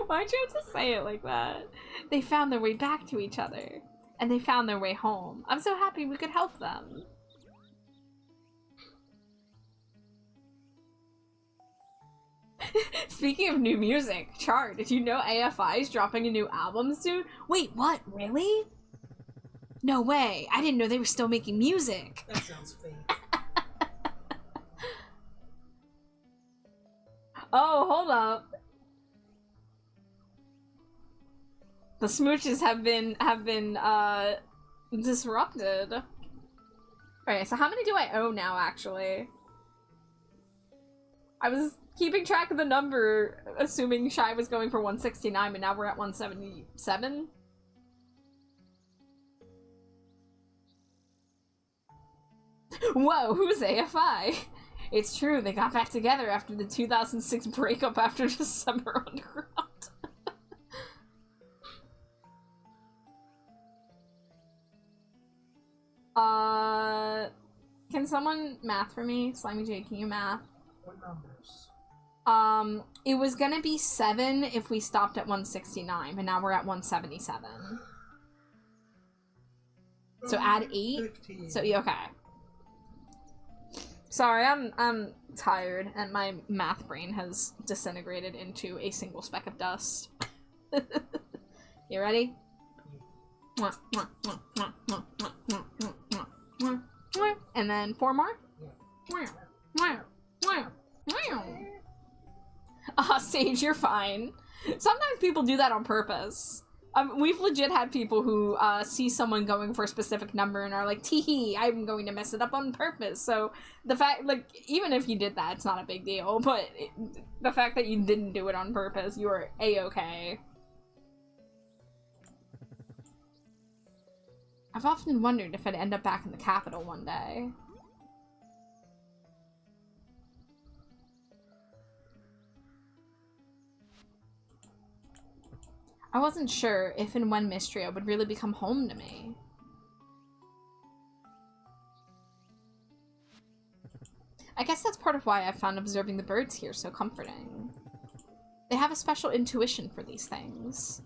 Why'd you have to say it like that? They found their way back to each other, and they found their way home. I'm so happy we could help them. Speaking of new music, Char, did you know AFI is dropping a new album soon? Wait, what? Really? No way. I didn't know they were still making music. That sounds fake. Oh, hold up. The smooches have been disrupted. Okay, so how many do I owe now, actually? I was keeping track of the number, assuming Shy was going for 169, but now we're at 177? Whoa, who's AFI? It's true, they got back together after the 2006 breakup after December Underground. Can someone math for me? Slimy J, can you math? What numbers? It was gonna be 7 if we stopped at 169, but now we're at 177. So add 8? 15. So, yeah, okay. Sorry, I'm tired, and my math brain has disintegrated into a single speck of dust. You ready? And then 4 more? Sage, you're fine. Sometimes people do that on purpose. We've legit had people who see someone going for a specific number and are like, tee-hee, I'm going to mess it up on purpose. So the fact, like, even if you did that, it's not a big deal. But the fact that you didn't do it on purpose, you are A-okay. I've often wondered if I'd end up back in the capital one day. I wasn't sure if and when Mystria would really become home to me. I guess that's part of why I found observing the birds here so comforting. They have a special intuition for these things.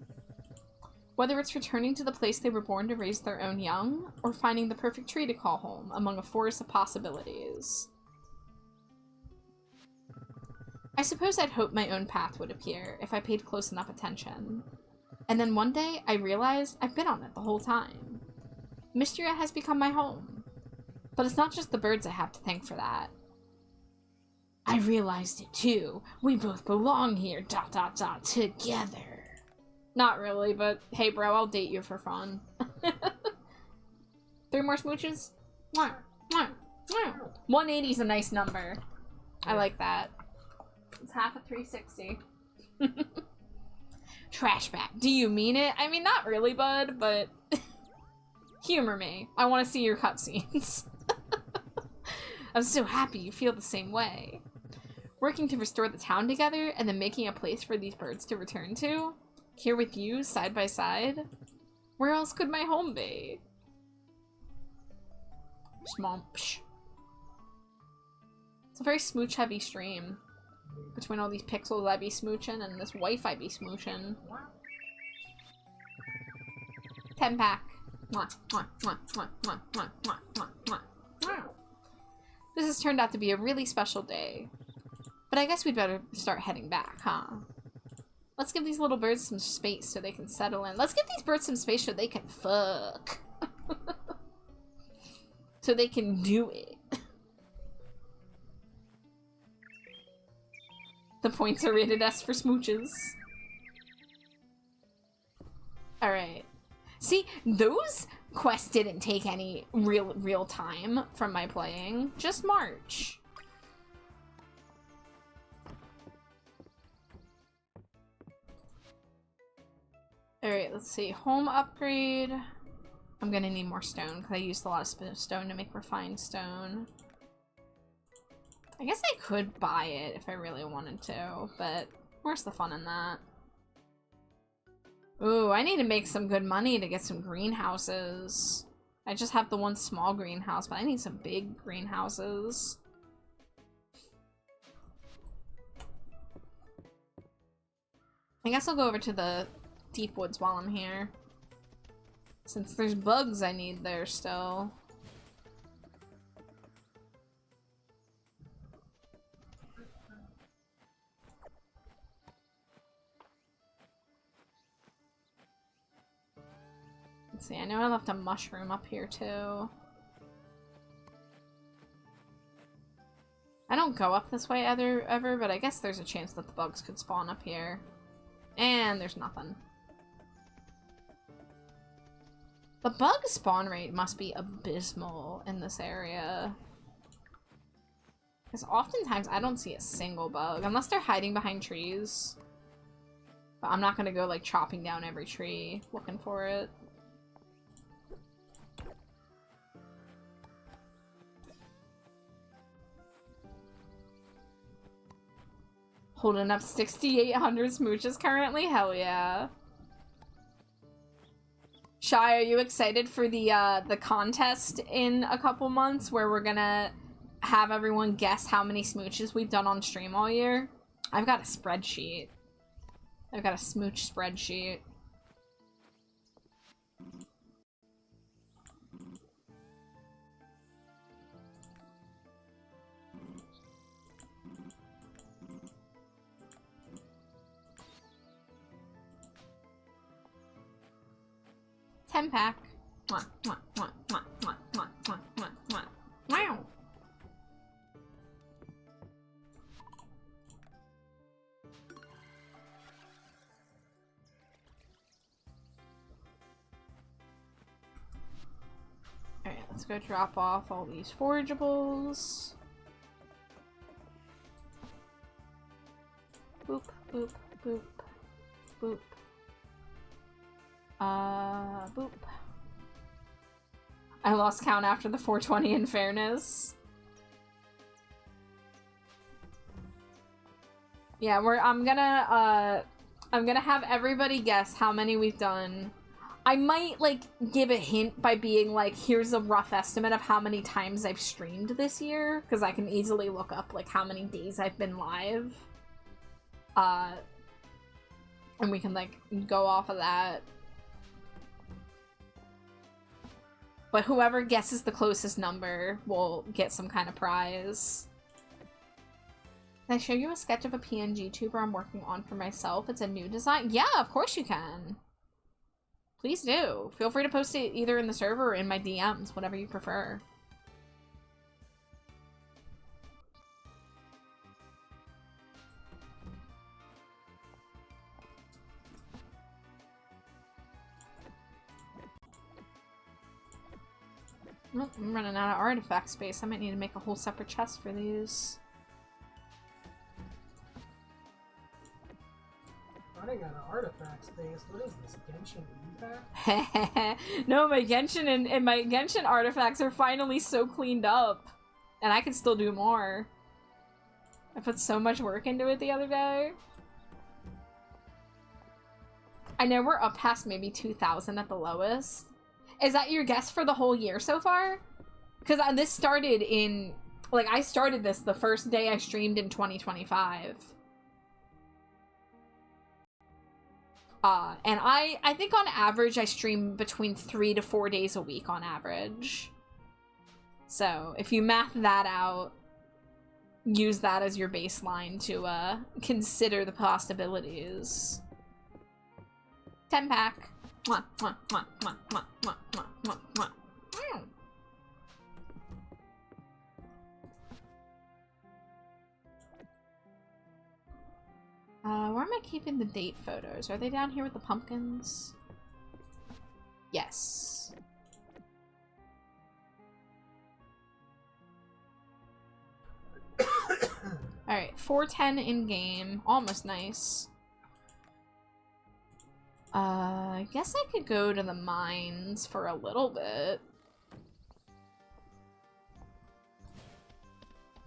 Whether it's returning to the place they were born to raise their own young, or finding the perfect tree to call home among a forest of possibilities. I suppose I'd hoped my own path would appear if I paid close enough attention. And then one day, I realized I've been on it the whole time. Mystria has become my home. But it's not just the birds I have to thank for that. I realized it too. We both belong here, ... together. Not really, but hey bro, I'll date you for fun. 3 more smooches? 180 is a nice number. I like that. It's half a 360. Trash bag. Do you mean it? I mean, not really, bud, but Humor me. I want to see your cutscenes. I'm so happy you feel the same way. Working to restore the town together and then making a place for these birds to return to. Here with you, side by side. Where else could my home be? Smomp. It's a very smooch-heavy stream. Between all these pixels I be smooching and this wife I be smooching. 10-pack. This has turned out to be a really special day. But I guess we'd better start heading back, huh? Let's give these little birds some space so they can settle in. Let's give these birds some space so they can fuck. So they can do it. The points are rated S for smooches. Alright. See, those quests didn't take any real time from my playing. Just March. Alright, let's see. Home upgrade. I'm gonna need more stone because I used a lot of stone to make refined stone. I guess I could buy it if I really wanted to, but where's the fun in that? Ooh, I need to make some good money to get some greenhouses. I just have the one small greenhouse, but I need some big greenhouses. I guess I'll go over to the deep woods while I'm here. Since there's bugs I need there still. Let's see, I know I left a mushroom up here too. I don't go up this way ever, but I guess there's a chance that the bugs could spawn up here. And there's nothing. The bug spawn rate must be abysmal in this area. Because oftentimes I don't see a single bug, unless they're hiding behind trees. But I'm not gonna go like chopping down every tree looking for it. Holding up 6,800 smooches currently? Hell yeah. Shy, are you excited for the contest in a couple months where we're gonna have everyone guess how many smooches we've done on stream all year? I've got a spreadsheet. I've got a smooch spreadsheet. Pack. Wow. Alright, let's go drop off all these forageables. Boop, boop, boop, boop. Boop. I lost count after the 420 in fairness. Yeah, I'm gonna have everybody guess how many we've done. I might, like, give a hint by being like, here's a rough estimate of how many times I've streamed this year, because I can easily look up, like, how many days I've been live. And we can, like, go off of that. But whoever guesses the closest number will get some kind of prize. Can I show you a sketch of a PNG tuber I'm working on for myself? It's a new design. Yeah, of course you can. Please do. Feel free to post it either in the server or in my DMs, whatever you prefer. Oh, I'm running out of artifact space. I might need to make a whole separate chest for these. running out of artifact space. What is this, Genshin Impact? No, my Genshin and my Genshin artifacts are finally so cleaned up. And I can still do more. I put so much work into it the other day. I know we're up past maybe 2,000 at the lowest. Is that your guess for the whole year so far? Because this started in... Like, I started this the first day I streamed in 2025. And I think on average I stream between 3 to 4 days a week on average. So, if you math that out, use that as your baseline to consider the possibilities. 10 pack. Mwah, mwah, mwah, mwah, mwah, mwah, mwah, mwah, mwah. Where am I keeping the date photos? Are they down here with the pumpkins? Yes. Alright, 410 in-game. Almost nice. I guess I could go to the mines for a little bit.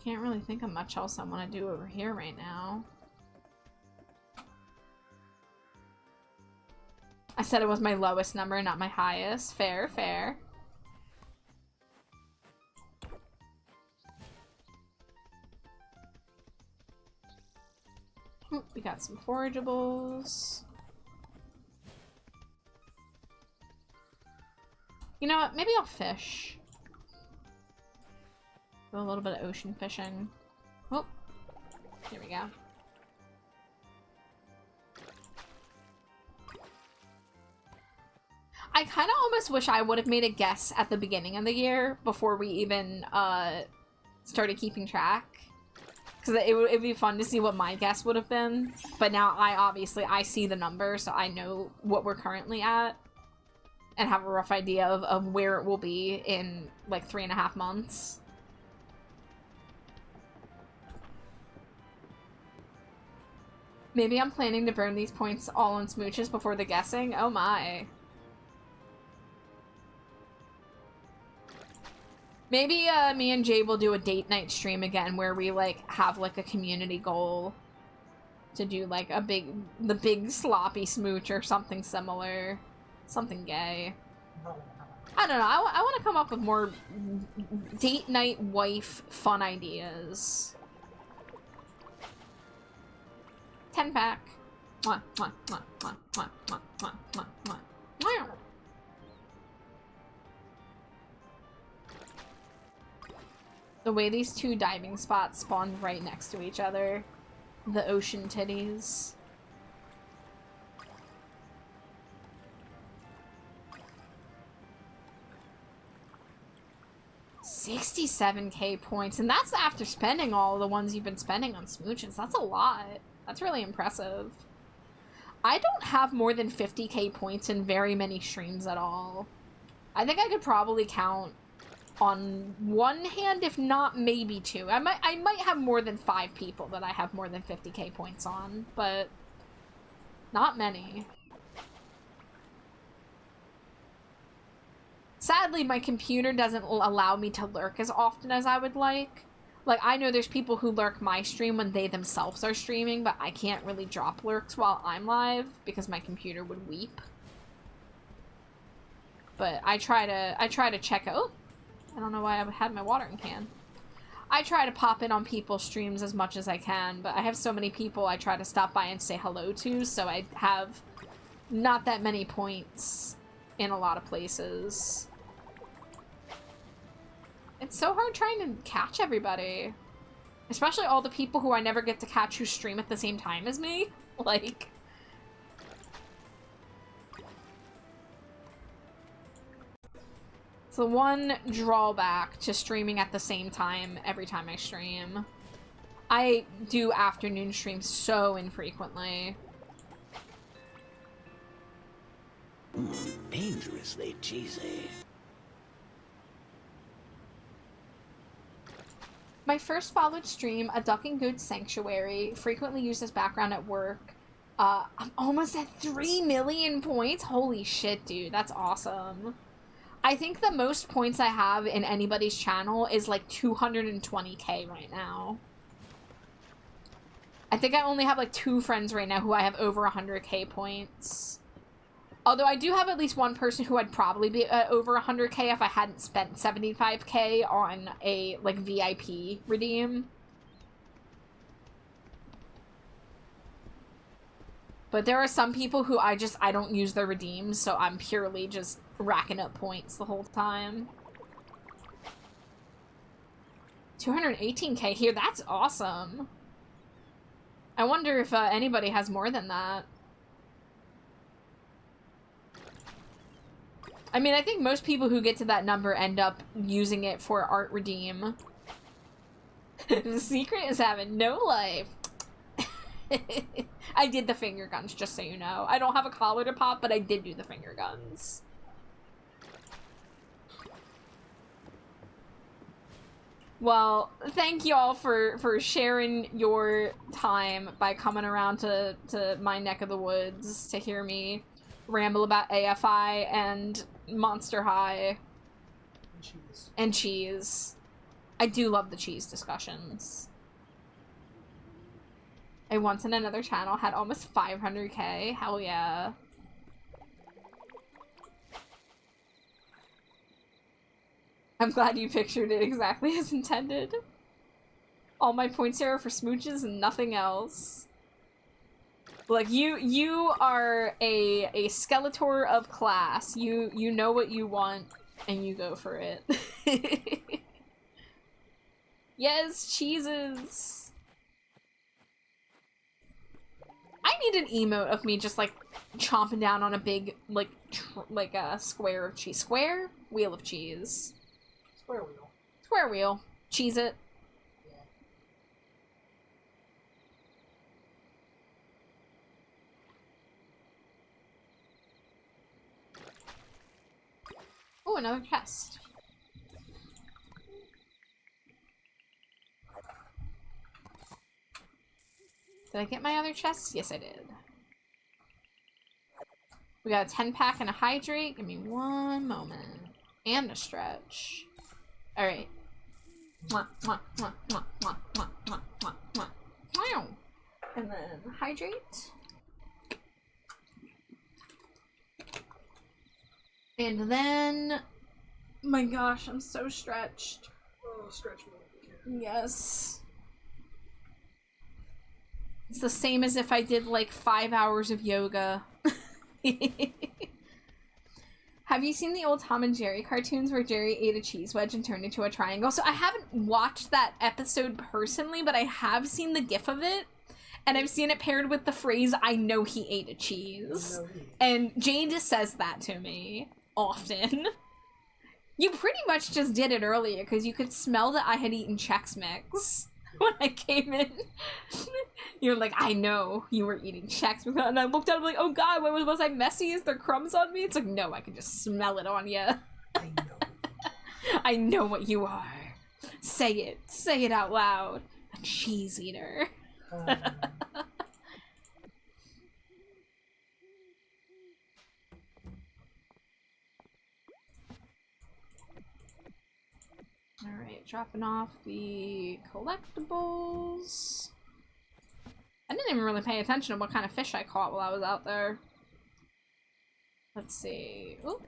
Can't really think of much else I want to do over here right now. I said it was my lowest number, not my highest. Fair, fair. Ooh, we got some forageables. You know what? Maybe I'll fish. Do a little bit of ocean fishing. Oh, here we go. I kind of almost wish I would have made a guess at the beginning of the year before we even started keeping track. Because it'd be fun to see what my guess would have been. But now I see the number, so I know what we're currently at. And have a rough idea of where it will be in like 3.5 months. Maybe I'm planning to burn these points all on smooches before the guessing. Oh my. Maybe me and Jay will do a date night stream again where we like have like a community goal to do like the big sloppy smooch or something similar. Something gay. I don't know. I want to come up with more date night wife fun ideas. 10 pack. Mwah, mwah, mwah, mwah, mwah, mwah, mwah, mwah, mwah. Mwah. The way these two diving spots spawned right next to each other. The ocean titties. 67k points, and that's after spending all the ones you've been spending on smooches. That's a lot. That's really impressive. I don't have more than 50k points in very many streams at all. I think I could probably count on one hand, if not maybe two. I might have more than 5 people that I have more than 50k points on, but not many. Sadly, my computer doesn't allow me to lurk as often as I would like. Like, I know there's people who lurk my stream when they themselves are streaming, but I can't really drop lurks while I'm live because my computer would weep. But I try to check out. Oh, I don't know why I had my watering can. I try to pop in on people's streams as much as I can, but I have so many people I try to stop by and say hello to, so I have not that many points in a lot of places. It's so hard trying to catch everybody. Especially all the people who I never get to catch who stream at the same time as me. Like... it's the one drawback to streaming at the same time every time I stream. I do afternoon streams so infrequently. Dangerously cheesy. My first followed stream, a duck and goat sanctuary, frequently used as background at work. I'm almost at 3 million points. Holy shit, dude. That's awesome. I think the most points I have in anybody's channel is like 220k right now. I think I only have like 2 friends right now who I have over 100k points. Although I do have at least one person who I'd probably be over 100k if I hadn't spent 75k on a like VIP redeem. But there are some people who I don't use their redeems, so I'm purely just racking up points the whole time. 218k here, that's awesome. I wonder if anybody has more than that. I mean, I think most people who get to that number end up using it for art redeem. The secret is having no life. I did the finger guns, just so you know. I don't have a collar to pop, but I did do the finger guns. Well, thank you all for sharing your time by coming around to my neck of the woods to hear me ramble about AFI and Monster High. And cheese. And cheese. I do love the cheese discussions. I once in another channel had almost 500k. Hell yeah. I'm glad you pictured it exactly as intended. All my points here are for smooches and nothing else. Like, you are a Skeletor of class. You know what you want, and you go for it. Yes, cheeses! I need an emote of me just, like, chomping down on a big, like a square of cheese. Square? Wheel of cheese. Square wheel. Square wheel. Cheese it. Yeah. Oh, another chest. Did I get my other chests? Yes, I did. We got a 10-pack and a hydrate. Give me one moment. And a stretch. Alright. And then hydrate. And then... My gosh, I'm so stretched. Oh, stretch me. Yes. It's the same as if I did like 5 hours of yoga. Have you seen the old Tom and Jerry cartoons where Jerry ate a cheese wedge and turned into a triangle? So I haven't watched that episode personally, but I have seen the gif of it. And I've seen it paired with the phrase, I know he ate a cheese. And Jane just says that to me often. You pretty much just did it earlier because you could smell that I had eaten Chex Mix when I came in. You're like, I know you were eating Chex Mix. And I looked at him like, oh god, was I messy? Is there crumbs on me? It's like, no, I can just smell it on you. I know. I know what you are. Say it. Say it out loud. A cheese eater. Alright, dropping off the collectibles. I didn't even really pay attention to what kind of fish I caught while I was out there. Let's see. Oop.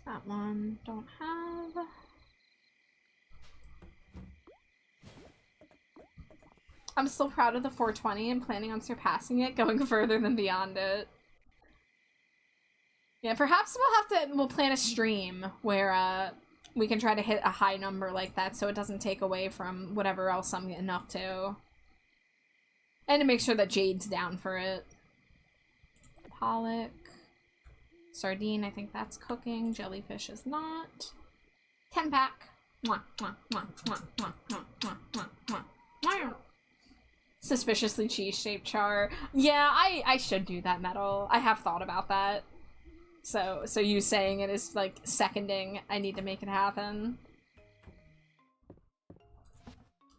That one don't have. I'm still proud of the 420 and planning on surpassing it, going further than beyond it. Yeah, perhaps we'll plan a stream where we can try to hit a high number like that so it doesn't take away from whatever else I'm getting up to. And to make sure that Jade's down for it. Pollock. Sardine, I think that's cooking. Jellyfish is not. 10-pack. Suspiciously cheese-shaped char. Yeah, I should do that, Metal. I have thought about that. So you saying it is, like, seconding. I need to make it happen.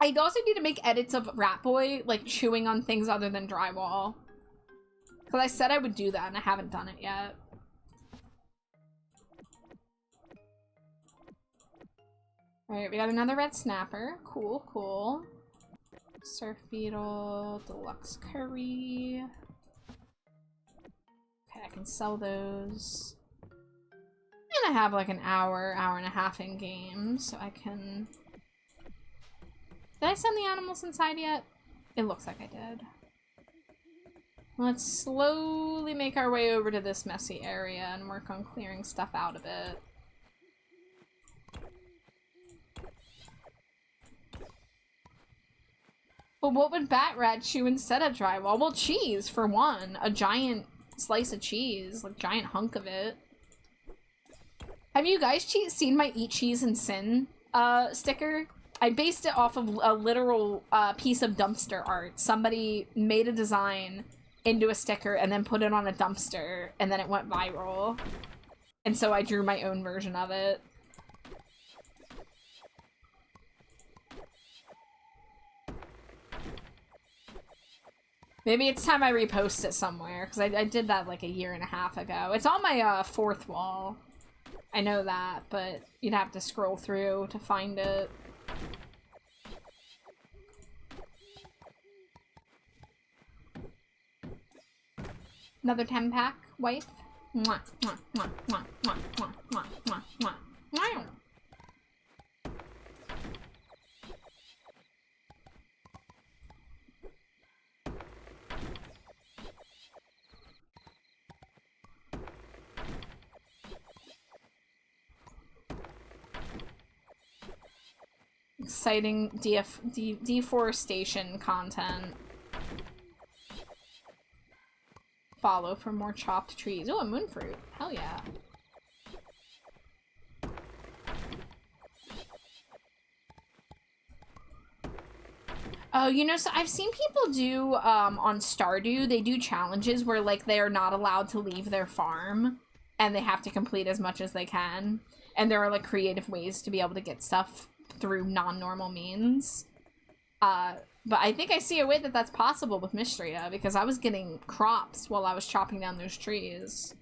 I'd also need to make edits of Rat Boy, like, chewing on things other than drywall. Because I said I would do that, and I haven't done it yet. Alright, we got another red snapper. Cool, cool. Surf beetle, deluxe curry. Okay, I can sell those. And I have like an hour, hour and a half in game, so I can... Did I send the animals inside yet? It looks like I did. Let's slowly make our way over to this messy area and work on clearing stuff out of it. But what would Bat Rat chew instead of drywall? Well, cheese, for one. A giant slice of cheese. Like, giant hunk of it. Have you guys seen my Eat Cheese and Sin sticker? I based it off of a literal piece of dumpster art. Somebody made a design into a sticker and then put it on a dumpster, and then it went viral. And so I drew my own version of it. Maybe it's time I repost it somewhere, because I did that like a year and a half ago. It's on my fourth wall. I know that, but you'd have to scroll through to find it. Another 10-pack, wife. Mwah, mwah, mwah, mwah, mwah, mwah, mwah, mwah, mwah. Wow. Exciting deforestation content. Follow for more chopped trees. Oh, a moonfruit. Hell yeah. Oh, you know, so I've seen people do, on Stardew, they do challenges where, like, they are not allowed to leave their farm, and they have to complete as much as they can. And there are, like, creative ways to be able to get stuff through non-normal means. But I think I see a way that that's possible with Mystria, because I was getting crops while I was chopping down those trees.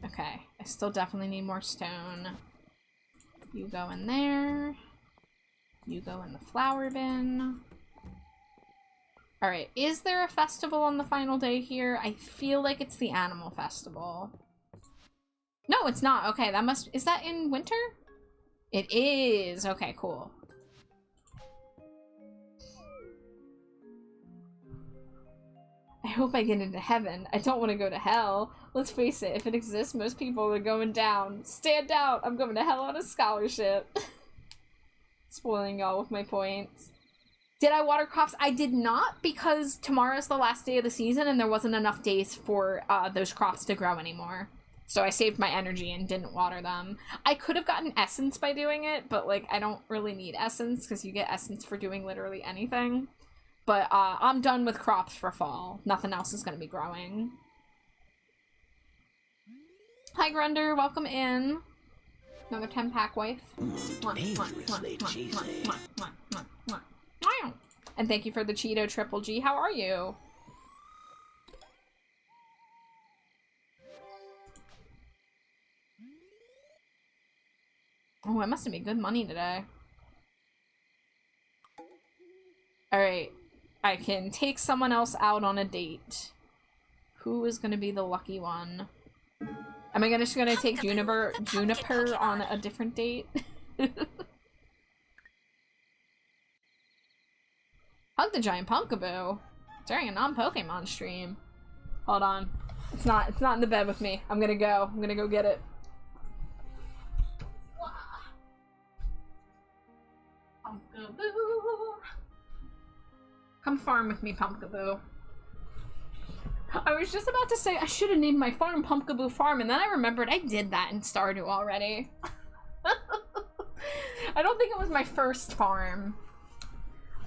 Okay, I still definitely need more stone. You go in there. You go in the flower bin. Alright, is there a festival on the final day here? I feel like it's the animal festival. No, it's not. Okay, that must... Is that in winter? It is. Okay, cool. I hope I get into heaven. I don't want to go to hell. Let's face it, if it exists, most people are going down. Stand out! I'm going to hell on a scholarship. Spoiling y'all with my points. Did I water crops? I did not, because tomorrow's the last day of the season and there wasn't enough days for those crops to grow anymore. So I saved my energy and didn't water them. I could have gotten essence by doing it, but, like, I don't really need essence, because you get essence for doing literally anything. But I'm done with crops for fall. Nothing else is going to be growing. Hi, Grunder. Welcome in. Another 10-pack wife. Dangerously cheesy. And thank you for the Cheeto Triple G. How are you? Oh, I must have made good money today. Alright. I can take someone else out on a date. Who is going to be the lucky one? Am I just going to take Juniper on a different date? Hug the giant Pumpkaboo during a non-Pokemon stream. Hold on. It's not in the bed with me. I'm gonna go get it. Pumpkaboo. Come farm with me, Pumpkaboo. I was just about to say I should have named my farm Pumpkaboo Farm, and then I remembered I did that in Stardew already. I don't think it was my first farm.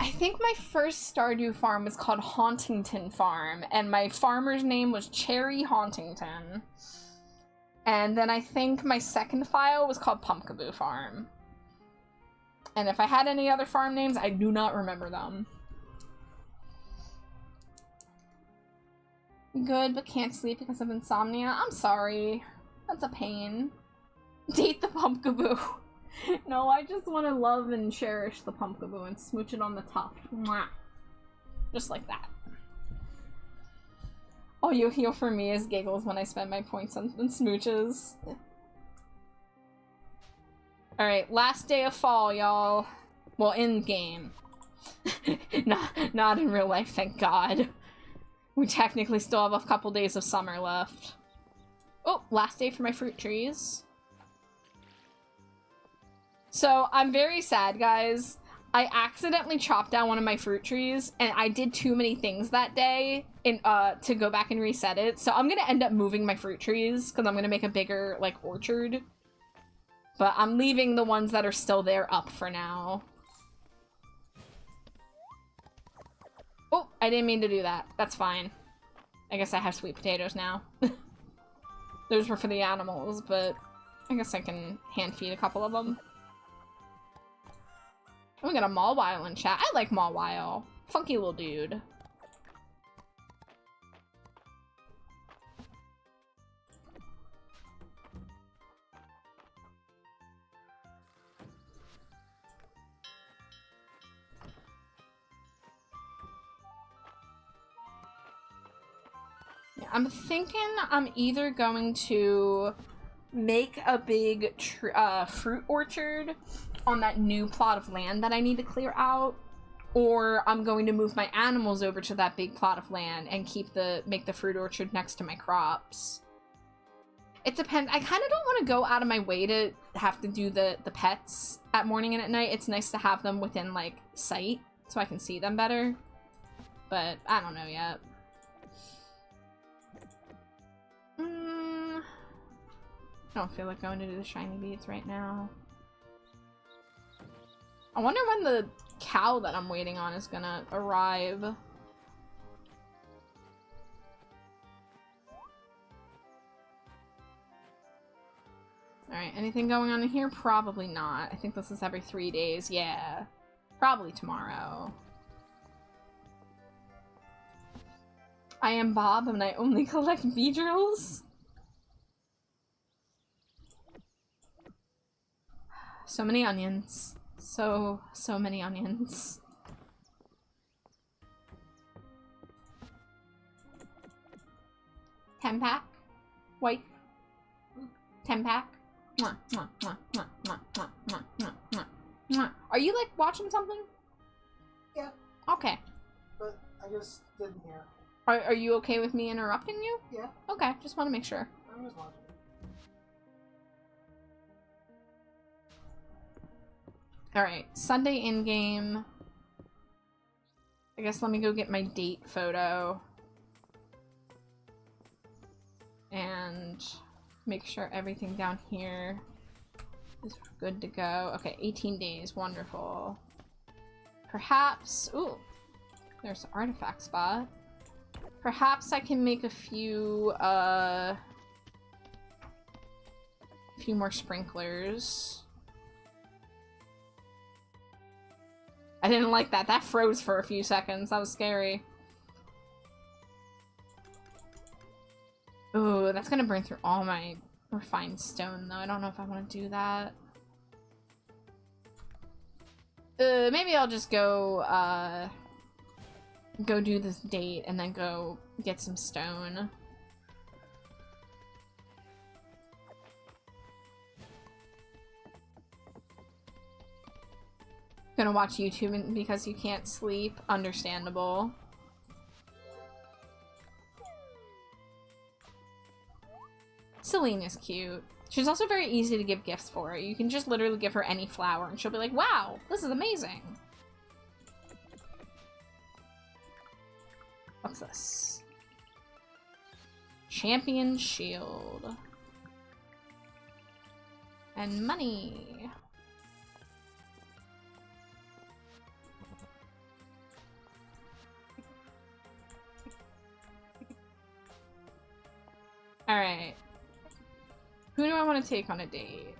I think my first Stardew farm was called Hauntington Farm, and my farmer's name was Cherry Hauntington. And then I think my second file was called Pumpkaboo Farm. And if I had any other farm names, I do not remember them. Good, but can't sleep because of insomnia. I'm sorry. That's a pain. Date the pumpkaboo. No, I just want to love and cherish the pumpkaboo and smooch it on the tuft. Mwah. Just like that. All you heal for me is giggles when I spend my points on smooches. Alright, last day of fall, y'all. Well, in game. Not in real life, thank God. We technically still have a couple days of summer left. Oh, last day for my fruit trees. So, I'm very sad, guys. I accidentally chopped down one of my fruit trees, and I did too many things that day to go back and reset it. So I'm gonna end up moving my fruit trees, because I'm gonna make a bigger, like, orchard. But I'm leaving the ones that are still there up for now. Oh, I didn't mean to do that. That's fine. I guess I have sweet potatoes now. Those were for the animals, but I guess I can hand feed a couple of them. Oh, we got a Mawile in chat. I like Mawile. Funky little dude. I'm thinking I'm either going to make a big fruit orchard on that new plot of land that I need to clear out, or I'm going to move my animals over to that big plot of land and make the fruit orchard next to my crops. It depends. I kind of don't want to go out of my way to have to do the pets at morning and at night. It's nice to have them within, like, sight so I can see them better, but I don't know yet. I don't feel like going to do the shiny beads right now. I wonder when the cow that I'm waiting on is gonna arrive. Alright, anything going on in here? Probably not. I think this is every 3 days. Yeah. Probably tomorrow. I am Bob and I only collect Beedrills. So many onions. So many onions. Ten-pack? White? 10-pack? Mwah, mwah, mwah, mwah, mwah, mwah, mwah, mwah, mwah, mwah. Are you, like, watching something? Yeah. Okay. But I just didn't hear. Are you okay with me interrupting you? Yeah. Okay, just want to make sure. I was watching. Alright, Sunday in-game. I guess let me go get my date photo. And make sure everything down here is good to go. Okay, 18 days, wonderful. Perhaps, ooh, there's an artifact spot. Perhaps I can make a few more sprinklers. I didn't like that. That froze for a few seconds. That was scary. Ooh, that's gonna burn through all my refined stone, though. I don't know if I want to do that. Maybe I'll just go do this date and then go get some stone. Gonna watch YouTube because you can't sleep. Understandable. Celine is cute. She's also very easy to give gifts for. You can just literally give her any flower and she'll be like, wow, this is amazing. What's this? Champion shield. And money. Alright. Who do I want to take on a date?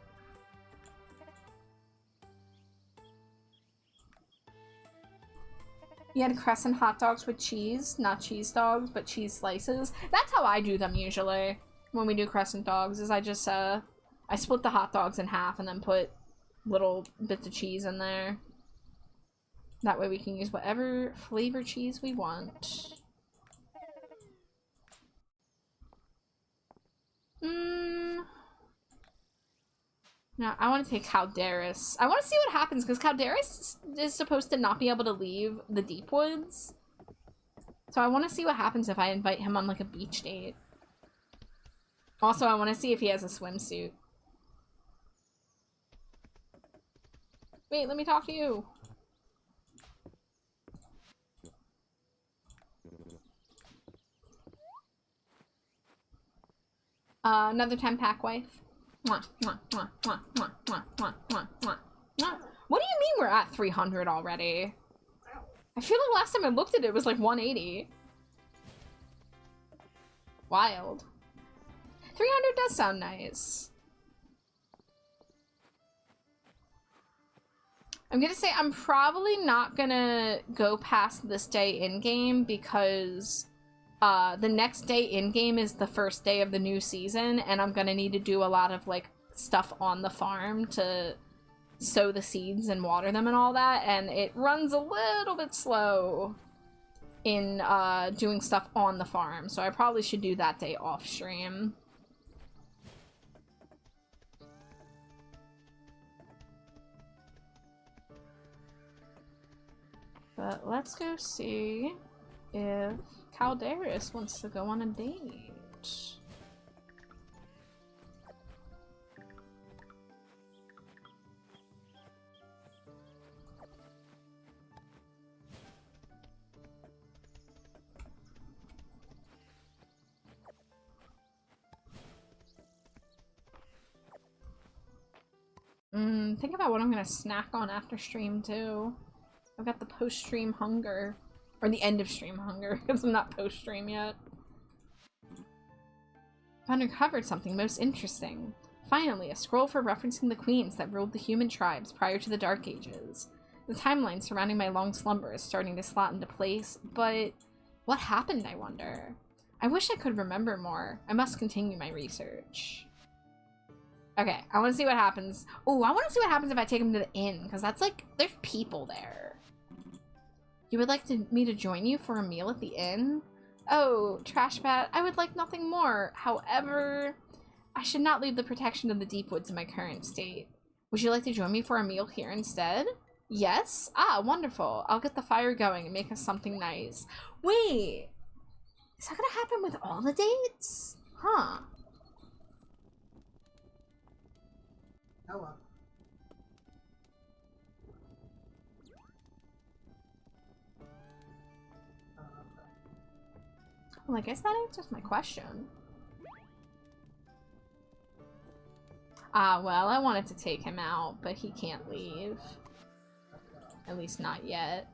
You had crescent hot dogs with cheese, not cheese dogs, but cheese slices. That's how I do them usually when we do crescent dogs, is I just, I split the hot dogs in half and then put little bits of cheese in there. That way we can use whatever flavor cheese we want. No, I want to take Calderis. I want to see what happens, because Calderis is supposed to not be able to leave the deep woods. So I want to see what happens if I invite him on, like, a beach date. Also, I want to see if he has a swimsuit. Wait, let me talk to you. Another 10-pack wife. Mwah, mwah, mwah, mwah, mwah, mwah, mwah, mwah, mwah, mwah. What do you mean we're at 300 already? I feel like last time I looked at it was like 180. Wild. 300 does sound nice. I'm gonna say I'm probably not gonna go past this day in-game because the next day in-game is the first day of the new season, and I'm gonna need to do a lot of, like, stuff on the farm to sow the seeds and water them and all that, and it runs a little bit slow in doing stuff on the farm, so I probably should do that day off stream. But let's go see if Calderis wants to go on a date. Think about what I'm gonna snack on after stream too. I've got the post-stream hunger. Or the end-of-stream hunger, because I'm not post-stream yet. I've uncovered something most interesting. Finally, a scroll for referencing the queens that ruled the human tribes prior to the Dark Ages. The timeline surrounding my long slumber is starting to slot into place, but what happened, I wonder? I wish I could remember more. I must continue my research. Okay, I want to see what happens. Oh, I want to see what happens if I take him to the inn, because that's like, there's people there. You would like me to join you for a meal at the inn? Oh, Trashbat, I would like nothing more. However, I should not leave the protection of the deep woods in my current state. Would you like to join me for a meal here instead? Yes? Ah, wonderful. I'll get the fire going and make us something nice. Wait! Is that gonna happen with all the dates? Huh. Hello. Well, I guess that answers my question. Ah, well, I wanted to take him out, but he can't leave. At least not yet.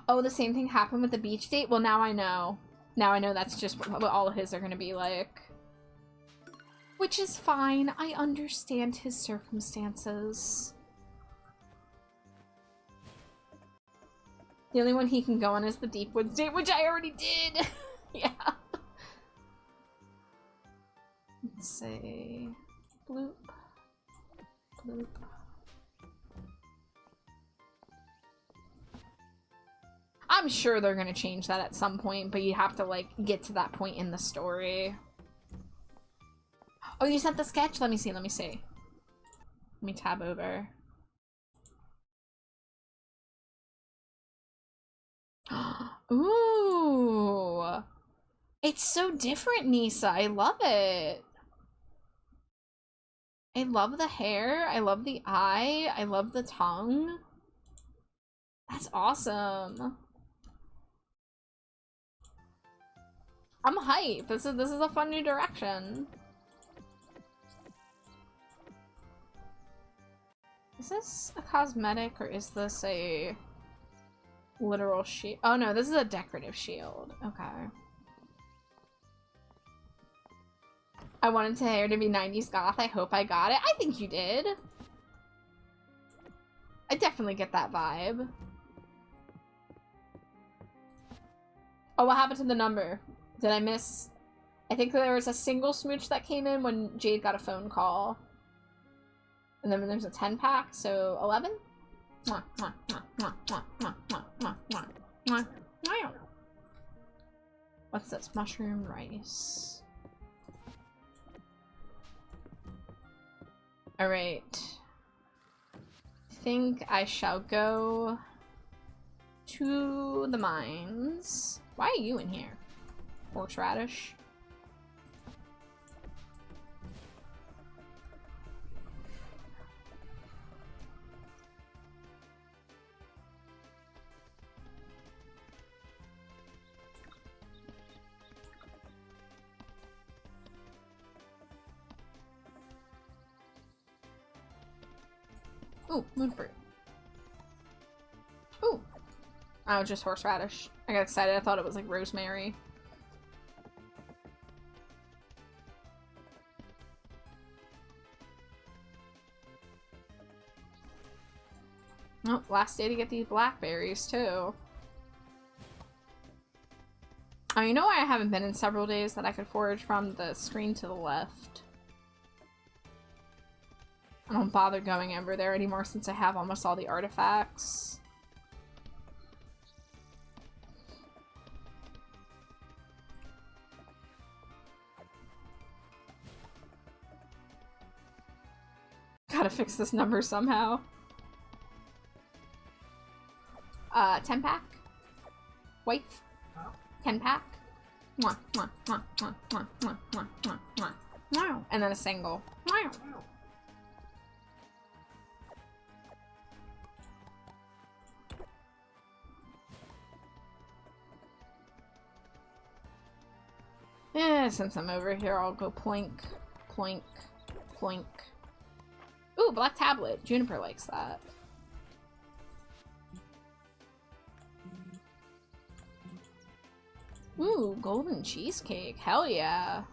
Oh, the same thing happened with the beach date? Well, now I know. Now I know that's just what all of his are gonna be like. Which is fine. I understand his circumstances. The only one he can go on is the Deep Woods date, which I already did! Yeah. Let's see. Bloop. Bloop. I'm sure they're gonna change that at some point, but you have to, like, get to that point in the story. Oh, you sent the sketch? Let me see, let me see. Let me tab over. Ooh. It's so different, Nisa. I love it. I love the hair. I love the eye. I love the tongue. That's awesome. I'm hyped. This is a fun new direction. Is this a cosmetic or is this a literal shield? Oh no, this is a decorative shield. Okay. I wanted to hair to be 90s goth. I hope I got it. I think you did. I definitely get that vibe. Oh, what happened to the number? Did I miss? I think there was a single smooch that came in when Jade got a phone call. And then there's a 10-pack, so 11? What's this? Mushroom rice. Alright. Think I shall go to the mines. Why are you in here? Horseradish. Ooh, moonfruit. Ooh. Oh, just horseradish. I got excited. I thought it was like rosemary. Oh, last day to get these blackberries, too. Oh, you know why I haven't been in several days that I could forage from? The screen to the left. I don't bother going over there anymore since I have almost all the artifacts. Gotta fix this number somehow. 10-pack? Wife? 10-pack? Mwah, mwah, mwah, mwah, mwah, mwah, mwah, mwah, mwah. Wow. And then a single. Wow. Yeah, since I'm over here, I'll go ploink, ploink, ploink. Ooh, black tablet. Juniper likes that. Ooh, golden cheesecake. Hell yeah.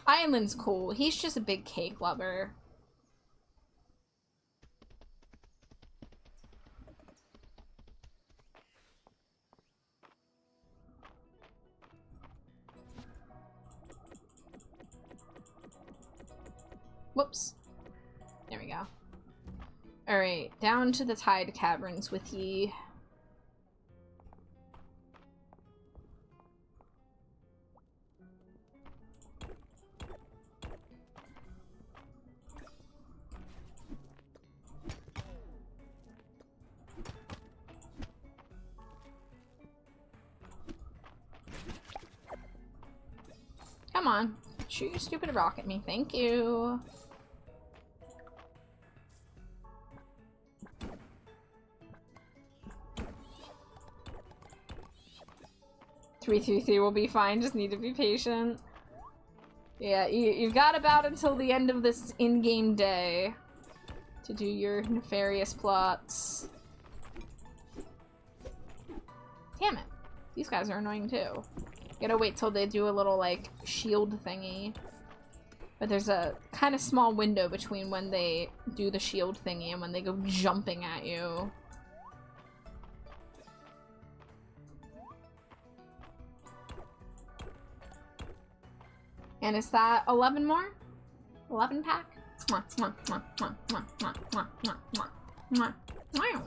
Island's cool. He's just a big cake lover. Whoops. There we go. Alright, down to the Tide Caverns with ye. Come on. Shoot your stupid rock at me. Thank you. Will be fine, just need to be patient. Yeah, you've got about until the end of this in-game day to do your nefarious plots. Damn it. These guys are annoying too. You gotta wait till they do a little, like, shield thingy. But there's a kind of small window between when they do the shield thingy and when they go jumping at you. And is that 11 more? 11 pack? Mwah, mwah, mwah, mwah, mwah, mwah, mwah, mwah, mwah, mwah, mwah.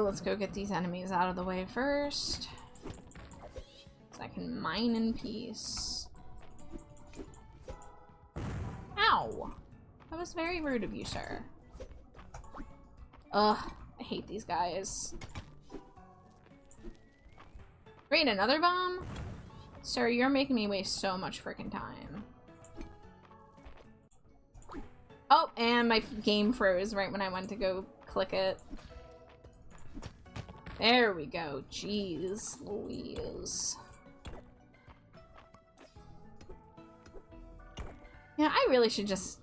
Let's go get these enemies out of the way first. So I can mine in peace. Ow! That was very rude of you, sir. Ugh. I hate these guys. Great, another bomb? Sir, you're making me waste so much freaking time. Oh, and my game froze right when I went to go click it. There we go. Jeez Louise. Yeah, I really should just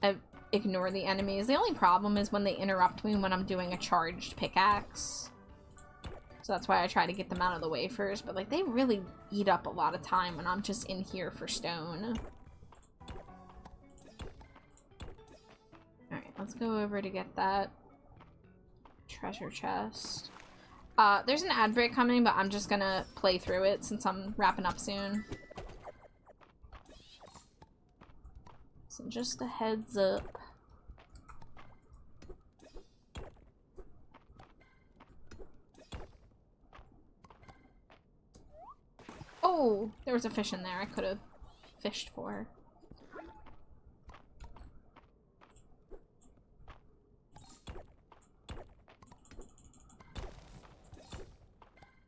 ignore the enemies. The only problem is when they interrupt me when I'm doing a charged pickaxe. So that's why I try to get them out of the way first. But, like, they really eat up a lot of time when I'm just in here for stone. Alright, let's go over to get that treasure chest. There's an ad break coming, but I'm just gonna play through it since I'm wrapping up soon. So just a heads up. Oh, there was a fish in there I could have fished for.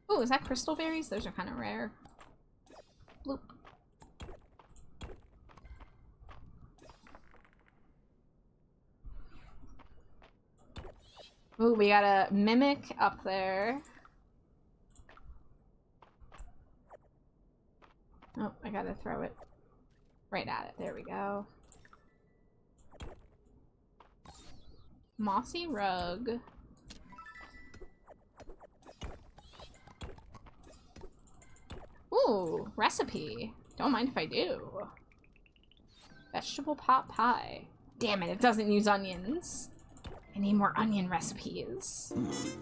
Oh, is that crystal berries? Those are kind of rare. Bloop. Ooh, we got a mimic up there. Oh, I gotta throw it right at it. There we go. Mossy rug. Ooh, recipe. Don't mind if I do. Vegetable pot pie. Damn it, it doesn't use onions. I need more onion recipes.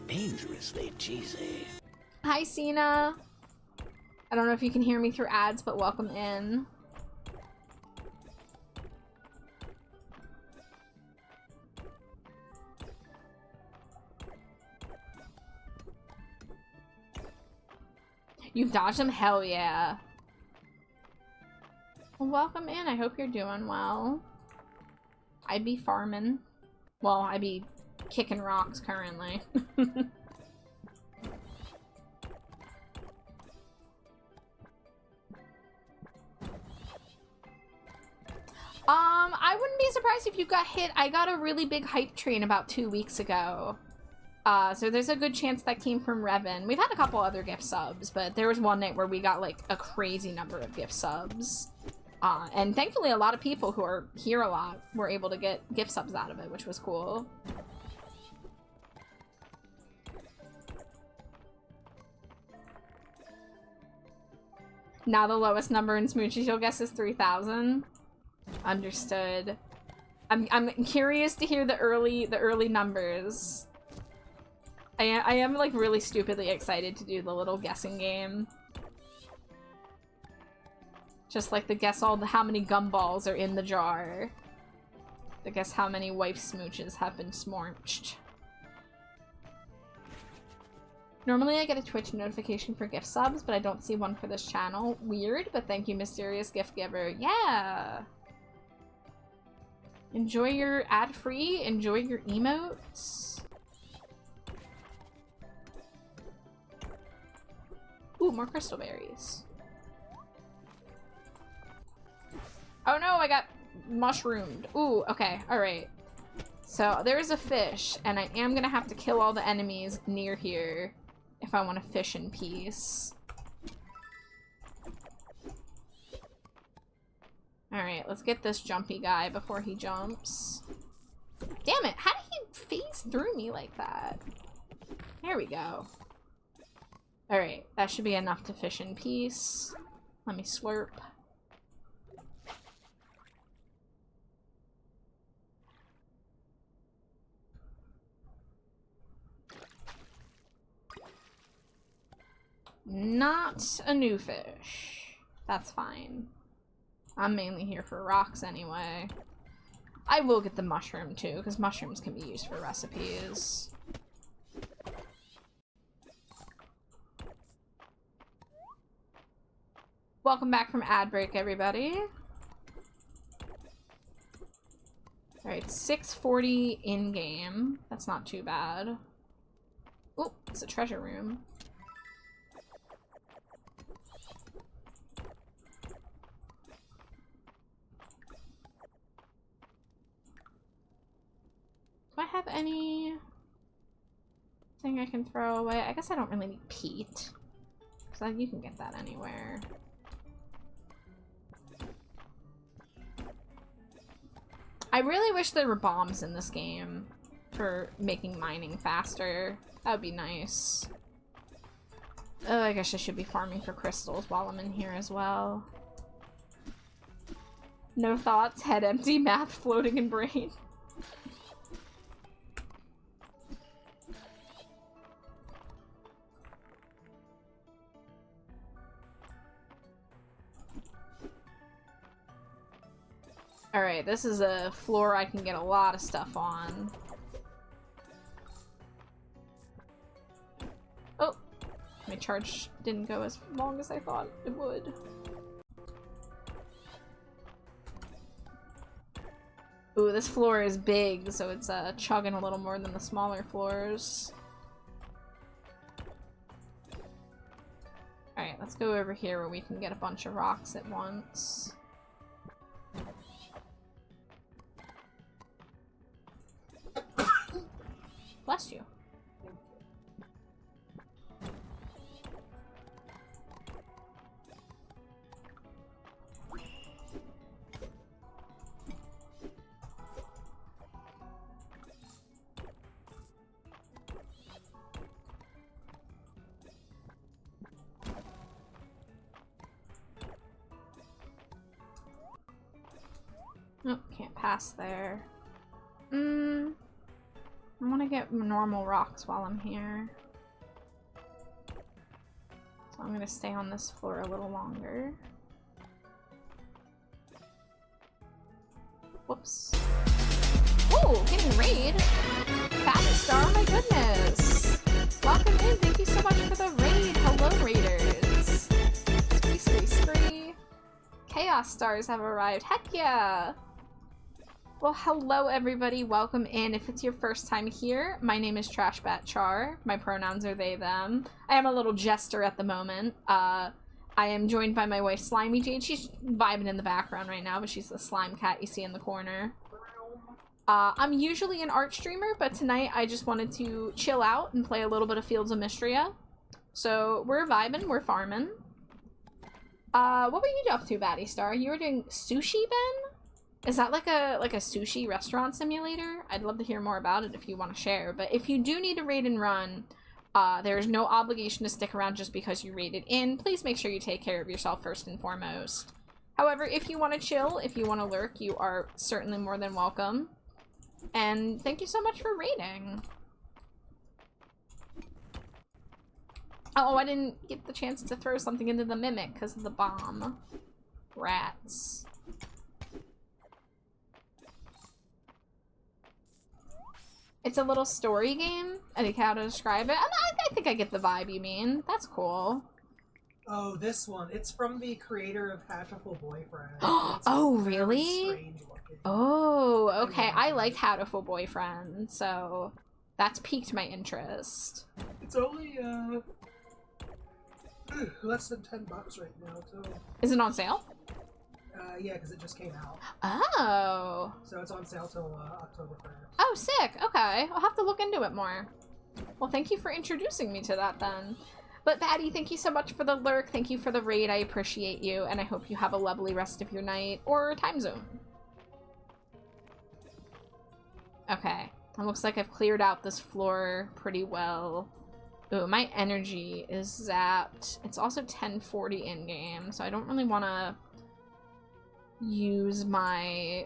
Dangerously cheesy. Hi, Cena. I don't know if you can hear me through ads, but welcome in. You've dodged them? Hell yeah. Well, welcome in. I hope you're doing well. I be farmin'. Well, I be kicking rocks currently. I wouldn't be surprised if you got hit. I got a really big hype train about 2 weeks ago. So there's a good chance that came from Revan. We've had a couple other gift subs, but there was one night where we got, like, a crazy number of gift subs. And thankfully a lot of people who are here a lot were able to get gift subs out of it, which was cool. Now the lowest number in Smoochies you'll guess is 3,000. Understood. I'm curious to hear the early numbers. I am like really stupidly excited to do the little guessing game. Just like the guess how many gumballs are in the jar. To guess how many wife smooches have been smorched. Normally I get a Twitch notification for gift subs, but I don't see one for this channel. Weird, but thank you, mysterious gift giver. Yeah! Enjoy your ad-free, enjoy your emotes. Ooh, more crystal berries. Oh no, I got mushroomed. Ooh, okay, alright. So there's a fish, and I am gonna have to kill all the enemies near here if I want to fish in peace. Alright, let's get this jumpy guy before he jumps. Damn it, how did he phase through me like that? There we go. Alright, that should be enough to fish in peace. Let me slurp. Not a new fish. That's fine. I'm mainly here for rocks anyway. I will get the mushroom too, because mushrooms can be used for recipes. Welcome back from ad break, everybody. Alright, 6:40 in-game. That's not too bad. Oh, it's a treasure room. Do I have any thing I can throw away? I guess I don't really need peat. Because you can get that anywhere. I really wish there were bombs in this game for making mining faster. That would be nice. Oh, I guess I should be farming for crystals while I'm in here as well. No thoughts, head empty, math floating in brain. Alright, this is a floor I can get a lot of stuff on. Oh! My charge didn't go as long as I thought it would. Ooh, this floor is big, so it's chugging a little more than the smaller floors. Alright, let's go over here where we can get a bunch of rocks at once. Bless you. Oh, can't pass there. I want to get normal rocks while I'm here. So I'm going to stay on this floor a little longer. Whoops. Oh, getting raid! Star, my goodness! Welcome in, thank you so much for the raid! Hello, raiders! Spree. Chaos stars have arrived, heck yeah! Well, hello everybody, welcome in. If it's your first time here, my name is TrashBatChar. My pronouns are they, them. I am a little jester at the moment. I am joined by my wife, Slimy Jade. She's vibing in the background right now, but she's the slime cat you see in the corner. I'm usually an art streamer, but tonight I just wanted to chill out and play a little bit of Fields of Mystria. So we're vibing, we're farming. What were you up to, Batty Star? You were doing sushi, Ben? Is that like a sushi restaurant simulator? I'd love to hear more about it if you want to share. But if you do need to raid and run, there's no obligation to stick around just because you raided in. Please make sure you take care of yourself first and foremost. However, if you want to chill, if you want to lurk, you are certainly more than welcome. And thank you so much for raiding. Oh, I didn't get the chance to throw something into the mimic because of the bomb. Rats. It's a little story game. I think how to describe it. I think I get the vibe you mean. That's cool. Oh, this one. It's from the creator of Hatchful Boyfriend. Oh, really? Oh, okay. I liked Hatchful Boyfriend, so that's piqued my interest. It's only less than $10 right now, too. Is it on sale? Yeah, because it just came out. Oh. So it's on sale till October 1st. Oh, sick. Okay. I'll have to look into it more. Well, thank you for introducing me to that then. But Batty, thank you so much for the lurk. Thank you for the raid. I appreciate you, and I hope you have a lovely rest of your night or time zone. Okay. It looks like I've cleared out this floor pretty well. Ooh, my energy is zapped. It's also 10:40 in-game, so I don't really want to use my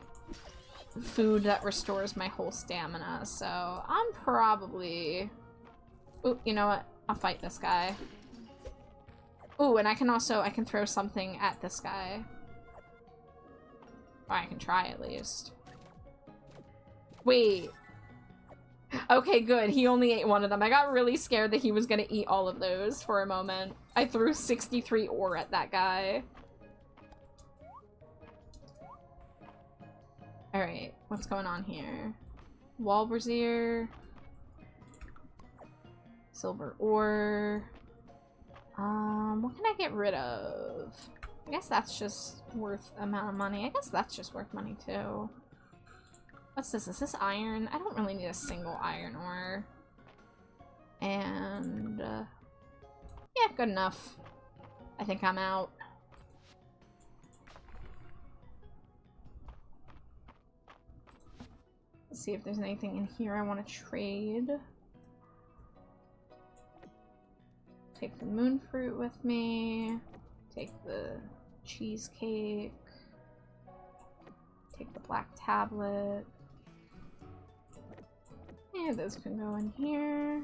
food that restores my whole stamina, so I'm probably... Ooh, you know what? I'll fight this guy. Ooh, and I can throw something at this guy. Or I can try at least. Wait. Okay, good. He only ate one of them. I got really scared that he was gonna eat all of those for a moment. I threw 63 ore at that guy. Alright, what's going on here? Wall brazier. Silver ore. What can I get rid of? I guess that's just worth amount of money. I guess that's just worth money too. What's this? Is this iron? I don't really need a single iron ore. And, yeah, good enough. I think I'm out. Let's see if there's anything in here I want to trade. take the moon fruit with me. Take the cheesecake. Take the black tablet. And those can go in here.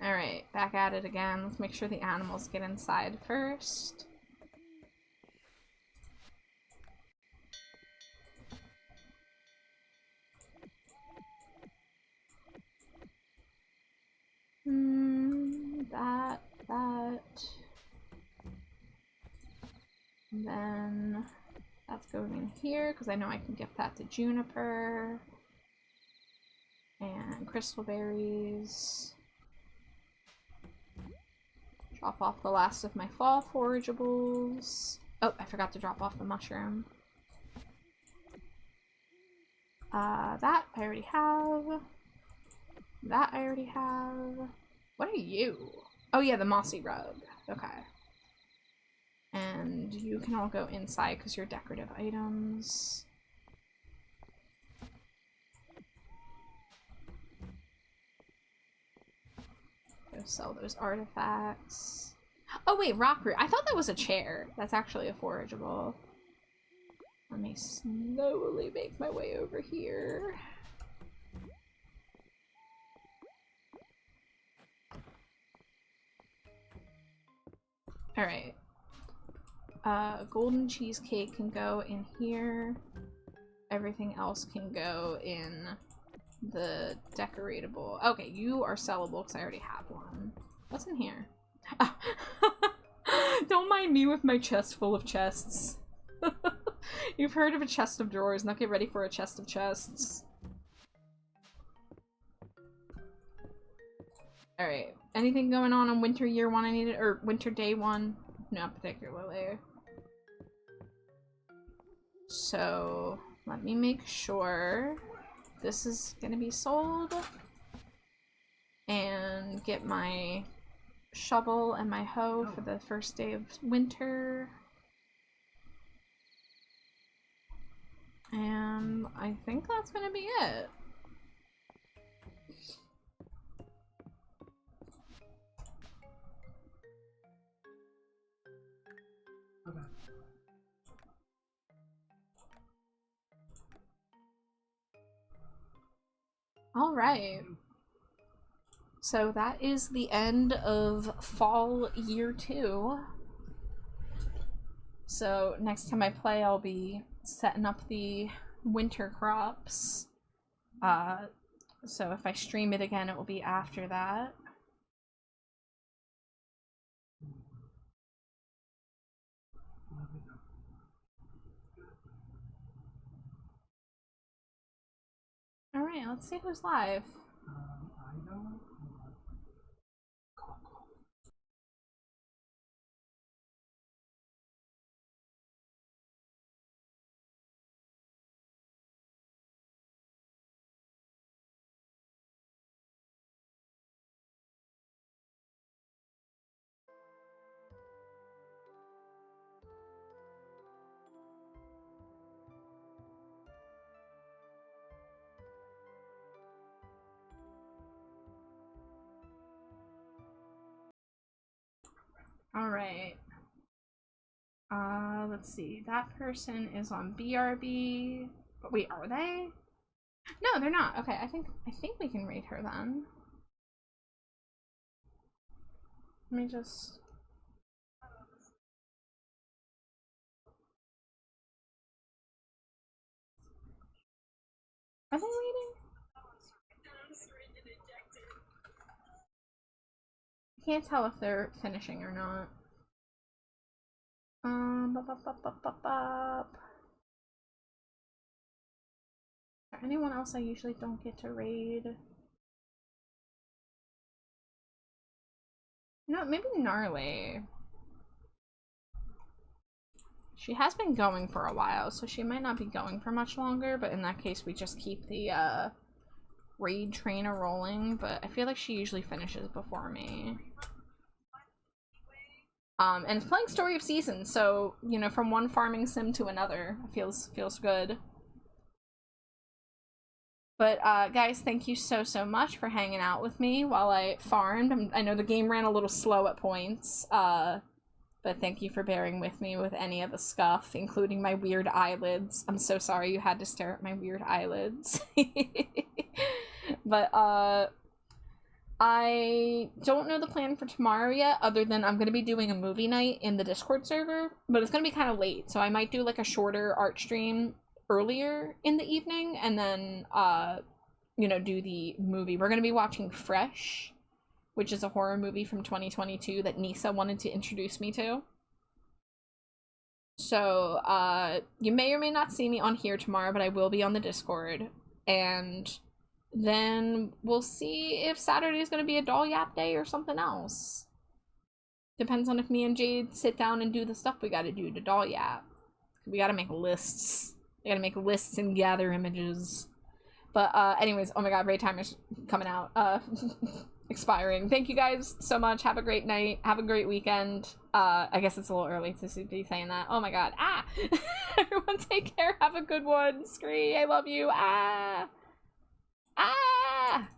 Alright, back at it again. Let's make sure the animals get inside first. That. And then that's going in here because I know I can gift that to Juniper. And crystal berries. Drop off the last of my fall forageables. Oh, I forgot to drop off the mushroom. That I already have. That I already have. What are you? Oh yeah, the mossy rug. Okay. And you can all go inside because you're decorative items. Go sell those artifacts. Oh wait, rock root. I thought that was a chair. That's actually a forageable. Let me slowly make my way over here. Alright. Golden cheesecake can go in here. Everything else can go in the decoratable. Okay, you are sellable because I already have one. What's in here? Don't mind me with my chest full of chests. You've heard of a chest of drawers, now get ready for a chest of chests. Alright, anything going on winter year one I needed, or winter day one? Not particularly. So, let me make sure this is gonna be sold. And get my shovel and my hoe for the first day of winter. And I think that's gonna be it. Okay. All right. So that is the end of fall year 2. So next time I play, I'll be setting up the winter crops. So if I stream it again, it will be after that. Alright, let's see who's live. I don't. Alright. Let's see. That person is on BRB. But wait, are they? No, they're not. Okay, I think we can raid her then. Let me just... Are they raiding? I can't tell if they're finishing or not. Anyone else I usually don't get to raid? No, maybe Gnarly. She has been going for a while, so she might not be going for much longer, but in that case we just keep the raid trainer rolling, but I feel like she usually finishes before me. And it's playing Story of Seasons, so, you know, from one farming sim to another, feels good. But, guys, thank you so much for hanging out with me while I farmed. I know the game ran a little slow at points, but thank you for bearing with me with any of the scuff, including my weird eyelids. I'm so sorry you had to stare at my weird eyelids. But, I don't know the plan for tomorrow yet, other than I'm going to be doing a movie night in the Discord server, but it's going to be kind of late, so I might do like a shorter art stream earlier in the evening, and then, you know, do the movie. We're going to be watching Fresh, which is a horror movie from 2022 that Nisa wanted to introduce me to. So, you may or may not see me on here tomorrow, but I will be on the Discord, and then we'll see if Saturday is going to be a doll yap day or something else. Depends on if me and Jade sit down and do the stuff we gotta do to doll yap. We gotta make lists. We gotta make lists and gather images. But, anyways, oh my god, raid timer's coming out. Expiring. Thank you guys so much. Have a great night. Have a great weekend. I guess it's a little early to be saying that. Oh my god. Ah! Everyone take care. Have a good one. Scree, I love you. Ah! Ah!